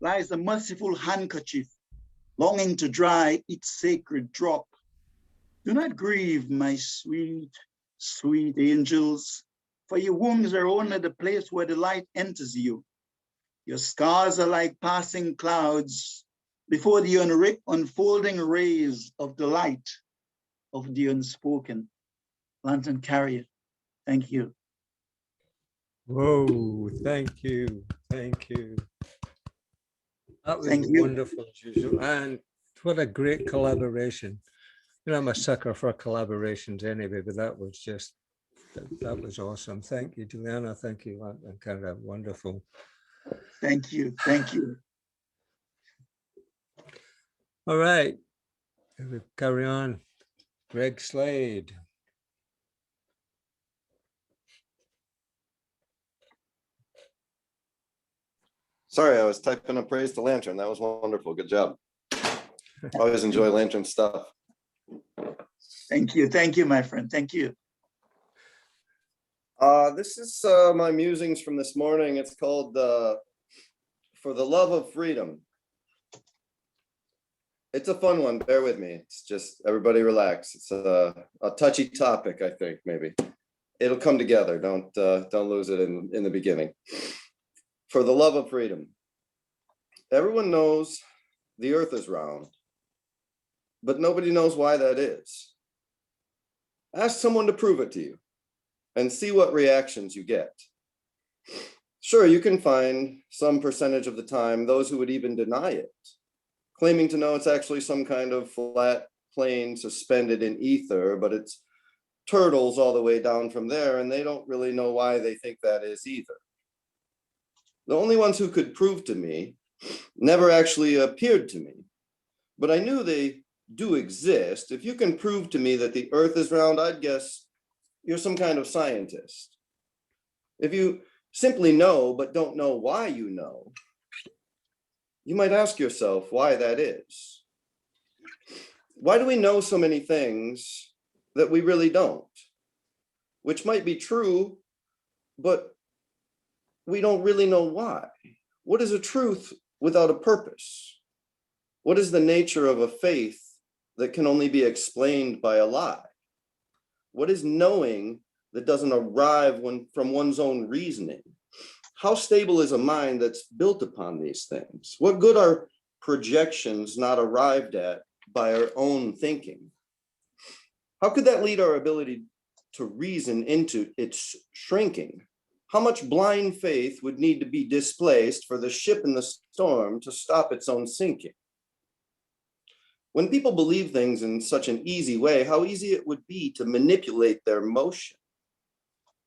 Speaker 6: lies a merciful handkerchief, longing to dry its sacred drop. Do not grieve, my sweet, sweet angels, for your wounds are only the place where the light enters you. Your scars are like passing clouds before the unfolding rays of the light of the unspoken. Lantern Carrier, thank you.
Speaker 2: Whoa, thank you, thank you. That was
Speaker 6: Thank you.
Speaker 2: wonderful, as usual. And what a great collaboration. You know, I'm a sucker for collaborations anyway, but that was just, that was awesome. Thank you, Juliana. Thank you, Lantern Carrier. Wonderful.
Speaker 6: Thank you, thank you.
Speaker 2: All right, we carry on. Greg Slade.
Speaker 9: Sorry, I was typing a praise to Lantern. That was wonderful. Good job. Always enjoy Lantern stuff.
Speaker 6: Thank you, my friend. Thank you.
Speaker 9: This is my musings from this morning. It's called For the Love of Freedom. It's a fun one. Bear with me. It's just everybody relax. It's a touchy topic, I think, maybe. It'll come together. Don't lose it in the beginning. For the love of freedom. Everyone knows the earth is round, but nobody knows why that is. Ask someone to prove it to you and see what reactions you get. Sure, you can find some percentage of the time those who would even deny it, claiming to know it's actually some kind of flat plane suspended in ether, but it's turtles all the way down from there, and they don't really know why they think that is either. The only ones who could prove to me never actually appeared to me, but I knew they do exist. If you can prove to me that the earth is round, I'd guess you're some kind of scientist. If you simply know, but don't know why you know, you might ask yourself why that is. Why do we know so many things that we really don't? Which might be true, but we don't really know why. What is a truth without a purpose? What is the nature of a faith that can only be explained by a lie? What is knowing that doesn't arrive from one's own reasoning? How stable is a mind that's built upon these things? What good are projections not arrived at by our own thinking? How could that lead our ability to reason into its shrinking? How much blind faith would need to be displaced for the ship in the storm to stop its own sinking? When people believe things in such an easy way, how easy it would be to manipulate their motion,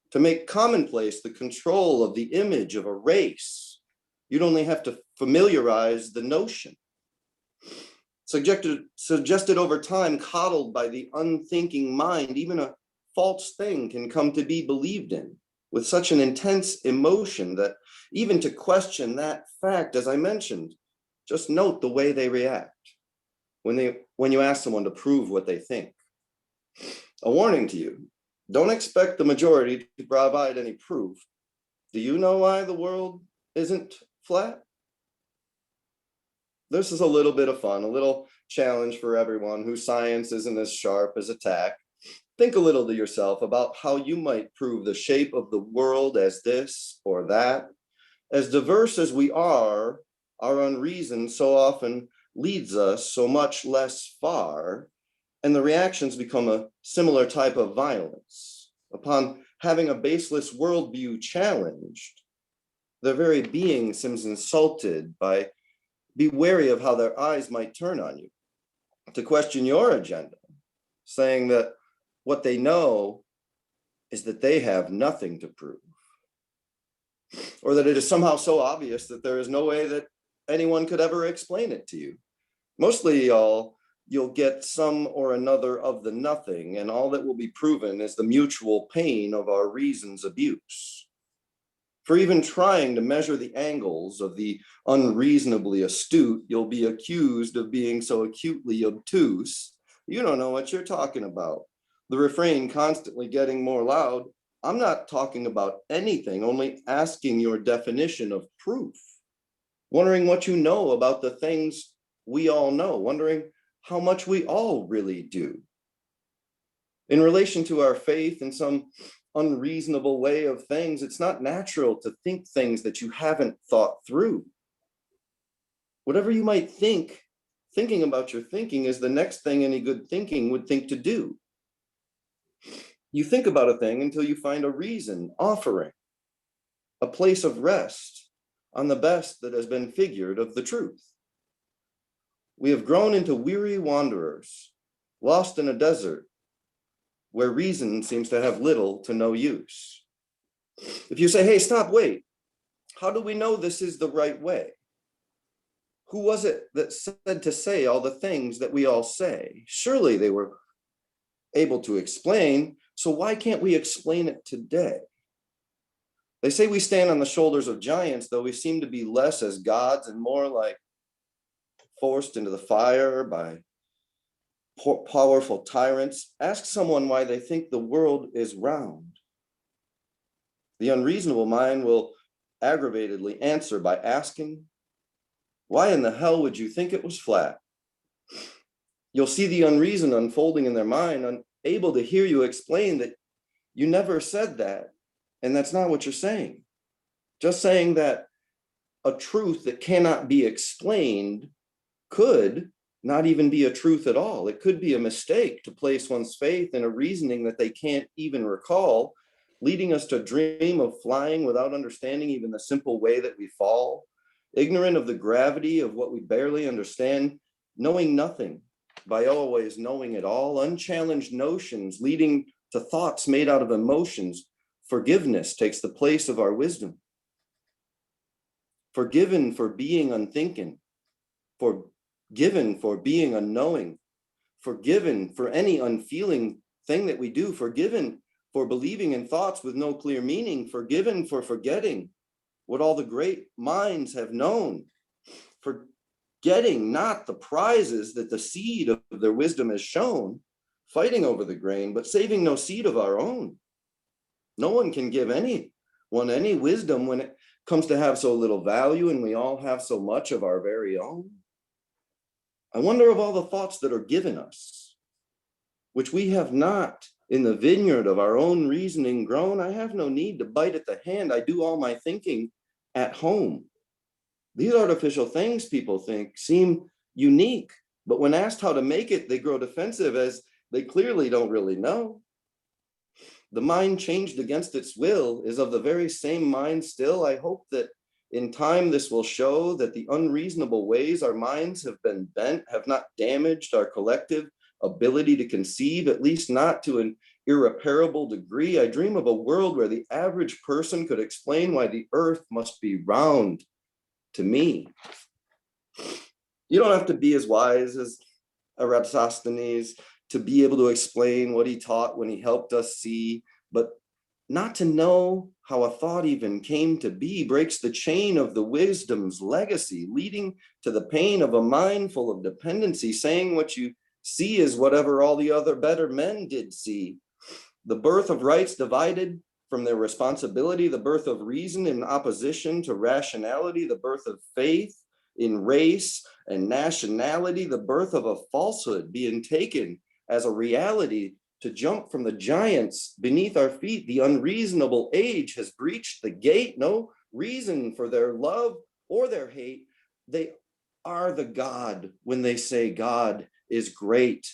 Speaker 9: to make commonplace the control of the image of a race. You'd only have to familiarize the notion. Suggested over time, coddled by the unthinking mind, even a false thing can come to be believed in with such an intense emotion that even to question that fact, as I mentioned, just note the way they react when you ask someone to prove what they think. A warning to you, don't expect the majority to provide any proof. Do you know why the world isn't flat? This is a little bit of fun, a little challenge for everyone whose science isn't as sharp as attack. Think a little to yourself about how you might prove the shape of the world as this or that. As diverse as we are, our unreason so often leads us so much less far, and the reactions become a similar type of violence. Upon having a baseless worldview challenged, their very being seems insulted by be wary of how their eyes might turn on you, to question your agenda, saying that what they know is that they have nothing to prove, or that it is somehow so obvious that there is no way that anyone could ever explain it to you. Mostly you'll get some or another of the nothing, and all that will be proven is the mutual pain of our reason's abuse. For even trying to measure the angles of the unreasonably astute, you'll be accused of being so acutely obtuse, you don't know what you're talking about. The refrain constantly getting more loud, I'm not talking about anything, only asking your definition of proof. Wondering what you know about the things we all know, wondering how much we all really do. In relation to our faith in some unreasonable way of things, it's not natural to think things that you haven't thought through. Whatever you might think, thinking about your thinking is the next thing any good thinking would think to do. You think about a thing until you find a reason, offering, a place of rest on the best that has been figured of the truth. We have grown into weary wanderers, lost in a desert, where reason seems to have little to no use. If you say, hey, stop, wait, how do we know this is the right way? Who was it that said to say all the things that we all say? Surely they were able to explain, so why can't we explain it today? They say we stand on the shoulders of giants, though we seem to be less as gods and more like forced into the fire by powerful tyrants. Ask someone why they think the world is round. The unreasonable mind will aggravatedly answer by asking, why in the hell would you think it was flat? You'll see the unreason unfolding in their mind, unable to hear you explain that you never said that, and that's not what you're saying. Just saying that a truth that cannot be explained could not even be a truth at all. It could be a mistake to place one's faith in a reasoning that they can't even recall, leading us to dream of flying without understanding even the simple way that we fall, ignorant of the gravity of what we barely understand, knowing nothing by always knowing it all, unchallenged notions leading to thoughts made out of emotions. Forgiveness takes the place of our wisdom. Forgiven for being unthinking, forgiven for being unknowing, forgiven for any unfeeling thing that we do, forgiven for believing in thoughts with no clear meaning, forgiven for forgetting what all the great minds have known, forgetting not the prizes that the seed of their wisdom has shown, fighting over the grain, but saving no seed of our own. No one can give anyone any wisdom when it comes to have so little value, and we all have so much of our very own. I wonder of all the thoughts that are given us, which we have not in the vineyard of our own reasoning grown. I have no need to bite at the hand. I do all my thinking at home. These artificial things people think seem unique, but when asked how to make it, they grow defensive as they clearly don't really know. The mind changed against its will is of the very same mind still. I hope that in time this will show that the unreasonable ways our minds have been bent have not damaged our collective ability to conceive, at least not to an irreparable degree. I dream of a world where the average person could explain why the earth must be round to me. You don't have to be as wise as Eratosthenes to be able to explain what he taught when he helped us see, but not to know how a thought even came to be breaks the chain of the wisdom's legacy, leading to the pain of a mind full of dependency, saying what you see is whatever all the other better men did see. The birth of rights divided from their responsibility, the birth of reason in opposition to rationality, the birth of faith in race and nationality, the birth of a falsehood being taken as a reality to jump from the giants beneath our feet. The unreasonable age has breached the gate. No reason for their love or their hate. They are the God when they say God is great.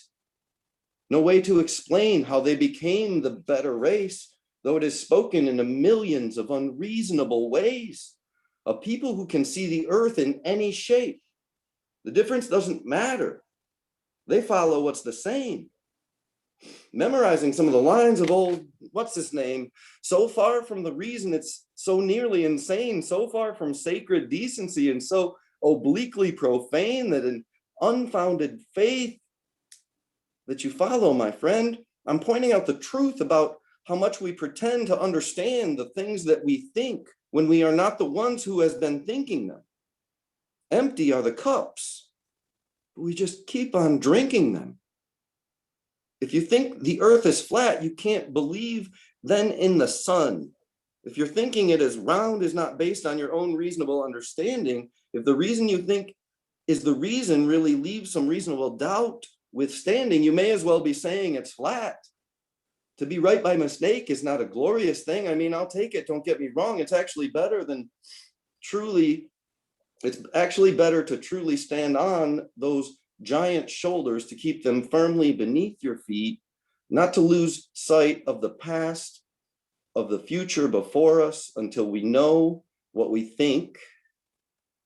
Speaker 9: No way to explain how they became the better race, though it is spoken in the millions of unreasonable ways. A people who can see the earth in any shape. The difference doesn't matter. They follow what's the same. Memorizing some of the lines of old, what's his name, so far from the reason it's so nearly insane, so far from sacred decency and so obliquely profane that an unfounded faith that you follow, my friend. I'm pointing out the truth about how much we pretend to understand the things that we think when we are not the ones who has been thinking them. Empty are the cups, but we just keep on drinking them. If you think the earth is flat, you can't believe then in the sun. If you're thinking it is round is not based on your own reasonable understanding, if the reason you think is the reason really leaves some reasonable doubt withstanding, you may as well be saying it's flat. To be right by mistake is not a glorious thing. I mean, I'll take it, don't get me wrong. It's actually better to truly stand on those giant shoulders to keep them firmly beneath your feet, not to lose sight of the past, of the future before us until we know what we think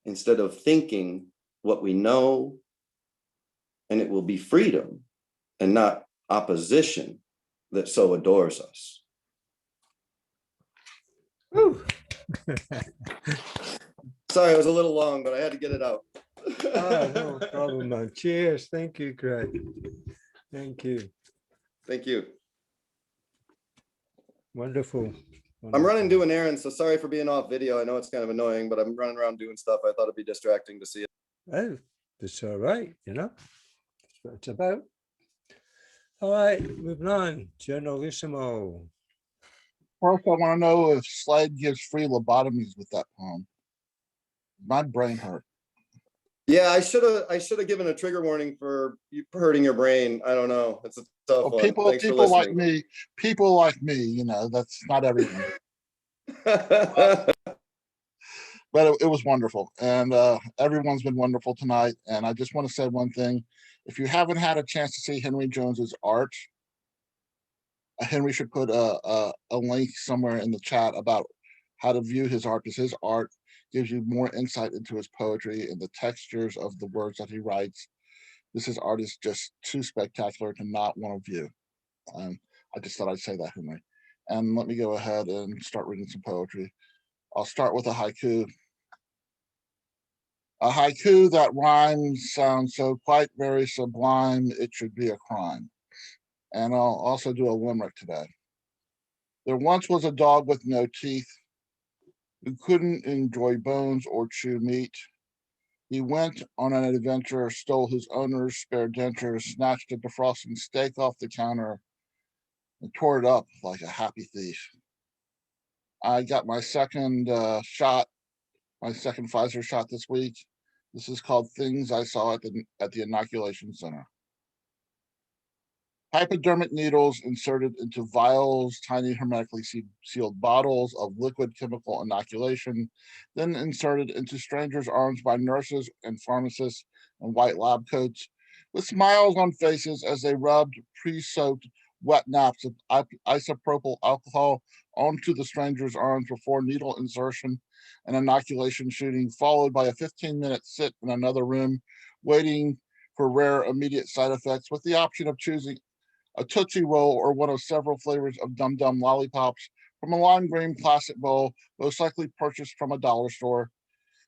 Speaker 9: instead of thinking what we know. And it will be freedom and not opposition that so adores us. Whew. Sorry, it was a little long, but I had to get it out.
Speaker 2: No problem, man. Cheers. Thank you, Craig. Thank you.
Speaker 9: Thank you.
Speaker 2: Wonderful.
Speaker 9: I'm running doing errands, so sorry for being off video. I know it's kind of annoying, but I'm running around doing stuff. I thought it'd be distracting to see it.
Speaker 2: Oh, that's all right, you know. That's what it's about. All right, moving on. Generalissimo.
Speaker 10: First, I want to know if Slade gives free lobotomies with that poem. My brain hurt.
Speaker 9: Yeah, I should have given a trigger warning for you hurting your brain. I don't know. It's a tough one.
Speaker 10: People like me, you know, that's not everyone. But it was wonderful, and everyone's been wonderful tonight. And I just want to say one thing: if you haven't had a chance to see Henry Jones's art, Henry should put a link somewhere in the chat about how to view his art, because his art gives you more insight into his poetry and the textures of the words that he writes. His art is just too spectacular to not want to view. I just thought I'd say that, Henry. And let me go ahead and start reading some poetry. I'll start with a haiku. A haiku that rhymes sounds so quite very sublime, it should be a crime. And I'll also do a limerick today. There once was a dog with no teeth who couldn't enjoy bones or chew meat. He went on an adventure, stole his owner's spare denture, snatched a defrosting steak off the counter, and tore it up like a happy thief. I got my second shot, my second Pfizer shot this week. This is called Things I Saw at the Inoculation Center. Hypodermic needles inserted into vials, tiny hermetically sealed bottles of liquid chemical inoculation, then inserted into strangers' arms by nurses and pharmacists in white lab coats, with smiles on faces as they rubbed pre-soaked wet naps of isopropyl alcohol onto the stranger's arms before needle insertion and inoculation shooting, followed by a 15-minute sit in another room, waiting for rare immediate side effects, with the option of choosing a Tootsie Roll or one of several flavors of Dum Dum lollipops from a lime green plastic bowl, most likely purchased from a dollar store,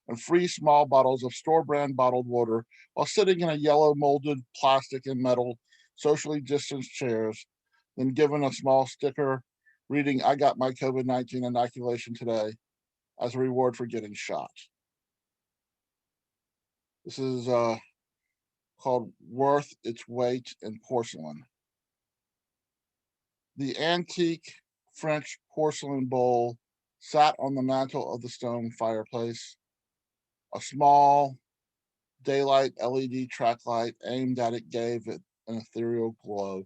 Speaker 10: and free small bottles of store brand bottled water while sitting in a yellow molded plastic and metal socially distanced chairs, then given a small sticker reading, "I got my COVID-19 inoculation today," as a reward for getting shot. This is called "Worth Its Weight in Porcelain." The antique French porcelain bowl sat on the mantle of the stone fireplace. A small daylight LED track light aimed at it gave it an ethereal glow.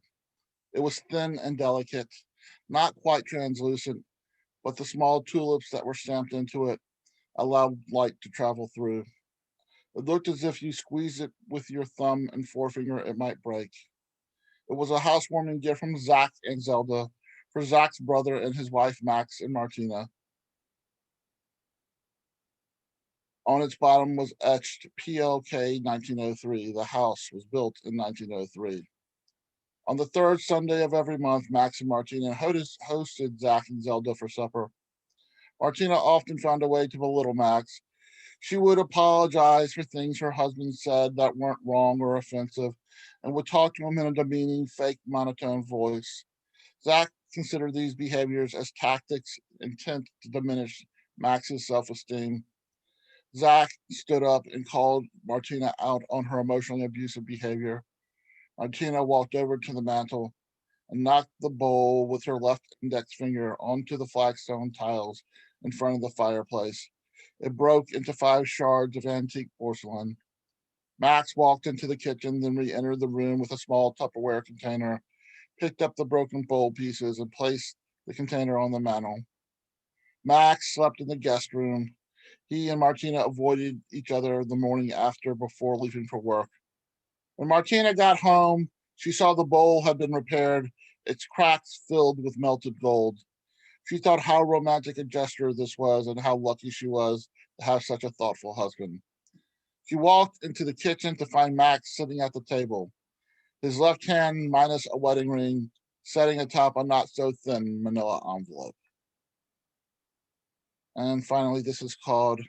Speaker 10: It was thin and delicate, not quite translucent, but the small tulips that were stamped into it allowed light to travel through. It looked as if you squeeze it with your thumb and forefinger, it might break. It was a housewarming gift from Zach and Zelda for Zach's brother and his wife, Max and Martina. On its bottom was etched PLK 1903. The house was built in 1903. On the third Sunday of every month, Max and Martina hosted Zach and Zelda for supper. Martina often found a way to belittle Max. She would apologize for things her husband said that weren't wrong or offensive, and would talk to him in a demeaning, fake, monotone voice. Zach considered these behaviors as tactics intent to diminish Max's self-esteem. Zach stood up and called Martina out on her emotionally abusive behavior. Martina walked over to the mantel and knocked the bowl with her left index finger onto the flagstone tiles in front of the fireplace. It broke into 5 shards of antique porcelain. Max walked into the kitchen, then re-entered the room with a small Tupperware container, picked up the broken bowl pieces, and placed the container on the mantel. Max slept in the guest room. He and Martina avoided each other the morning after before leaving for work. When Martina got home, she saw the bowl had been repaired, its cracks filled with melted gold. She thought how romantic a gesture this was and how lucky she was to have such a thoughtful husband. She walked into the kitchen to find Max sitting at the table, his left hand minus a wedding ring, setting atop a not so thin manila envelope. And finally, this is called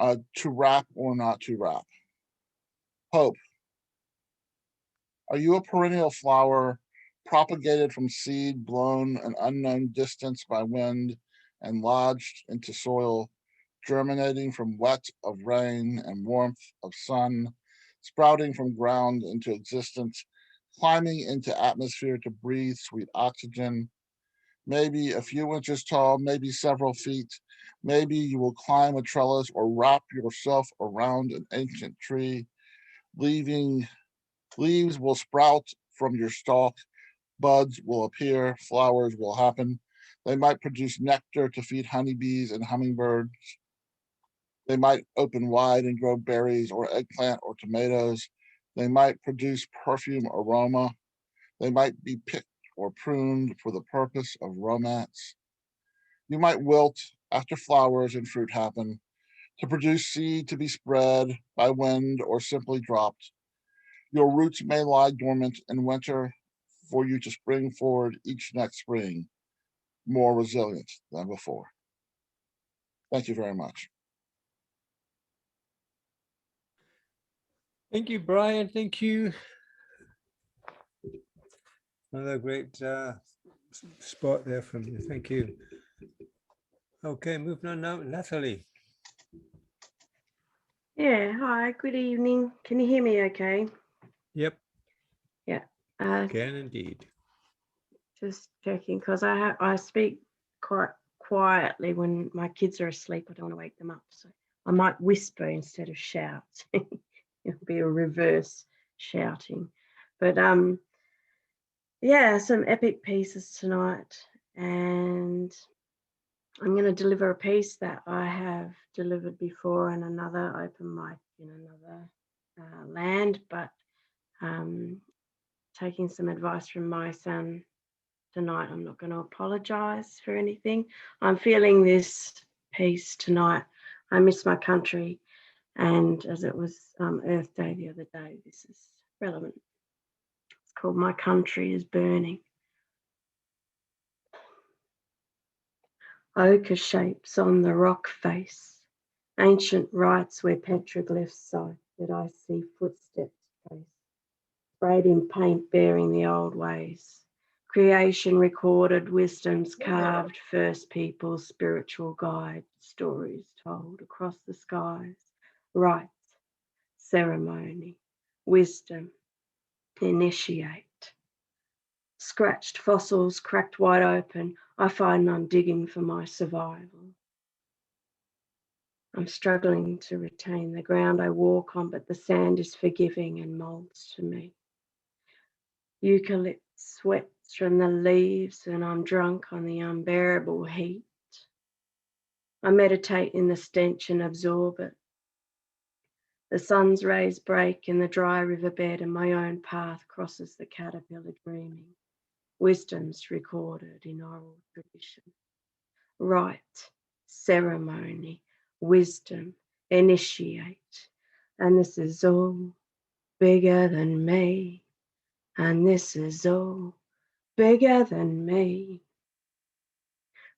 Speaker 10: To Wrap or Not to Wrap. Hope. Are you a perennial flower propagated from seed blown an unknown distance by wind and lodged into soil, germinating from wet of rain and warmth of sun, sprouting from ground into existence, climbing into atmosphere to breathe sweet oxygen, maybe a few inches tall, maybe several feet. Maybe you will climb a trellis or wrap yourself around an ancient tree. Leaves will sprout from your stalk. Buds will appear. Flowers will happen. They might produce nectar to feed honeybees and hummingbirds. They might open wide and grow berries or eggplant or tomatoes. They might produce perfume aroma. They might be picked or pruned for the purpose of romance. You might wilt after flowers and fruit happen, to produce seed to be spread by wind or simply dropped. Your roots may lie dormant in winter for you to spring forward each next spring, more resilient than before. Thank you very much.
Speaker 2: Thank you, Brian. Thank you. Another great spot there from you. Thank you. Okay, moving on now, Natalie.
Speaker 11: Yeah, hi, good evening. Can you hear me okay?
Speaker 2: Yep.
Speaker 11: Yeah.
Speaker 2: Can indeed.
Speaker 11: Just checking because I speak quite quietly when my kids are asleep. I don't want to wake them up. So I might whisper instead of shout. It'll be a reverse shouting. But yeah, some epic pieces tonight. And I'm going to deliver a piece that I have delivered before in another open mic in another land, but taking some advice from my son tonight. I'm not going to apologize for anything. I'm feeling this piece tonight. I miss my country, and as it was Earth Day the other day, this is relevant. It's called My Country is Burning. Ochre shapes on the rock face, ancient rites where petroglyphs sigh that I see footsteps trace. sprayed in paint bearing the old ways. Creation recorded, wisdom's carved, first people, spiritual guide, stories told across the skies, rites, ceremony, wisdom, initiate. Scratched fossils cracked wide open, I find none digging for my survival. I'm struggling to retain the ground I walk on, but the sand is forgiving and molds to me. Eucalypt sweats from the leaves and I'm drunk on the unbearable heat. I meditate in the stench and absorb it. The sun's rays break in the dry riverbed and my own path crosses the caterpillar dreaming. Wisdom's recorded in oral tradition. Rite, ceremony, wisdom, initiate. And this is all bigger than me. And this is all bigger than me.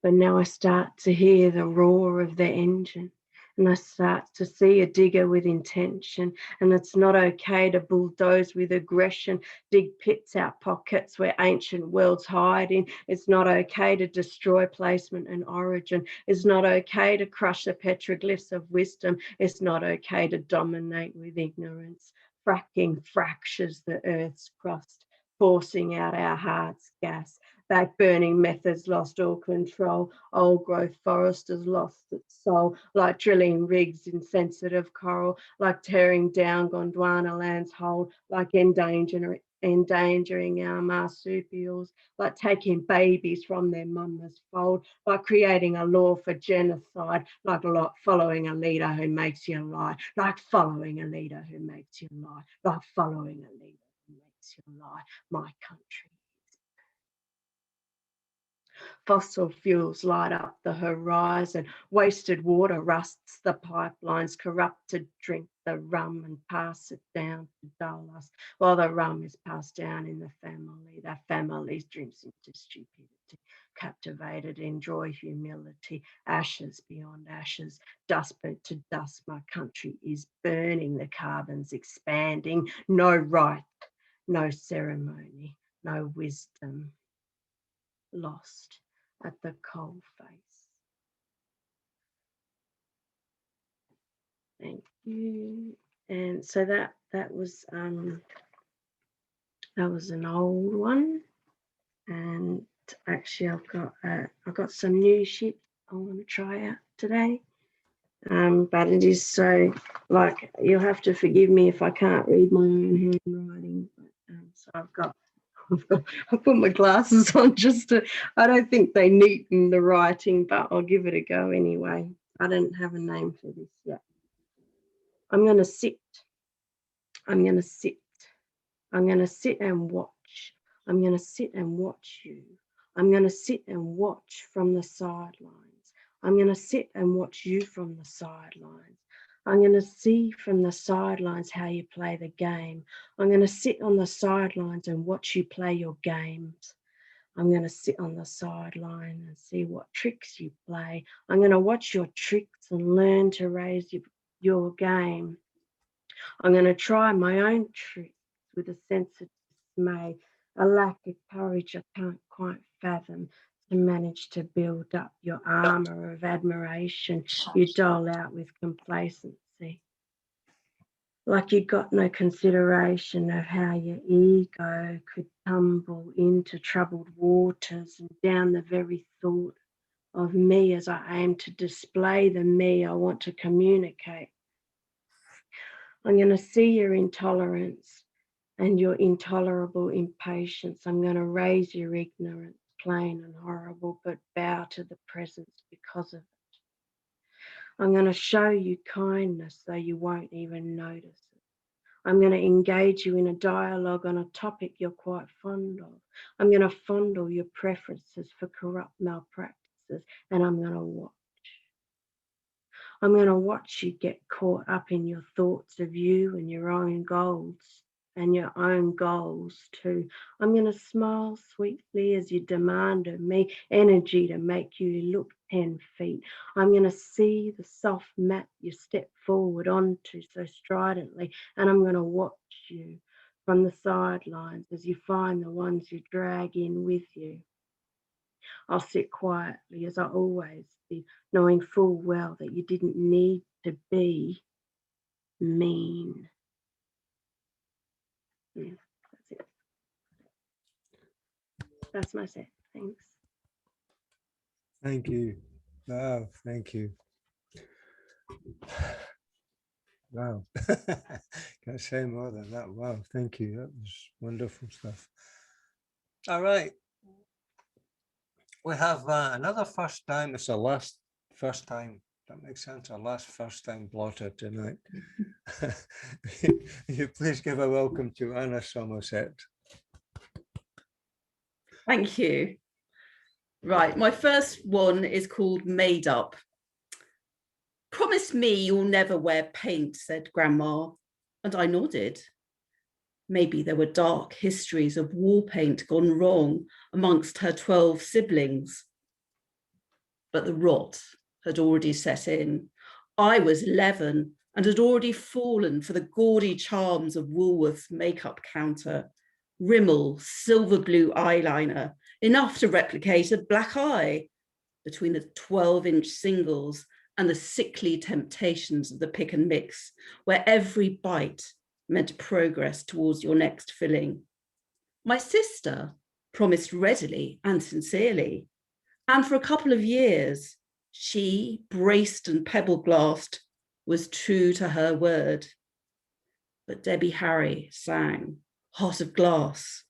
Speaker 11: But now I start to hear the roar of the engine and I start to see a digger with intention, and it's not okay to bulldoze with aggression, dig pits out pockets where ancient worlds hide in. It's not okay to destroy placement and origin. It's not okay to crush the petroglyphs of wisdom. It's not okay to dominate with ignorance. Fracking fractures the earth's crust, forcing out our heart's gas. Back-burning methods lost all control. Old growth forest has lost its soul, like drilling rigs in sensitive coral, like tearing down Gondwana land's hold, like endangering our marsupials, like taking babies from their mama's fold, like creating a law for genocide, like following a leader who makes you lie, like following a leader who makes you lie, like following a leader who makes you lie. My country. Fossil fuels light up the horizon. Wasted water rusts the pipelines. Corrupted drink the rum and pass it down to dull us. While the rum is passed down in the family, their families drinks into stupidity. Captivated, enjoy humility. Ashes beyond ashes, dust burnt to dust. My country is burning. The carbon's expanding. No rite, no ceremony, no wisdom. Lost at the coal face. Thank you. And so that was an old one, and actually I've got some new shit I want to try out today. But it is so, like, you'll have to forgive me if I can't read my own handwriting. But, so I put my glasses on just to, I don't think they neaten the writing, but I'll give it a go anyway. I don't have a name for this yet. I'm going to sit. I'm going to sit. I'm going to sit and watch. I'm going to sit and watch you. I'm going to sit and watch from the sidelines. I'm going to sit and watch you from the sidelines. I'm going to see from the sidelines how you play the game. I'm going to sit on the sidelines and watch you play your games. I'm going to sit on the sideline and see what tricks you play. I'm going to watch your tricks and learn to raise your game. I'm going to try my own tricks with a sense of dismay, a lack of courage I can't quite fathom, to manage to build up your armour of admiration you dole out with complacency. Like you got no consideration of how your ego could tumble into troubled waters and down the very thought of me as I aim to display the me I want to communicate. I'm going to see your intolerance and your intolerable impatience. I'm going to raise your ignorance, plain and horrible, but bow to the presence because of it. I'm going to show you kindness, though you won't even notice it. I'm going to engage you in a dialogue on a topic you're quite fond of. I'm going to fondle your preferences for corrupt malpractices, and I'm going to watch. I'm going to watch you get caught up in your thoughts of you and your own goals too. I'm going to smile sweetly as you demand of me energy to make you look 10 feet. I'm going to see the soft mat you step forward onto so stridently, and I'm going to watch you from the sidelines as you find the ones you drag in with you. I'll sit quietly as I always did, knowing full well that you didn't need to be mean. Yeah, that's it. That's my set. Thanks.
Speaker 2: Thank you. Wow, thank you. Wow. Can't say more than that. Wow, thank you. That was wonderful stuff. All right. We have another first time. It's our last first time. That makes sense. Our last first time blotter tonight. You please give a welcome to Anna Somerset.
Speaker 12: Thank you. Right, my first one is called Made Up. Promise me you'll never wear paint, said Grandma, and I nodded. Maybe there were dark histories of war paint gone wrong amongst her 12 siblings. But the rot had already set in. I was 11 and had already fallen for the gaudy charms of Woolworth's makeup counter. Rimmel, silver blue eyeliner, enough to replicate a black eye between the 12-inch singles and the sickly temptations of the pick and mix, where every bite meant progress towards your next filling. My sister promised readily and sincerely, and for a couple of years, she, braced and pebble-glassed, was true to her word. But Debbie Harry sang Heart of Glass,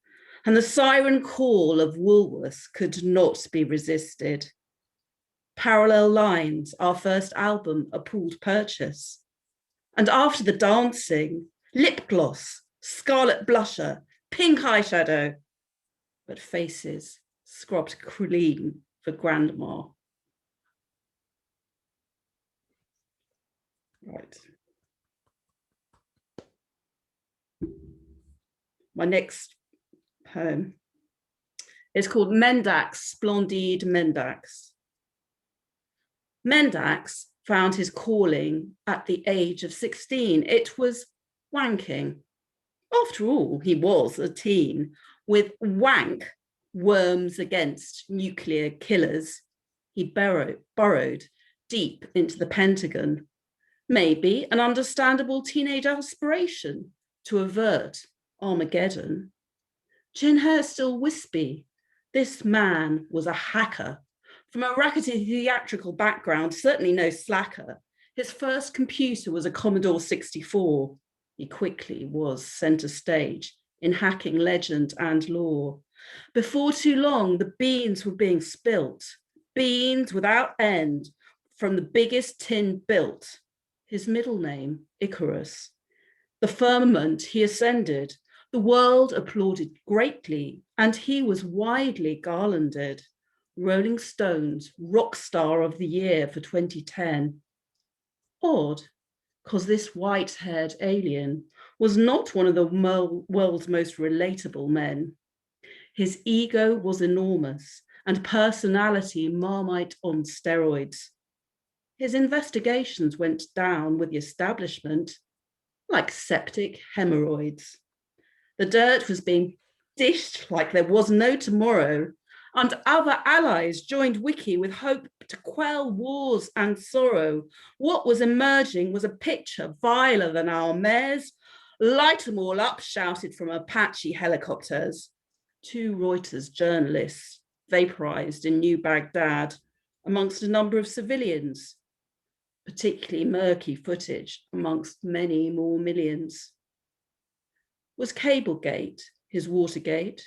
Speaker 12: and the siren call of Woolworths could not be resisted. Parallel Lines, our first album, a pooled purchase. And after the dancing, lip gloss, scarlet blusher, pink eyeshadow, but faces scrubbed clean for Grandma. Right. My next poem is called Mendax, Splendide Mendax. Mendax found his calling at the age of 16. It was wanking. After all, he was a teen. With wank, worms against nuclear killers, he burrowed deep into the Pentagon. Maybe an understandable teenage aspiration to avert Armageddon. Chin hair still wispy. This man was a hacker. From a rackety theatrical background, certainly no slacker. His first computer was a Commodore 64. He quickly was center stage in hacking legend and lore. Before too long, the beans were being spilt, beans without end, from the biggest tin built. His middle name, Icarus. The firmament he ascended. The world applauded greatly, and he was widely garlanded. Rolling Stone's rock star of the year for 2010. Odd, because this white-haired alien was not one of the world's most relatable men. His ego was enormous and personality Marmite on steroids. His investigations went down with the establishment like septic hemorrhoids. The dirt was being dished like there was no tomorrow, and other allies joined Wiki with hope to quell wars and sorrow. What was emerging was a picture viler than our mares. Light them all up, shouted from Apache helicopters. 2 Reuters journalists vaporized in New Baghdad amongst a number of civilians, particularly murky footage amongst many more millions. Was Cablegate his Watergate?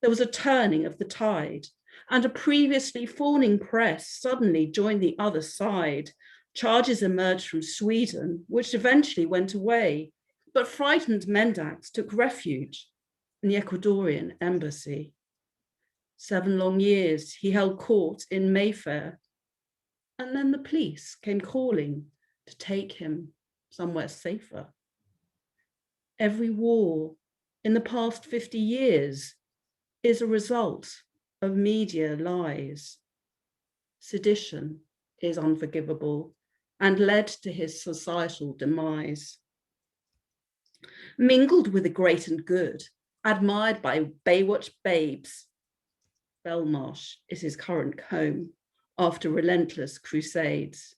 Speaker 12: There was a turning of the tide, and a previously fawning press suddenly joined the other side. Charges emerged from Sweden, which eventually went away, but frightened Mendax took refuge in the Ecuadorian embassy. 7 long years he held court in Mayfair, and then the police came calling to take him somewhere safer. Every war in the past 50 years is a result of media lies. Sedition is unforgivable and led to his societal demise. mingled with the great and good, admired by Baywatch babes. Belmarsh is his current home after relentless crusades.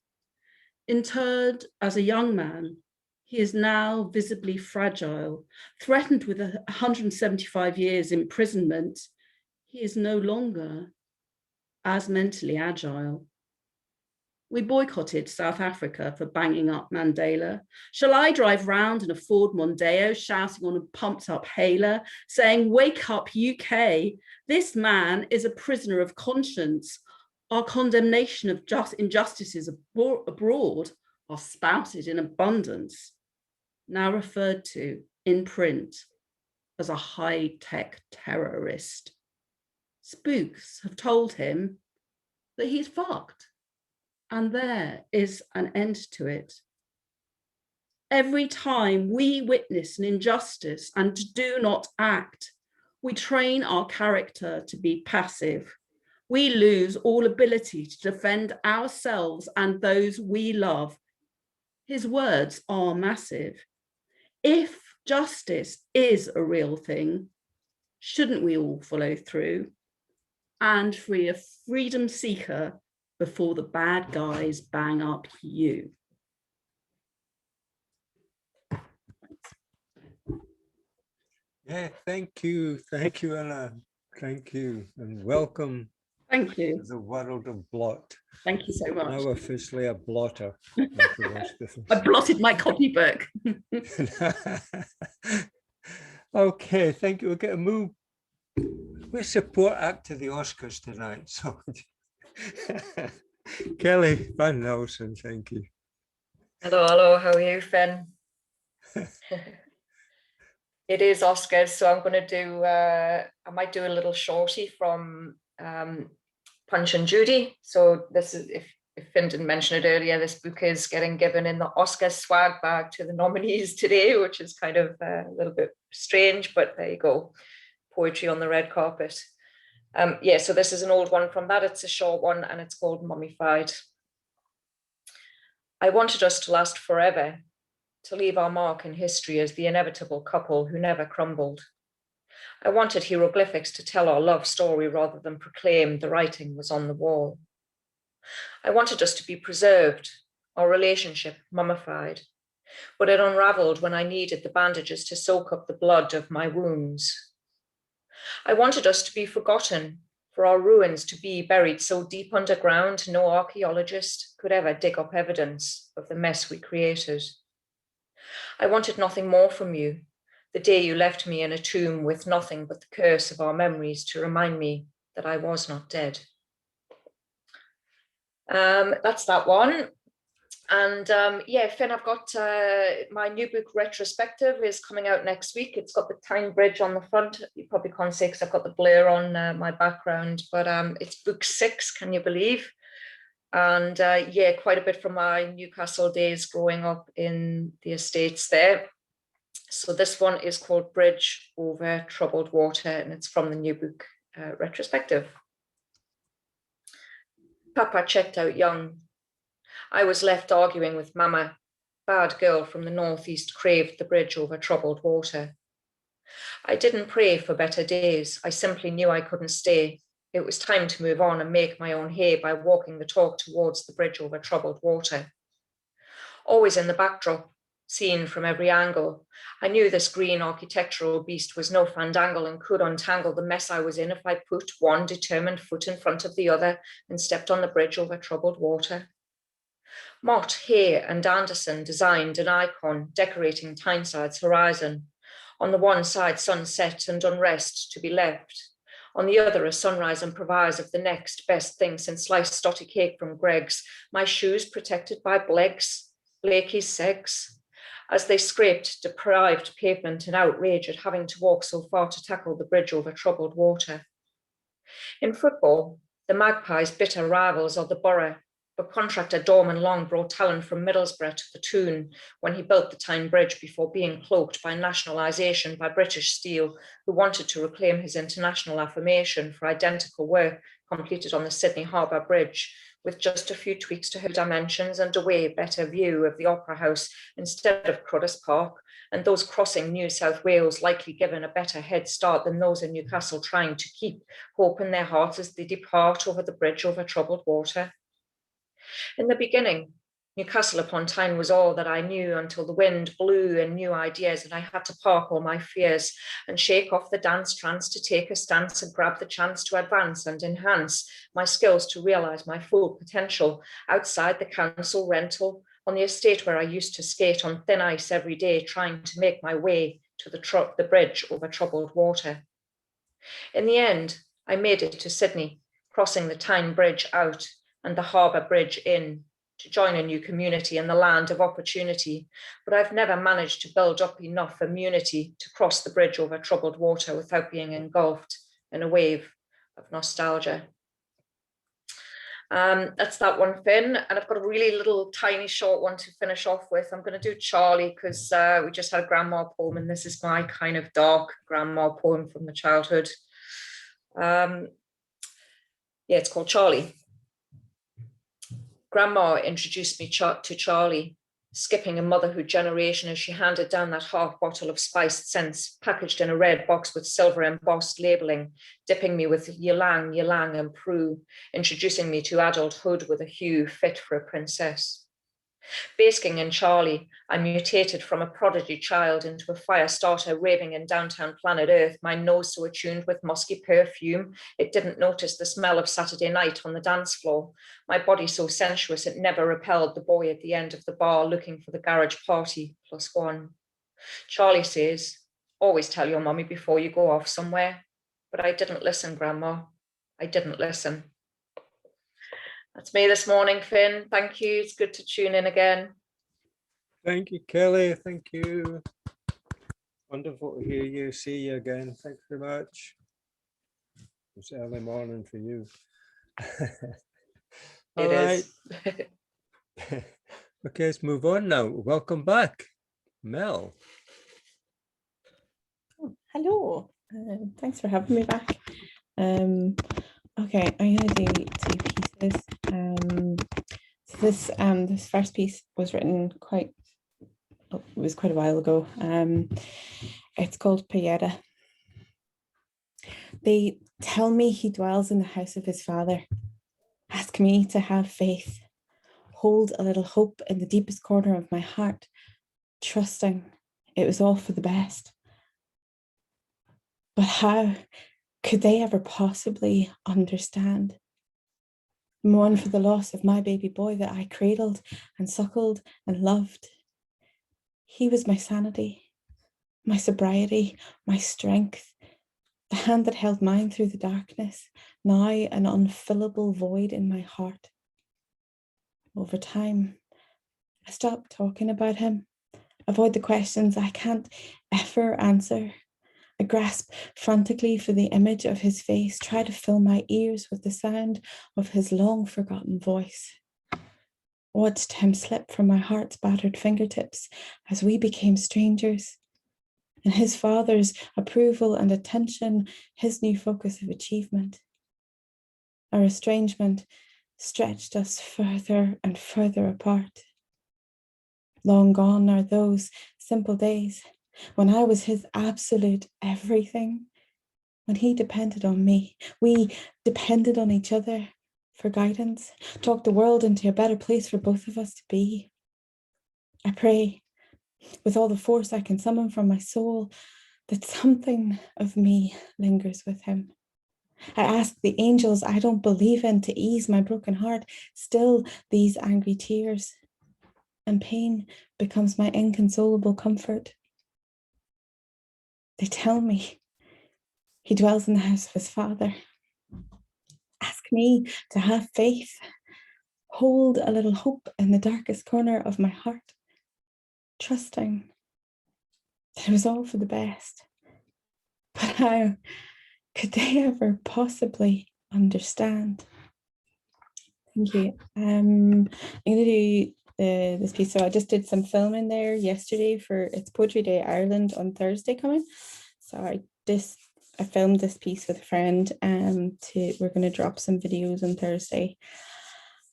Speaker 12: Interred as a young man, he is now visibly fragile, threatened with 175 years imprisonment. He is no longer as mentally agile. We boycotted South Africa for banging up Mandela. Shall I drive round in a Ford Mondeo shouting on a pumped up hailer, saying, "Wake up, UK, this man is a prisoner of conscience. Our condemnation of injustices abroad are spouted in abundance," now referred to in print as a high-tech terrorist. Spooks have told him that he's fucked, and there is an end to it. Every time we witness an injustice and do not act, we train our character to be passive. We lose all ability to defend ourselves and those we love. His words are massive. If justice is a real thing, shouldn't we all follow through and free a freedom seeker before the bad guys bang up you?
Speaker 2: Yeah, thank you, Anna. Thank you, and welcome.
Speaker 12: Thank you.
Speaker 2: To the world of Blot.
Speaker 12: Thank you so much.
Speaker 2: Now officially a blotter.
Speaker 12: I blotted my copybook.
Speaker 2: Okay, thank you. We're going to move. We support act to the Oscars tonight. So Kelly Van Nelson, thank you.
Speaker 14: Hello, how are you, Finn? It is Oscars, so I'm going to do, I might do a little shorty from Punch and Judy. So this is, if Finn didn't mention it earlier, this book is getting given in the Oscar swag bag to the nominees today, which is kind of a little bit strange, but there you go. Poetry on the red carpet. Yeah, so this is an old one from that. It's a short one and it's called Mummified. I wanted us to last forever, to leave our mark in history as the inevitable couple who never crumbled. I wanted hieroglyphics to tell our love story rather than proclaim the writing was on the wall. I wanted us to be preserved, our relationship mummified, but it unraveled when I needed the bandages to soak up the blood of my wounds. I wanted us to be forgotten, for our ruins to be buried so deep underground no archaeologist could ever dig up evidence of the mess we created. I wanted nothing more from you, the day you left me in a tomb with nothing but the curse of our memories to remind me that I was not dead. That's that one. And yeah, Finn, I've got my new book retrospective is coming out next week. It's got the Tyne Bridge on the front. You probably can't see because I've got the blur on my background, but it's book 6, can you believe? And yeah, quite a bit from my Newcastle days growing up in the estates there. So this one is called Bridge Over Troubled Water, and it's from the new book retrospective. Papa checked out young. I was left arguing with Mama. Bad girl from the northeast craved the bridge over troubled water. I didn't pray for better days. I simply knew I couldn't stay. It was time to move on and make my own hay by walking the talk towards the bridge over troubled water. Always in the backdrop, seen from every angle, I knew this green architectural beast was no fandangle and could untangle the mess I was in if I put one determined foot in front of the other and stepped on the bridge over troubled water. Mott, Hay and Anderson designed an icon decorating Tyneside's horizon. On the one side, sunset and unrest to be left. On the other, a sunrise and improvise of the next best thing since sliced stotty cake from Greg's, my shoes protected by Blakey's segs. As they scraped deprived pavement in outrage at having to walk so far to tackle the bridge over troubled water. In football, the Magpies' bitter rivals are the Borough, but contractor Dorman Long brought talent from Middlesbrough to the Toon when he built the Tyne Bridge before being cloaked by nationalisation by British Steel, who wanted to reclaim his international affirmation for identical work completed on the Sydney Harbour Bridge, with just a few tweaks to her dimensions and a way better view of the Opera House instead of Cruddas Park, and those crossing New South Wales likely given a better head start than those in Newcastle trying to keep hope in their hearts as they depart over the bridge over troubled water. In the beginning, Newcastle upon Tyne was all that I knew until the wind blew in new ideas and I had to park all my fears and shake off the dance trance to take a stance and grab the chance to advance and enhance my skills to realise my full potential outside the council rental on the estate where I used to skate on thin ice every day trying to make my way to the bridge over troubled water. In the end, I made it to Sydney, crossing the Tyne Bridge out and the Harbour Bridge in, to join a new community in the land of opportunity, but I've never managed to build up enough immunity to cross the bridge over troubled water without being engulfed in a wave of nostalgia. That's that one, Finn, and I've got a really little tiny short one to finish off with. I'm going to do Charlie because we just had a grandma poem and this is my kind of dark grandma poem from the childhood. Yeah, it's called Charlie. Grandma introduced me to Charlie, skipping a motherhood generation as she handed down that half bottle of spiced scents packaged in a red box with silver embossed labelling, dipping me with ylang, ylang and prue, introducing me to adulthood with a hue fit for a princess. Basking in Charlie, I mutated from a prodigy child into a fire starter raving in downtown planet Earth, my nose so attuned with musky perfume, it didn't notice the smell of Saturday night on the dance floor, my body so sensuous it never repelled the boy at the end of the bar looking for the garage party +1. Charlie says, always tell your mummy before you go off somewhere, but I didn't listen, Grandma, I didn't listen. That's me this morning, Finn. Thank you. It's good to tune in again.
Speaker 2: Thank you, Kelly. Thank you. Wonderful to hear you, see you again. Thanks very much. It's early morning for you. All right. Okay, let's move on now. Welcome back, Mel.
Speaker 7: Hello. Thanks for having me back. Okay, I'm going to do 2 pieces. So this first piece was written quite a while ago. It's called Pieta. They tell me he dwells in the house of his father. Ask me to have faith. Hold a little hope in the deepest corner of my heart, trusting it was all for the best. But how could they ever possibly understand? Mourn for the loss of my baby boy that I cradled and suckled and loved. He was my sanity, my sobriety, my strength, the hand that held mine through the darkness, now an unfillable void in my heart. Over time, I stopped talking about him, avoid the questions I can't ever answer. I grasp frantically for the image of his face, try to fill my ears with the sound of his long forgotten voice. Watched him slip from my heart's battered fingertips as we became strangers. And his father's approval and attention, his new focus of achievement. Our estrangement stretched us further and further apart. Long gone are those simple days when I was his absolute everything, when he depended on me. We depended on each other for guidance, talked the world into a better place for both of us to be. I pray with all the force I can summon from my soul that something of me lingers with him. I ask the angels I don't believe in to ease my broken heart, still these angry tears, and pain becomes my inconsolable comfort. They tell me he dwells in the house of his father. Ask me to have faith, hold a little hope in the darkest corner of my heart, trusting that it was all for the best. But how could they ever possibly understand? Thank you. I'm going to do this piece. So I just did some filming there yesterday for It's Poetry Day Ireland on Thursday coming. So I filmed this piece with a friend. We're going to drop some videos on Thursday.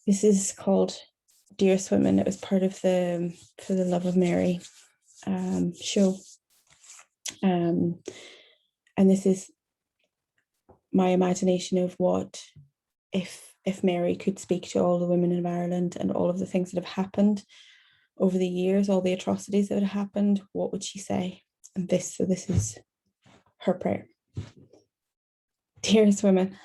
Speaker 7: This is called Dearest Women. It was part of the For the Love of Mary show. And this is my imagination of what if Mary could speak to all the women of Ireland and all of the things that have happened over the years, all the atrocities that have happened, what would she say? And this is her prayer. Dearest women,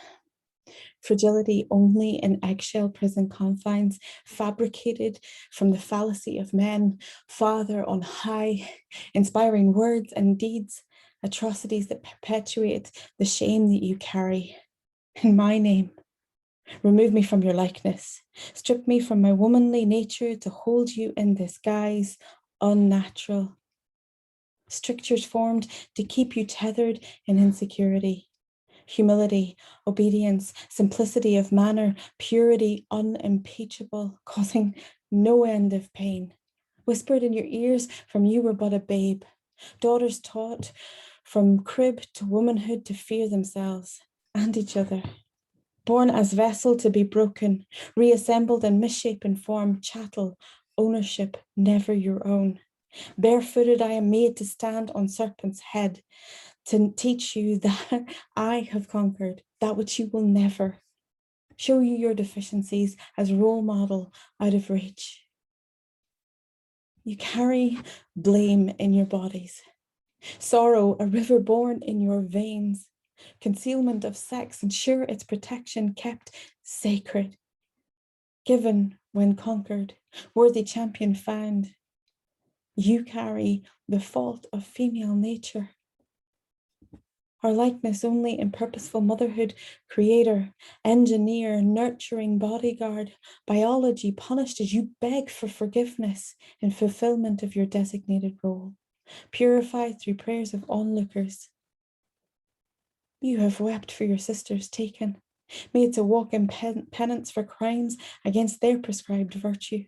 Speaker 7: fragility only in eggshell prison confines, fabricated from the fallacy of men, Father on high, inspiring words and deeds, atrocities that perpetuate the shame that you carry. In my name, remove me from your likeness, strip me from my womanly nature to hold you in this guise, unnatural. Strictures formed to keep you tethered in insecurity. Humility, obedience, simplicity of manner, purity unimpeachable, causing no end of pain. Whispered in your ears from you were but a babe. Daughters taught from crib to womanhood to fear themselves and each other. Born as vessel to be broken, reassembled in misshapen form, chattel, ownership never your own. Barefooted I am made to stand on serpent's head, to teach you that I have conquered that which you will never. Show you your deficiencies as role model out of reach. You carry blame in your bodies, sorrow, a river born in your veins, concealment of sex, ensure its protection kept sacred. Given when conquered, worthy champion found. You carry the fault of female nature. Our likeness only in purposeful motherhood, creator, engineer, nurturing bodyguard, biology punished as you beg for forgiveness in fulfillment of your designated role, purified through prayers of onlookers. You have wept for your sisters taken, made to walk in penance for crimes against their prescribed virtue.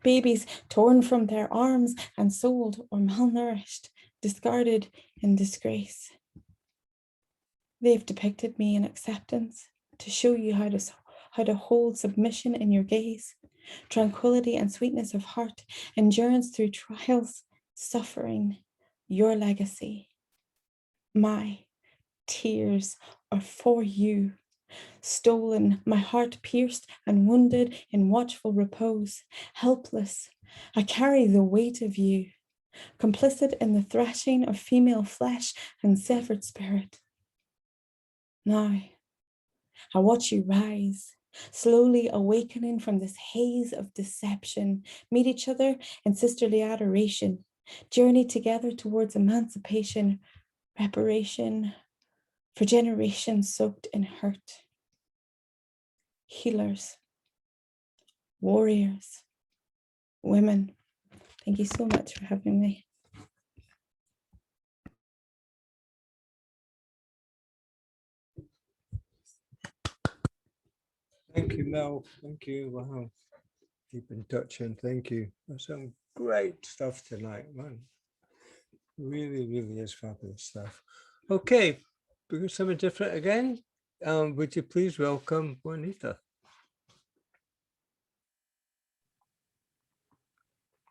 Speaker 7: Babies torn from their arms and sold or malnourished, discarded in disgrace. They've depicted me in acceptance to show you how to hold submission in your gaze, tranquility and sweetness of heart, endurance through trials, suffering, your legacy. My tears are for you. Stolen, my heart pierced and wounded in watchful repose, helpless, I carry the weight of you, complicit in the threshing of female flesh and severed spirit. Now, I watch you rise, slowly awakening from this haze of deception, meet each other in sisterly adoration, journey together towards emancipation, reparation, for generations soaked in hurt. Healers, warriors, women, thank you so much for having me.
Speaker 2: Thank you, Mel. Thank you. Wow. Keep in touch and thank you. That's some great stuff tonight, man. Really, really is fabulous stuff. Okay, we got something different again. Would you please welcome Juanita?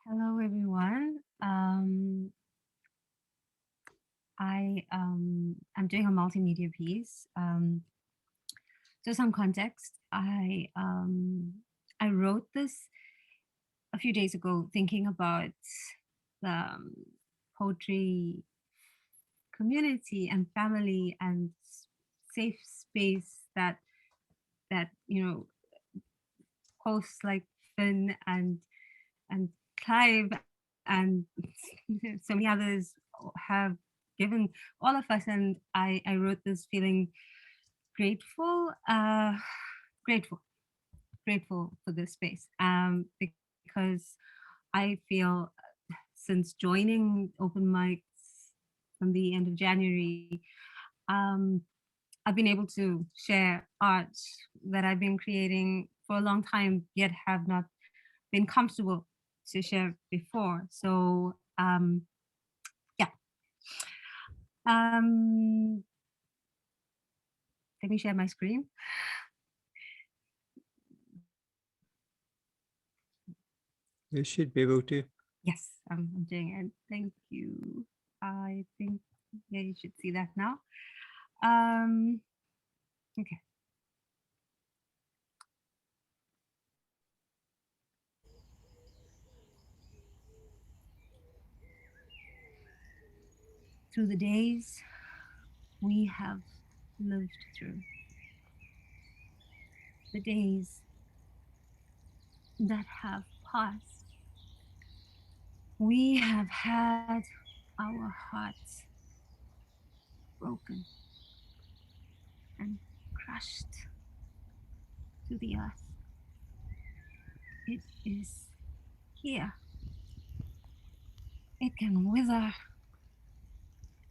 Speaker 8: Hello, everyone. I'm doing a multimedia piece. So some context, I wrote this a few days ago, thinking about the poetry community and family and safe space that hosts like Finn and Clive and so many others have given all of us. And I wrote this feeling grateful for this space, because I feel since joining open mics from the end of January, I've been able to share art that I've been creating for a long time, yet have not been comfortable to share before. So yeah. Let me share my screen.
Speaker 2: You should be able to.
Speaker 8: Yes, I'm doing it. Thank you. I think, yeah, you should see that now. Okay. Through the days we have lived through, the days that have passed, we have had our hearts broken and crushed to the earth. It is here. It can wither,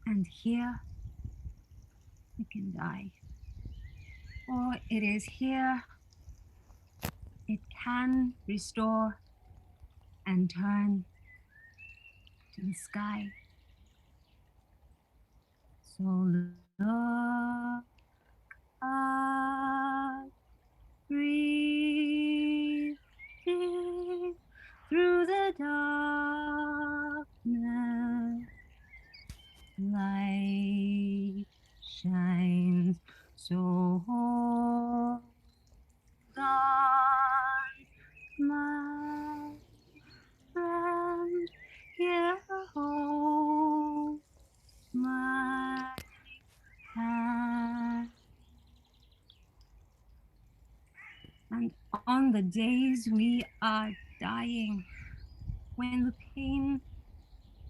Speaker 8: and here it can die. Or it is here, it can restore and turn to the sky. So look up, breathe deep through the darkness. Light shines, so hold on, my friend, here hold my hand. And on the days we are dying, when the pain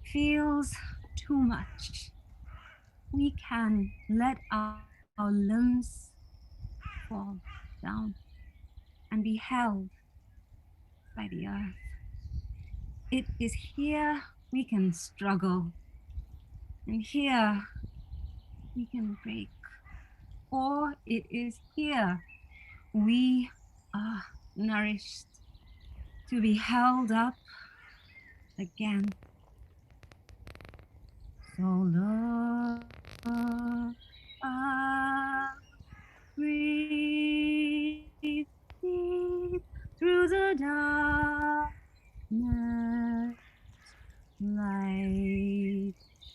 Speaker 8: feels too much, we can let our limbs fall down and be held by the earth. It is here we can struggle, and here we can break. Or it is here we are nourished to be held up again. So look up, breathe deep through the darkness. Light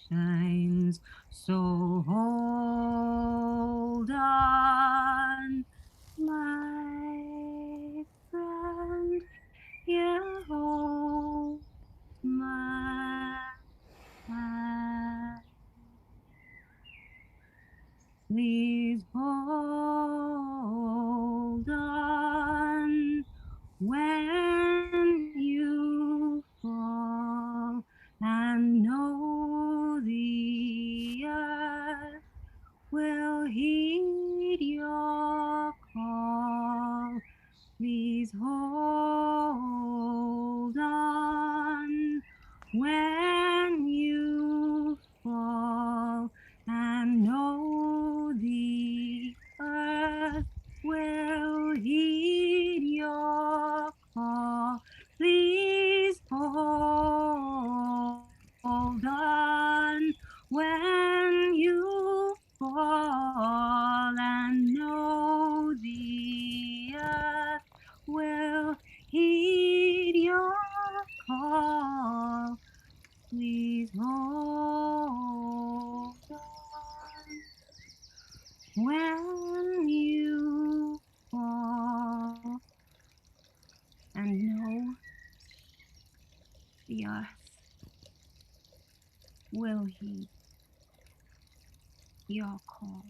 Speaker 8: shines, so hold on, my friend, here hold my hand. Please hold on when you fall, and know the earth will heed your call. Please hold on when you fall, and know the earth will heed your call. Please hold on when you fall, and know the earth will heed your call. Please hold on when you fall, and know the earth will heed your call.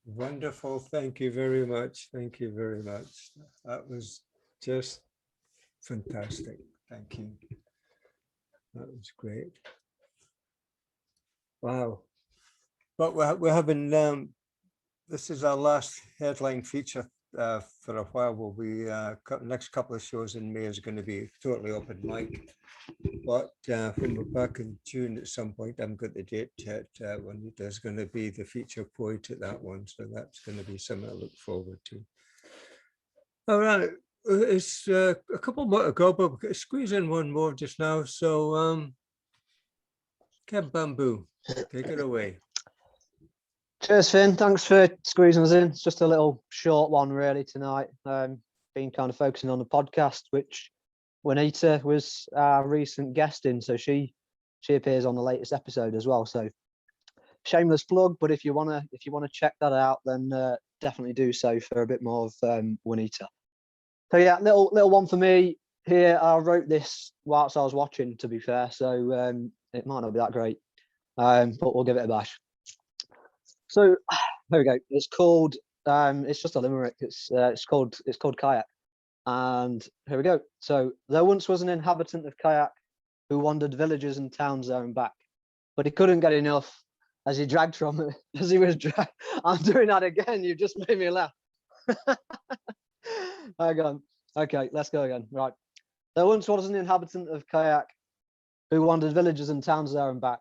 Speaker 2: Wonderful. Thank you very much. Thank you very much. That was just fantastic. Thank you. That was great. Wow. But we're having, this is our last headline feature for a while. We'll be, next couple of shows in May is going to be totally open mic. But when we're back in June at some point, I haven't got the date yet, when there's going to be the feature poet at that one. So that's going to be something to look forward to. All right. It's a couple more to go, but we're gonna squeeze in one more just now. So, Kev Bamboo, take it away.
Speaker 13: Cheers, Finn. Thanks for squeezing us in. It's just a little short one, really, tonight. Been kind of focusing on the podcast, which Juanita was our recent guest in, so she appears on the latest episode as well. So, shameless plug. But if you wanna check that out, then definitely do so for a bit more of Juanita. So yeah, little one for me here. I wrote this whilst I was watching, to be fair, so it might not be that great, but we'll give it a bash. So there we go. It's called. It's just a limerick. It's called Kayak, and here we go. So there once was an inhabitant of Kayak who wandered villages and towns there and back, but he couldn't get enough as he dragged from it. As he was dragged. I'm doing that again. You just made me laugh. Hang on. Okay, let's go again. Right. There once was an inhabitant of Kayak who wandered villages and towns there and back,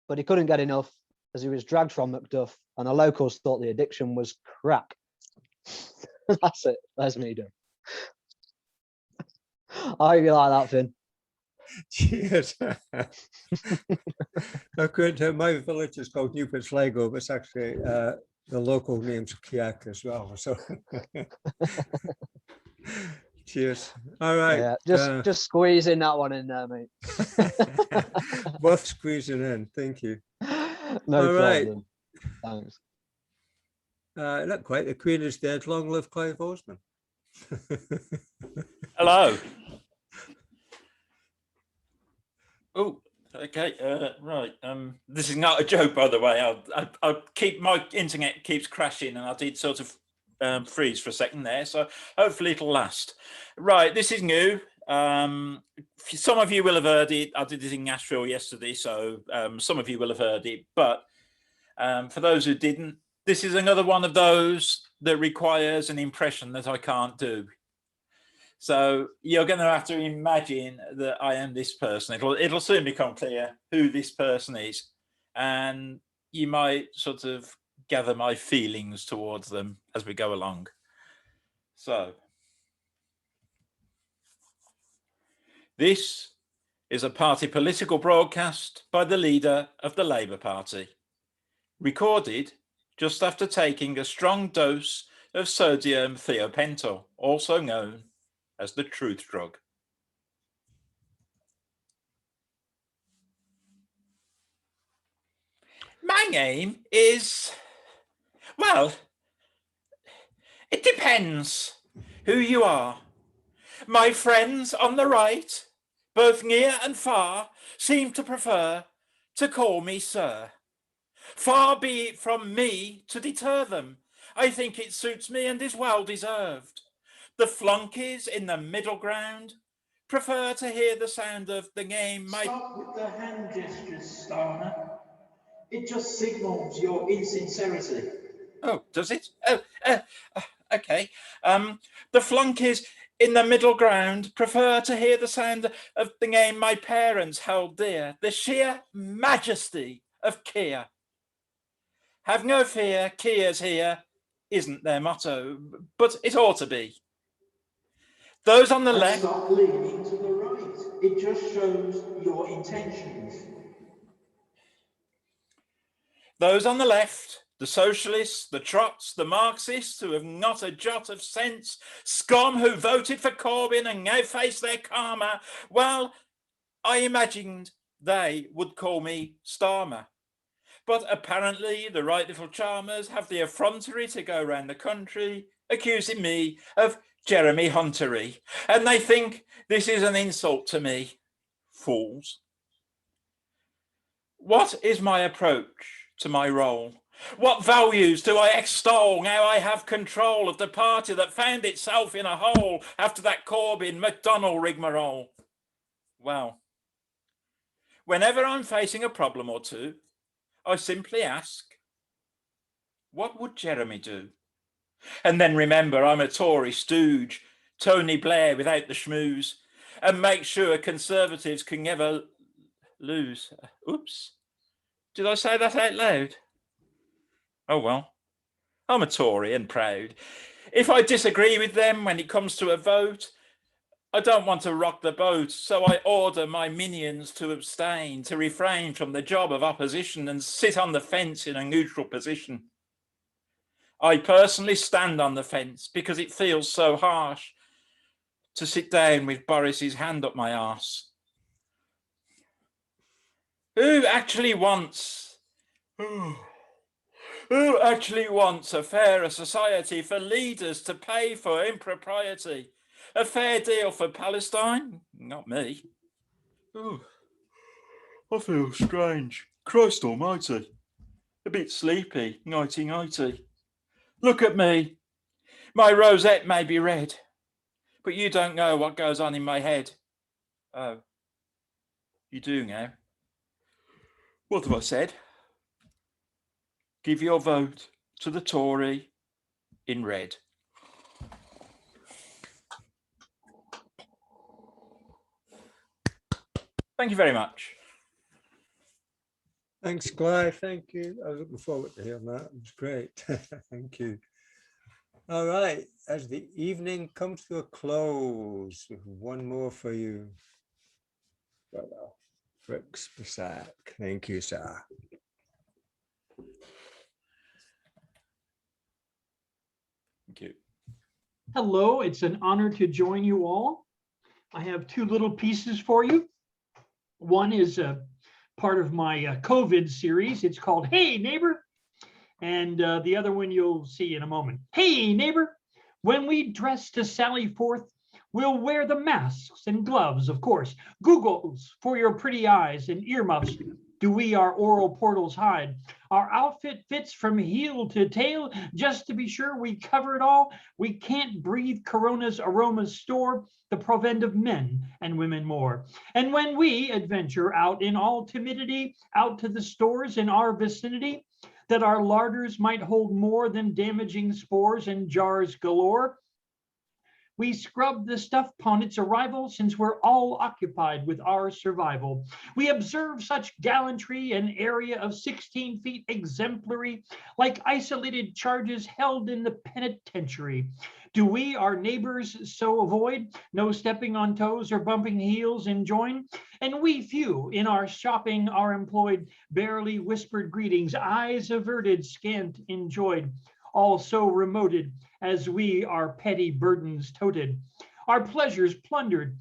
Speaker 13: but he couldn't get enough as he was dragged from Macduff, and the locals thought the addiction was crack. That's it. That's me done. I hope you like that, Finn.
Speaker 2: Cheers. My village is called Newport Sligo, but it's actually the local name's Kayak as well. So cheers. All right.
Speaker 13: Yeah, just squeezing that one in there, mate.
Speaker 2: Worth squeezing in. Thank you.
Speaker 13: No
Speaker 2: All right.
Speaker 13: problem. Thanks.
Speaker 2: Not quite. The Queen is dead. Long live Clive Osman.
Speaker 16: Hello. Oh, okay. Right. This is not a joke, by the way. I'll keep, my internet keeps crashing, and I did sort of freeze for a second there. So hopefully it'll last. Right. This is new. Some of you will have heard it. I did it in Nashville yesterday, so some of you will have heard it. But for those who didn't, this is another one of those that requires an impression that I can't do. So you're going to have to imagine that I am this person. It'll soon become clear who this person is, and you might sort of gather my feelings towards them as we go along. So this is a party political broadcast by the leader of the Labour Party, recorded just after taking a strong dose of sodium thiopental, also known as the truth drug. My name is, well, it depends who you are. My friends on the right, both near and far, seem to prefer to call me sir. Far be it from me to deter them. I think it suits me and is well deserved. The flunkies in the middle ground prefer to hear the sound of the game.
Speaker 23: Stop with the hand gestures, Starmer. It just signals your insincerity.
Speaker 16: Oh, does it? Okay. The flunkies in the middle ground prefer to hear the sound of the name my parents held dear, the sheer majesty of Keir. Have no fear, Keir's here isn't their motto, but it ought to be. Those on the left.
Speaker 23: Stop leaning to the right. It just shows your intentions.
Speaker 16: Those on the left, the socialists, the Trots, the Marxists who have not a jot of sense, scum who voted for Corbyn and now face their karma, well, I imagined they would call me Starmer. But apparently the right little charmers have the effrontery to go around the country accusing me of Jeremy Huntery, and they think this is an insult to me. Fools. What is my approach to my role? What values do I extol now I have control of the party that found itself in a hole after that Corbyn McDonnell rigmarole? Well, whenever I'm facing a problem or two, I simply ask, what would Jeremy do? And then remember, I'm a Tory stooge, Tony Blair without the schmooze, and make sure Conservatives can never lose. Oops, did I say that out loud? Oh well, I'm a Tory and proud. If I disagree with them when it comes to a vote, I don't want to rock the boat, so I order my minions to abstain, to refrain from the job of opposition and sit on the fence in a neutral position. I personally stand on the fence because it feels so harsh to sit down with Boris's hand up my arse. Who actually wants a fairer society for leaders to pay for impropriety? A fair deal for Palestine? Not me. Oh, I feel strange. Christ almighty. A bit sleepy, nighty-nighty. Look at me. My rosette may be red, but you don't know what goes on in my head. Oh, you do now. What have I said? Give your vote to the Tory in red. Thank you very much.
Speaker 2: Thanks, Clive. Thank you. I was looking forward to hearing that. It was great. Thank you. All right. As the evening comes to a close, we have one more for you. Brother Brooks Basak. Thank you, sir.
Speaker 16: Thank you.
Speaker 17: Hello, it's an honor to join you all. I have two little pieces for you. One is a part of my COVID series. It's called Hey Neighbor. And the other one you'll see in a moment. Hey neighbor, when we dress to sally forth, we'll wear the masks and gloves, of course. Googles for your pretty eyes and earmuffs. Do we our oral portals hide? Our outfit fits from heel to tail, just to be sure we cover it all. We can't breathe Corona's aromas store the provend of men and women more. And when we adventure out in all timidity, out to the stores in our vicinity, that our larders might hold more than damaging spores and jars galore, we scrub the stuff upon its arrival, since we're all occupied with our survival. We observe such gallantry, an area of 16 feet exemplary, like isolated charges held in the penitentiary. Do we our neighbors so avoid, no stepping on toes or bumping heels in join? And we few in our shopping are employed, barely whispered greetings, eyes averted, scant enjoyed, all so remoted as we our petty burdens toted, our pleasures plundered,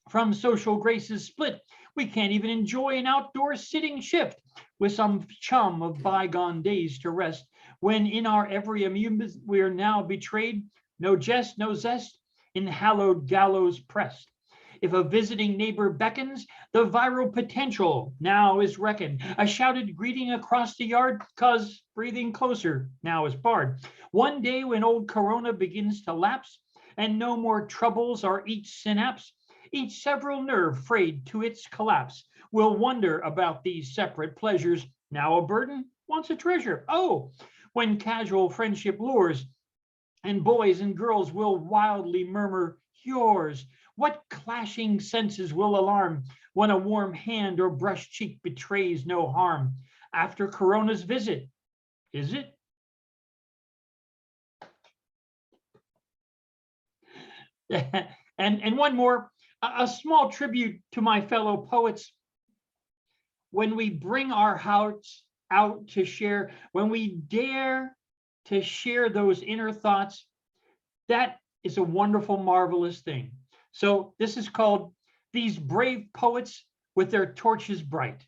Speaker 17: from social graces split. We can't even enjoy an outdoor sitting shift with some chum of bygone days to rest, when in our every amusement we are now betrayed, no jest, no zest, in hallowed gallows pressed. If a visiting neighbor beckons, the viral potential now is reckoned. A shouted greeting across the yard, cause breathing closer now is barred. One day when old Corona begins to lapse, and no more troubles are each synapse, each several nerve frayed to its collapse, will wonder about these separate pleasures. Now a burden, once a treasure. Oh, when casual friendship lures, and boys and girls will wildly murmur, yours. What clashing senses will alarm when a warm hand or brushed cheek betrays no harm? After Corona's visit, is it? And one more, a small tribute to my fellow poets. When we bring our hearts out to share, when we dare to share those inner thoughts, that is a wonderful, marvelous thing. So this is called These Brave Poets with Their Torches Bright.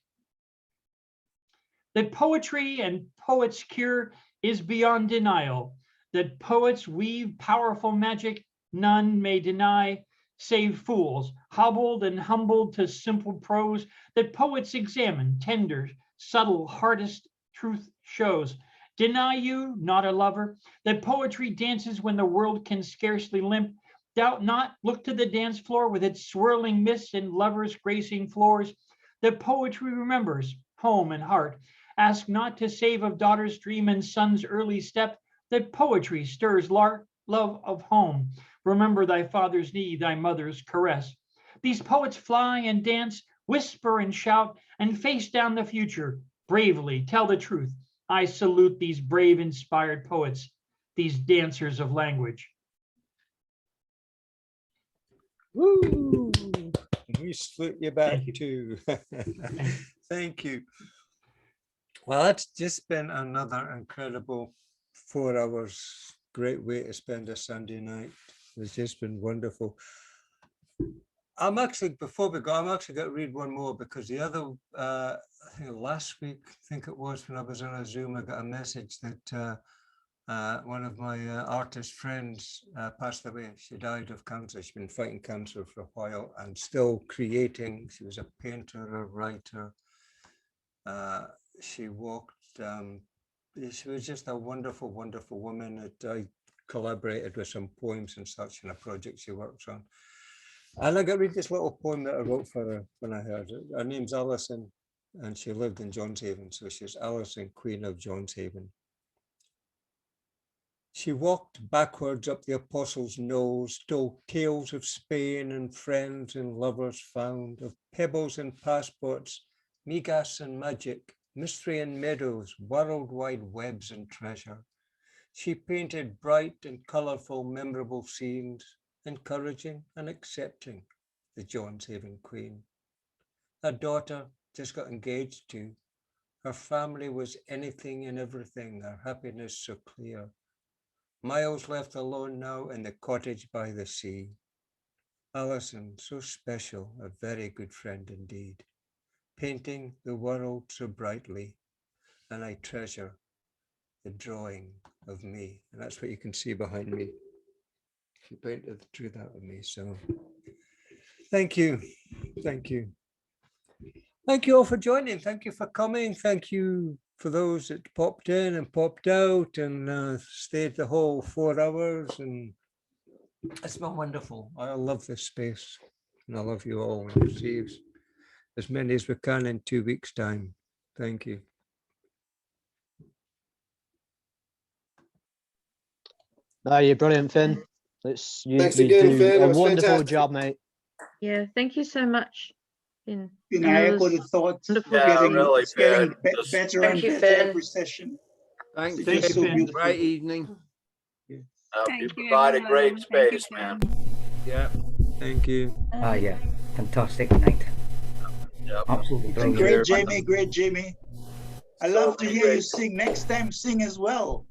Speaker 17: That poetry and poets' cure is beyond denial. That poets weave powerful magic none may deny, save fools, hobbled and humbled to simple prose. That poets examine, tender, subtle, hardest truth shows. Deny you, not a lover, that poetry dances when the world can scarcely limp. Doubt not, look to the dance floor with its swirling mists and lovers gracing floors. That poetry remembers home and heart. Ask not to save of daughter's dream and son's early step. That poetry stirs love of home. Remember thy father's knee, thy mother's caress. These poets fly and dance, whisper and shout, and face down the future. Bravely tell the truth. I salute these brave, inspired poets. these dancers of language.
Speaker 2: Woo! We salute you back too. Thank you. Well, it's just been another incredible 4 hours. Great way to spend a Sunday night. It's just been wonderful. I'm actually, before we go, I'm actually going to read one more because the other, I think last week, I think it was when I was on a Zoom, I got a message that one of my artist friends passed away. She died of cancer. She's been fighting cancer for a while and still creating. She was a painter, a writer. She walked, she was just a wonderful, wonderful woman that I collaborated with some poems and such in a project she works on. And I got to read this little poem that I wrote for her when I heard it. Her name's Alison and she lived in Johnshaven. So she's Alison, Queen of Johnshaven. She walked backwards up the Apostle's Nose, told tales of Spain and friends and lovers found, of pebbles and passports, migas and magic, mystery and meadows, worldwide webs and treasure. She painted bright and colourful, memorable scenes, encouraging and accepting the Johnshaven Queen. Her daughter just got engaged to. Her family was anything and everything, her happiness so clear. Miles left alone now in the cottage by the sea. Alison, so special, a very good friend indeed, painting the world so brightly, and I treasure the drawing of me. And that's what you can see behind me. She painted the truth out of me. So thank you. Thank you. Thank you all for joining. Thank you for coming. Thank you for those that popped in and popped out and stayed the whole 4 hours. And it's been wonderful. I love this space and I love you all. And we'll see as many as we can in 2 weeks' time. Thank you.
Speaker 13: No, you're brilliant, Finn.
Speaker 9: Thanks again, Finn.
Speaker 13: A
Speaker 9: It was
Speaker 13: wonderful
Speaker 9: fantastic.
Speaker 13: job, mate.
Speaker 11: Yeah, thank you so much. Finn.
Speaker 6: And I echo the thoughts.
Speaker 15: Yeah, really,
Speaker 6: It's getting
Speaker 15: Finn. Just-
Speaker 6: better
Speaker 14: Thank
Speaker 6: and
Speaker 14: you,
Speaker 6: better
Speaker 14: Finn.
Speaker 6: every session.
Speaker 18: Thanks,
Speaker 6: It's just so
Speaker 17: Finn.
Speaker 6: beautiful.
Speaker 18: Great evening.
Speaker 15: you
Speaker 8: Thank you,
Speaker 15: provide a
Speaker 8: everyone.
Speaker 15: great
Speaker 8: Thank you,
Speaker 15: space, man.
Speaker 18: Yeah.
Speaker 2: Thank you.
Speaker 20: Ah, yeah, fantastic night.
Speaker 15: Yep.
Speaker 20: Absolutely
Speaker 6: And
Speaker 20: brilliant.
Speaker 6: great, Jamie. Great, Jamie. I
Speaker 15: So
Speaker 6: love to
Speaker 15: many
Speaker 6: hear you
Speaker 15: great-
Speaker 6: sing. Next time, sing as well.